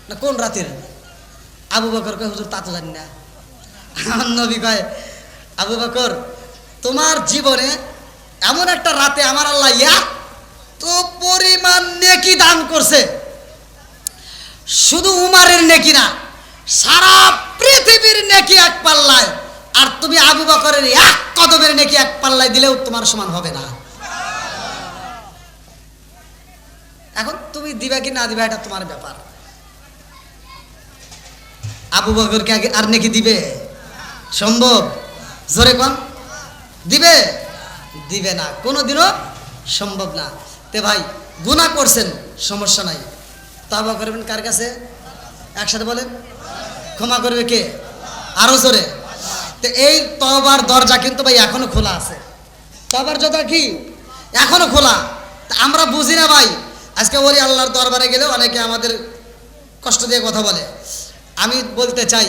না কোন রাতের? আবু বকর কয় হুজুর তা তো জানি না। আমার নবী কয় আবু বকর তোমার জীবনে এমন একটা রাতে আমার আল্লাহ এত পরিমাণ নেকি দান করছে, শুধু উমারের নেকি না, সারা পৃথিবীর নেকি এক পাল্লায়, আর তুমি আবু বকরের এক কদমের নেকি এক পাল্লায় দিলেও তোমার সমান হবে না। এখন তুমি দিবা কি না দিবা এটা তোমার ব্যাপার। আবু বকরকে আগে আর নেকি দিবে সম্ভব? জোরে কোন দিবে? দিবে না, কোনোদিনও সম্ভব না। তে ভাই গুনাহ করছেন সমস্যা নাই, তওবা করবেন কার কাছে? একসাথে বলেন ক্ষমা করবে কে? আরো জোরে। তো এই তওবার দরজা কিন্তু ভাই এখনো খোলা আছে। তওবার দরজা কি এখনো খোলা? আমরা বুঝি না ভাই। আজকে ওলি আল্লাহর দরবারে গেলেও অনেকে আমাদের কষ্ট দিয়ে কথা বলে। আমি বলতে চাই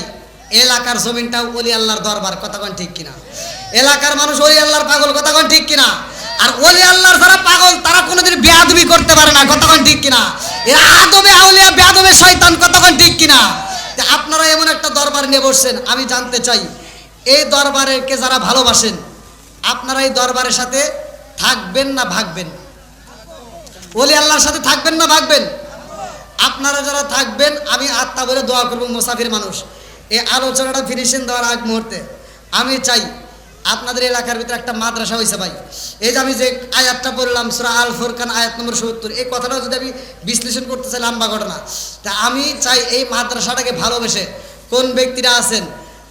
এলাকার জমিনটাও ওলি আল্লাহর দরবার। কথা কোন ঠিক কিনা? এলাকার মানুষ ওলি আল্লাহর পাগল। কথা কোন ঠিক কিনা? আর ওলি আল্লাহর যারা পাগল তারা কোনোদিন বেয়াদবি করতে পারে না। কথা কোন ঠিক কিনা? এরা আদবে আউলিয়া বেয়াদবে শয়তান। কথা কোন ঠিক কিনা? আপনারা এমন একটা দরবার নিয়ে বসছেন, আমি জানতে চাই এই দরবারকে যারা ভালোবাসেন আপনারা এই দরবারের সাথে থাকবেন না ভাগবেন? ওলি আল্লাহর সাথে থাকবেন না ভাগবেন? আপনারা যারা থাকবেন আমি আত্মা বলে দোয়া করবো। মুসাফির মানুষ এই আলোচনাটা ফিনিশিং দেওয়ার আগ মুহূর্তে আমি চাই আপনাদের এলাকার ভিতরে একটা মাদ্রাসা হয়েছে ভাই। এই যে আমি যে আয়াতটা পড়লাম সূরা আল ফুরকান আয়াত নম্বর ৭০, এই কথাটাও যদি আমি বিশ্লেষণ করতে চাই লম্বা ঘটনা, তা আমি চাই এই মাদ্রাসাটাকে ভালোবেসে কোন ব্যক্তিরা আছেন,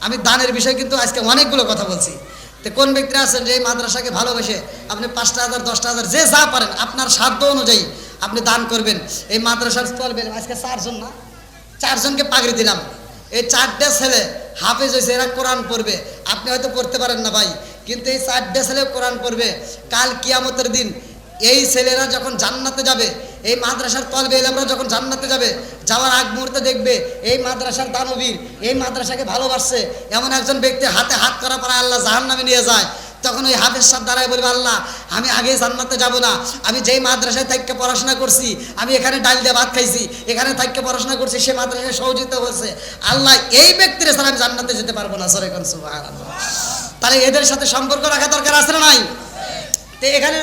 আমি দানের বিষয়ে কিন্তু আজকে অনেকগুলো কথা বলছি, তো কোন ব্যক্তিরা আছেন যে এই মাদ্রাসাকে ভালোবেসে আপনি ৫,০০০ ১০,০০০ যে যা পারেন আপনার সাধ্য অনুযায়ী আপনি দান করবেন। এই মাদ্রাসার চলবে আজকে 4 জন না 4 জনকে পাগড়ি দিলাম, এই 4টে ছেলে হাফেজ হয়েছে, এরা কোরআন পড়বে। আপনি হয়তো পড়তে পারেন না ভাই, কিন্তু এই 4টে ছেলে কোরআন পড়বে। কাল কিয়ামতের দিন এই ছেলেরা যখন জান্নাতে যাবে, এই মাদ্রাসার তলবে এলামরা যখন জান্নাতে যাবে, যাওয়ার আগ মুহূর্তে দেখবে এই মাদ্রাসার দানবীর এই মাদ্রাসাকে ভালোবাসছে এমন একজন ব্যক্তি হাতে হাত করা পরে আল্লাহ জাহান্নামে নিয়ে যায়। তখন ওই হাফেজ সাহেব দাঁড়ায় বলবে, আল্লাহ আমি আগেই জান্নাতে যাব না, আমি যেই মাদ্রাসায় থাকতে পড়াশোনা করছি, আমি এখানে ডাল দিয়ে ভাত খাইছি, এখানে থাকতে পড়াশোনা করছি, সে মাদ্রাসায় সহযোগিতা হয়েছে, আল্লাহ এই ব্যক্তির ছাড়া আমি জান্নাতে যেতে পারবো না। সরে কোন সুবহানাল্লাহ। তাহলে এদের সাথে সম্পর্ক রাখা দরকার আছে না নাই? তো এখানে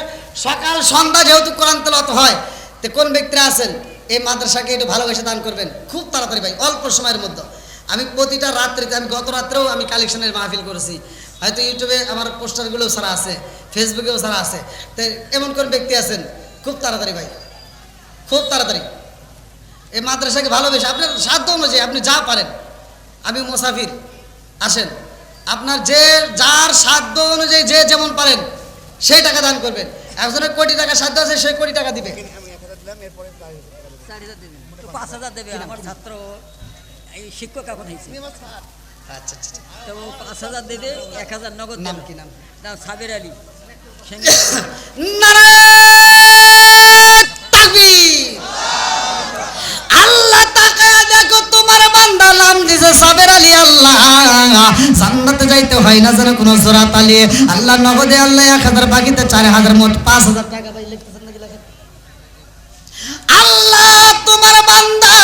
সকাল সন্ধ্যা যেহেতু কোরআন তেলাওয়াত হয়, তো কোন ব্যক্তিরা আছেন এই মাদ্রাসাকে একটু ভালোবেসে দান করবেন খুব তাড়াতাড়ি ভাই, অল্প সময়ের মধ্যে। আমি প্রতিটা রাত্রিতে, আমি গত রাত্রেও আমি কালেকশনের মাহফিল করেছি, হয়তো ইউটিউবে আমার পোস্টারগুলোও সারা আছে, ফেসবুকেও সারা আছে। তো এমন কোন ব্যক্তি আছেন খুব তাড়াতাড়ি ভাই, খুব তাড়াতাড়ি এই মাদ্রাসাকে ভালোবেসে আপনার সাধ্য অনুযায়ী আপনি যা পারেন, আমি মুসাফির, আসেন, আপনার যে যার সাধ্য অনুযায়ী যে যেমন পারেন সেই টাকা দান করবেন। একজনের কোটি টাকা সাধ্য আছে, সেই কোটি টাকা দিবে। 4,000 দেবে, তো 5,000 দেবে। আমার ছাত্র এই শিক্ষক এখন হয়েছে, আচ্ছা আচ্ছা, তো 5,000 দেবে, 1,000 নগদ নাম দেবে। কি নাম? নাম সাবির আলী। নারায়ে তাকবীর। আল্লাহ তাকায়া দেখো তোমার বান্দা নাম দিছে সাবের আলী। আল্লাহ জান্নাতে যাইতে হয় না যেন কোনো জোরাত আলী। আল্লাহ নগদে আল্লাহ 1,000, বাকিতে 4,000, মোট 5,000 টাকা ভাই লিখতেছেন নাকি লেখেন? আল্লাহ তোমার বান্দা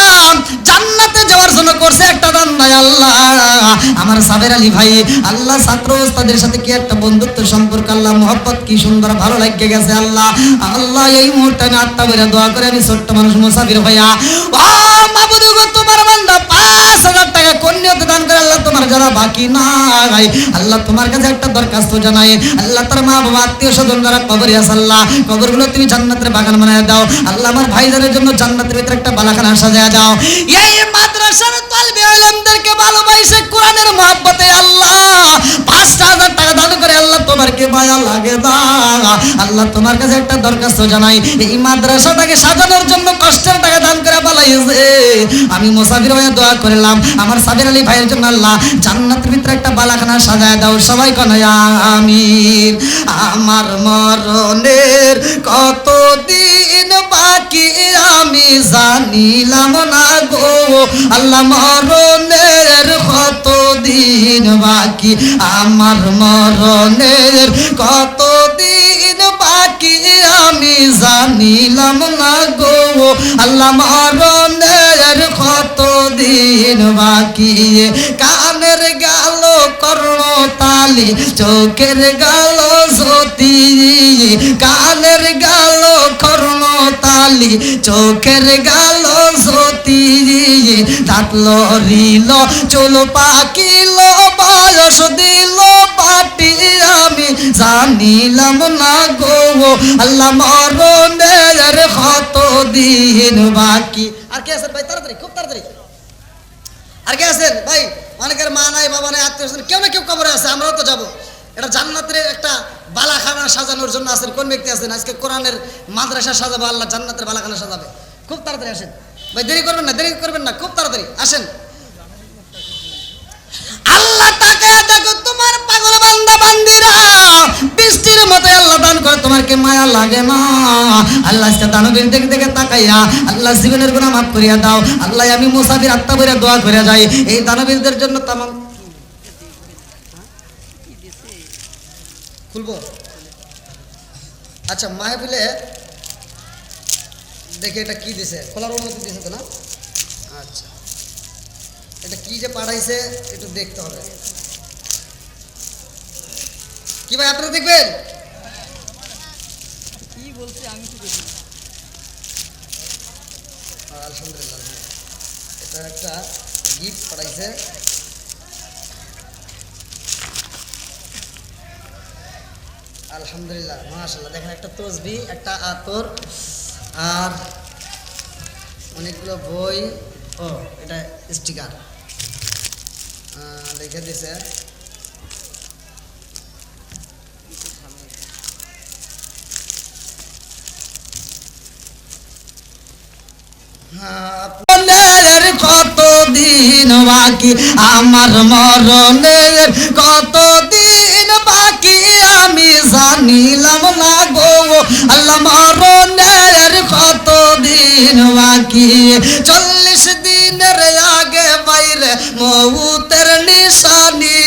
জান্নাতে যাওয়ার জন্য করছে একটা দান নাই। আল্লাহ আমার সাবের আলী ভাই, আল্লাহ ছাত্র ওস্তাদের সাথে কি একটা বন্ধুত্ব সম্পর্ক, আল্লাহ মহব্বত কি সুন্দর ভালো লাগে গেছে। আল্লাহ আল্লাহ এই মুহূর্তে আমি আত্মা বেরা দোয়া করে, আমি ছোট্ট মানুষ মুসাফির ভাইয়া, ও মাবুদ গো তোমার বান্দা 5,000 টাকা কন্যাতে দান করে। আল্লাহ তোমার যারা বাকি নাই, আল্লাহ তোমার কাছে একটা দরখাস্ত জানাই, আল্লাহ তার মা বাবা আত্মীয় স্বজন যারা কবরে আছে, আল্লাহ কবরগুলো তুমি জান্নাতের বাগান বানায় দাও। আল্লাহ আমার ভাইদের জন্য জান্নাতের ভিতরে একটা বালাখানা সাজায় দাও। এই মাদ্রাসার তালবে ইলমদেরকে ভালোবাসে কোরআনের মহব্বতে আল্লাহ 5,000 টাকা দান করে। আল্লাহ তোমার কি মায়া লাগে না? আল্লাহ তোমার কাছে একটা দরখাস্ত জানাই, এই মাদ্রাসাটাকে সাজানোর জন্য কষ্টের টাকা দান করে বালাইছে। আমি মুসাফির হয়ে দোয়া করলাম আমার সাবির আলী ভাইয়ের জন্য, আল্লাহ জান্নাতের ভিতরে একটা বালাখানা সাজায় দাও। সবাই কোন আমিন। আমার মরণের কতদিন বাকি আমি জানিলাম না গো, আল্লাহ মরণের কতদিন বাকি, আমার মরণের কতদিন বাকি আমি জানিলাম না গো, আল্লাহ মরণের কতদিন বাকি। কানের গেল কর্ণতালি, চোখের গেল জ্যোতি, কানের গেল কর্ণতালি, চোখের গেল জ্যোতি, দাঁত লড়িল চুল পাকিল, বয়স দিল পাটি আমি জানিলাম না গো, আল্লাহ মরণের কতদিন বাকি। আর কে আছেন ভাই তাড়াতাড়ি, খুব তাড়াতাড়ি? আর কে আছেন ভাই? অনেকের মা নাই, বাবা নাই, আত্মীয় স্বজন কেউ না কেউ কবরে আছে, আমরাও তো যাবো। এটা জান্নাতের একটা বালাখানা সাজানোর জন্য আছেন কোন ব্যক্তি আছেন? আজকে কোরআনের মাদ্রাসা সাজাবো, আল্লাহ জান্নাতের বালাখানা সাজাবে। খুব তাড়াতাড়ি আসেন ভাই, দেরি করবেন না, দেরি করবেন না, খুব তাড়াতাড়ি আসেন। আল্লাহ তাকায়া দেখো তোমার পাগল বান্দা বান্দিরা বৃষ্টির মতো আল্লাহ দান করে, তোমার কি মায়া লাগে না? আল্লাহ আজকে দানবীর দেখে দেখে তাকাইয়া আল্লাহ জীবনের গুনাহ মাফ করিয়া দাও। আল্লাহ আমি মুসাফির আত্মা বইরা দোয়া করে যাই এই দানবীরদের জন্য। তামাম খুলবো? আচ্ছা মাহফিলে দেখে এটা কি দিছে, খোলার অনুমতি দিছে তো না? আচ্ছা এটা কি যে পাঠাইছে একটু দেখতে হবে। কি ভাই আপনারা দেখবেন কি বলছে? আমি তো দেখি। আলহামদুলিল্লাহ এটা একটা গিফট পাঠাইছে। আলহামদুলিল্লাহ মাশাআল্লাহ। দেখেন একটা তসবি, একটা আতর, আর অনেকগুলো বই। ও এটা স্টিকার লিখে দিছে। মরণের কত দিন বাকি, আমার মরণের কত দিন বাকি, আমি জানিলাম না গো আল্লাহ মরণের কত দিন বাকি। 40 দিনের আগে বাইরে মউতের নিশানি,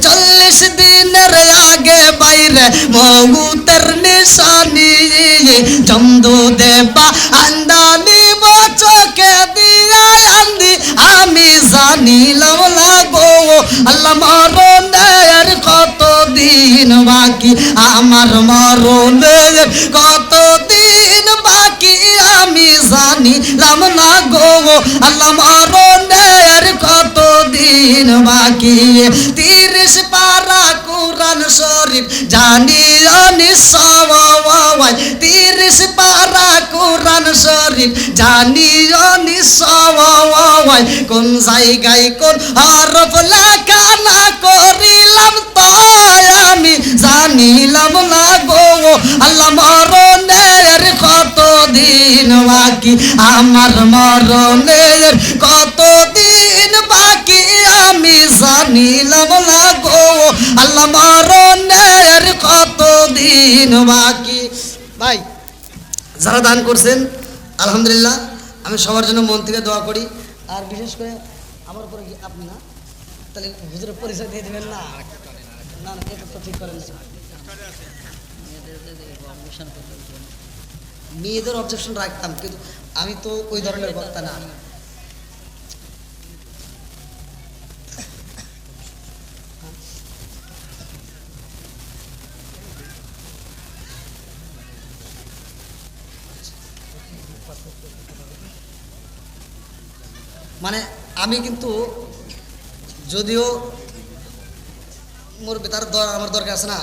40 দিনের আগে বাইরে মউতের নিশানি, জমদু দেবা আন্দানি চোখে দিয়া আন্দি, আমি জানিলাম না গো আল্লাহ মরণের কত দিন বাকি, আমার মরণের কত দিন বাকি, আমি জানিলাম না গো আল্লাহ মরণের কত দিন বাকি। 30 পারা কুরআন শরীফ জানিও নিঃসওয়াই, 30 পারা কুরআন শরীফ জানিও নিঃসওয়াই, কোন জায়গায় কোন হরফ লেখা না করিলাম তাই আমি জানিলাম না গো আল্লাহ মরণের কত দিন বাকি, আমার মরণের কত দিন বাকি, আমি জানিলাম না গো আল্লাহ মরণের কত দিন বাকি। ভাই যারা দান করছেন আলহামদুলিল্লাহ, আমি সবার জন্য মন থেকে দোয়া করি। আর বিশেষ করে আমার উপরে কি আপনি না তাহলে হুজুরের পরিচয় দিয়ে দেবেন না? না না, এটা তো ঠিক করেন না। মেয়েদের অবজেকশন রাখতাম, কিন্তু আমি তো ওই ধরনের বক্তা না। মানে আমি কিন্তু যদিও মোর তার আমার দরকার আছে না,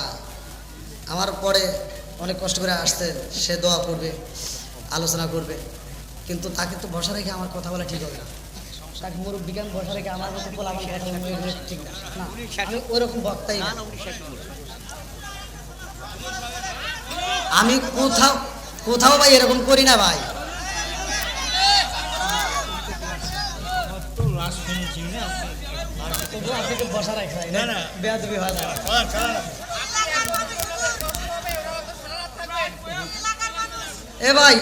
আমার পরে অনেক কষ্ট করে আসছে, সে দোয়া করবে, আলোচনা করবে, কিন্তু তাকে তো ভরসা রেখে আমার কথা বলা ঠিক হবে না। তাকে মোর বিজ্ঞান ভরসা রেখে আমার মতো বলে আমার কথা বলা ঠিক না, আমি ওইরকম বক্তাই না। আমি কোথাও কোথাও ভাই এরকম করি না ভাই। বসা রাখা না বেয়াদবি হয় না। এ ভাই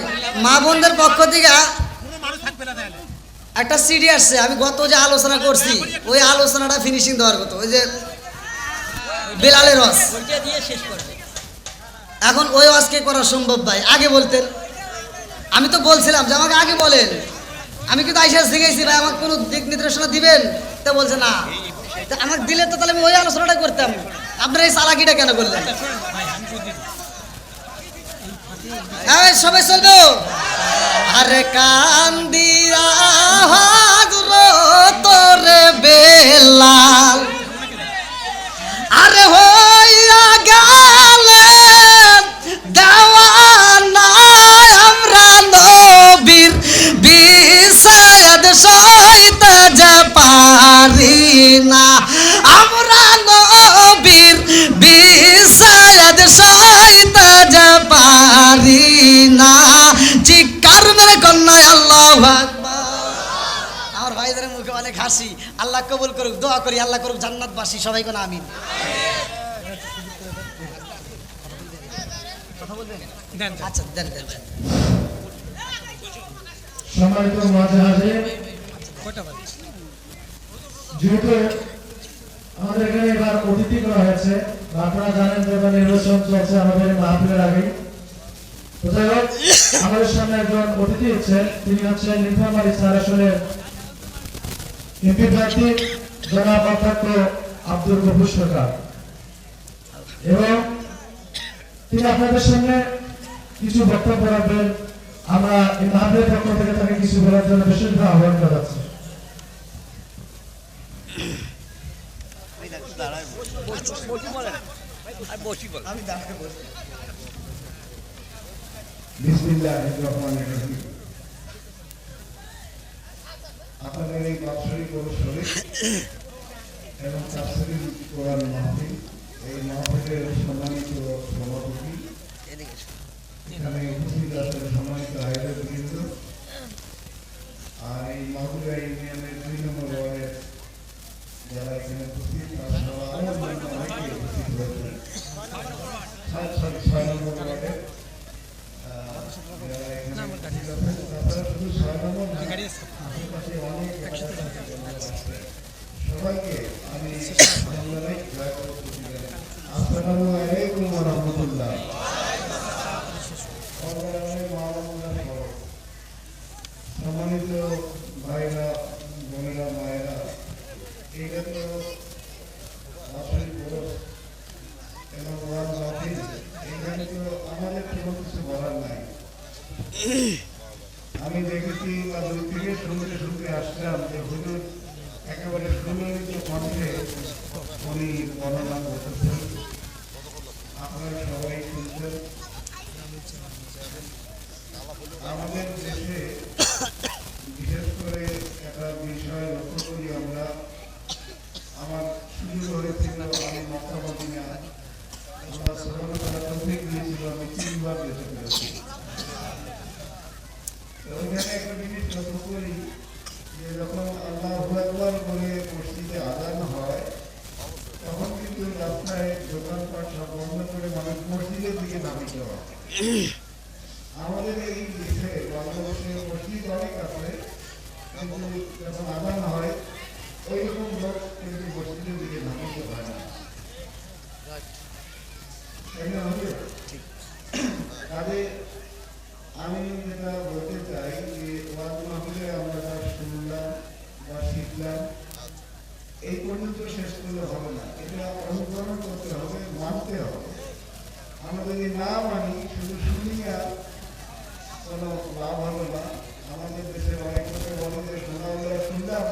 মা বোনদের পক্ষ থেকে একটা সিডি আসছে, আমি গত যে আলোচনা করছি ওই আলোচনাটা ফিনিশিং দেওয়ার কথা, ওই যে বেলালের রস, এখন ওই ওয়াজকে করা সম্ভব ভাই। আগে বলতেন, আমি তো বলছিলাম যে আমাকে আগে বলেন, আমি কিন্তু আইসা শিখেছি ভাই, আমাকে কোনো দিক নির্দেশনা দিবেন, তা বলছে না। আমাকে দিলে তো তাহলে আমি ওই আলোচনাটা করতাম, আপনারা এই চালাকিটা কেন করলেন? সবাই চলবো। আরে কান্দিয়া তোরে বেলাল, আরে হইয়া গেলে দেওয়ানা আমরা নবীর বিষাদ সইতে যে পারি না, আমরা নবীর বিষাদ সইতে যে পারি না, চিৎকার মেরে কন্যায় আল্লাহু আকবার। আমার ভাইদের মুখে অনেক হাসি, আল্লাহ কবুল করুক, দোয়া করি আল্লাহ করুক জান্নাতবাসী, সবাই কোন আমিন। আচ্ছা দেন দেন। সম্মানিত মুআজ্জিন, যেহেতু আমাদের এখানে এবার অতিথি করা হয়েছে, আপনারা জানেন যে এবার নির্বাচন চলছে আমাদের মাহফিলের আগে। তো যাই হোক, আমাদের সামনে একজন অতিথি হচ্ছেন, তিনি হচ্ছেন নীলফামারী স্যার আসলে এমপি প্রার্থী জনাব অধ্যক্ষ আব্দুল গফুর সরকার, এবং তিনি আপনাদের সামনে কিছু বক্তব্য রাখবেন। আমরা এই মাহফিলের পক্ষ থেকে তাকে কিছু বলার জন্য বিশেষভাবে আহ্বান জানাচ্ছি। আর বসি বল আমি দাঁড়ায় বসি। বিসমিল্লাহির রহমানির রহিম। আপনাদের এই বাৎসরিক অনুষ্ঠানে এবং তাফসীরুল কোরআন মাহফিল, এই মাহফিলের সম্মানিত সভাপতি, এদিকে এসো। এখানে উপস্থিত আছেন সম্মানিত আয়োজকবৃন্দ, আর এই মাগুরা ইউনিয়নের 2 নম্বর ওয়ার্ডের যারা এখানে উপস্থিত, তারা সবাই অনেকে উপস্থিত হয়েছেন। 6 নম্বর ওয়ার্ডের যারা এখানে উপস্থিত আছেন, তাছাড়া শুধু 6 নম্বর না, আশেপাশে অনেক সবাইকে আমি জানাই দয়া করে উপস্থিত হন। আসসালামু আলাইকুম ওয়া রাহমাতুল্লাহ। সম্মানিত ভাইরা, বোনেরা, মায়েরা, এইটা তো আসলে বড় এবং ওয়াজ মাহফিল, এখানে তো আমাদের কোনো কিছু বলার নাই। আমি দেখেছি বা দূর থেকে শুনতে শুনতে আসলাম যে হুজুর একেবারে সুললিত কণ্ঠে উনি বর্ণনা করতেছেন, আপনারা সবাই শুনছেন। আমাদের দেশে বিশেষ করে একটা বিষয় লক্ষ্য করি আমরা, আমার সুযোগ হয়েছিল আমি মক্কা মদিনা আল্লাহ সুবহানাহু ওয়া তাআলা তৌফিক দিয়েছিল, আমি 3 বার যেতে পেরেছি। তো ওইখানে একটা জিনিস লক্ষ্য করি যে যখন আল্লাহু আকবার বলে মসজিদে আযান হয়, তখন কিন্তু রাস্তায় দোকানপাট সব বন্ধ করে মানুষ মসজিদের দিকে নামিয়ে যাওয়া। আমাদের এই দেশে বাংলাদেশে মসজিদ অনেক আছে, কিন্তু যখন আযান হয় ওই রকম লোক কিন্তু মসজিদের দিকে নামিতে পারে না। কাজে আমি যেটা বলতে চাই যে ওয়াজ মাহফিলে আমরা যা শুনলাম বা শিখলাম এই পর্যন্ত শেষ করলে হবে না, এটা অনুকরণ করতে হবে, মানতে হবে। আমরা যদি না মানি, শুধু শুনি আর কোনো লাভ হবে না। আমাদের দেশে অনেক লোকে বলে যে শোনা হলে শুনলাম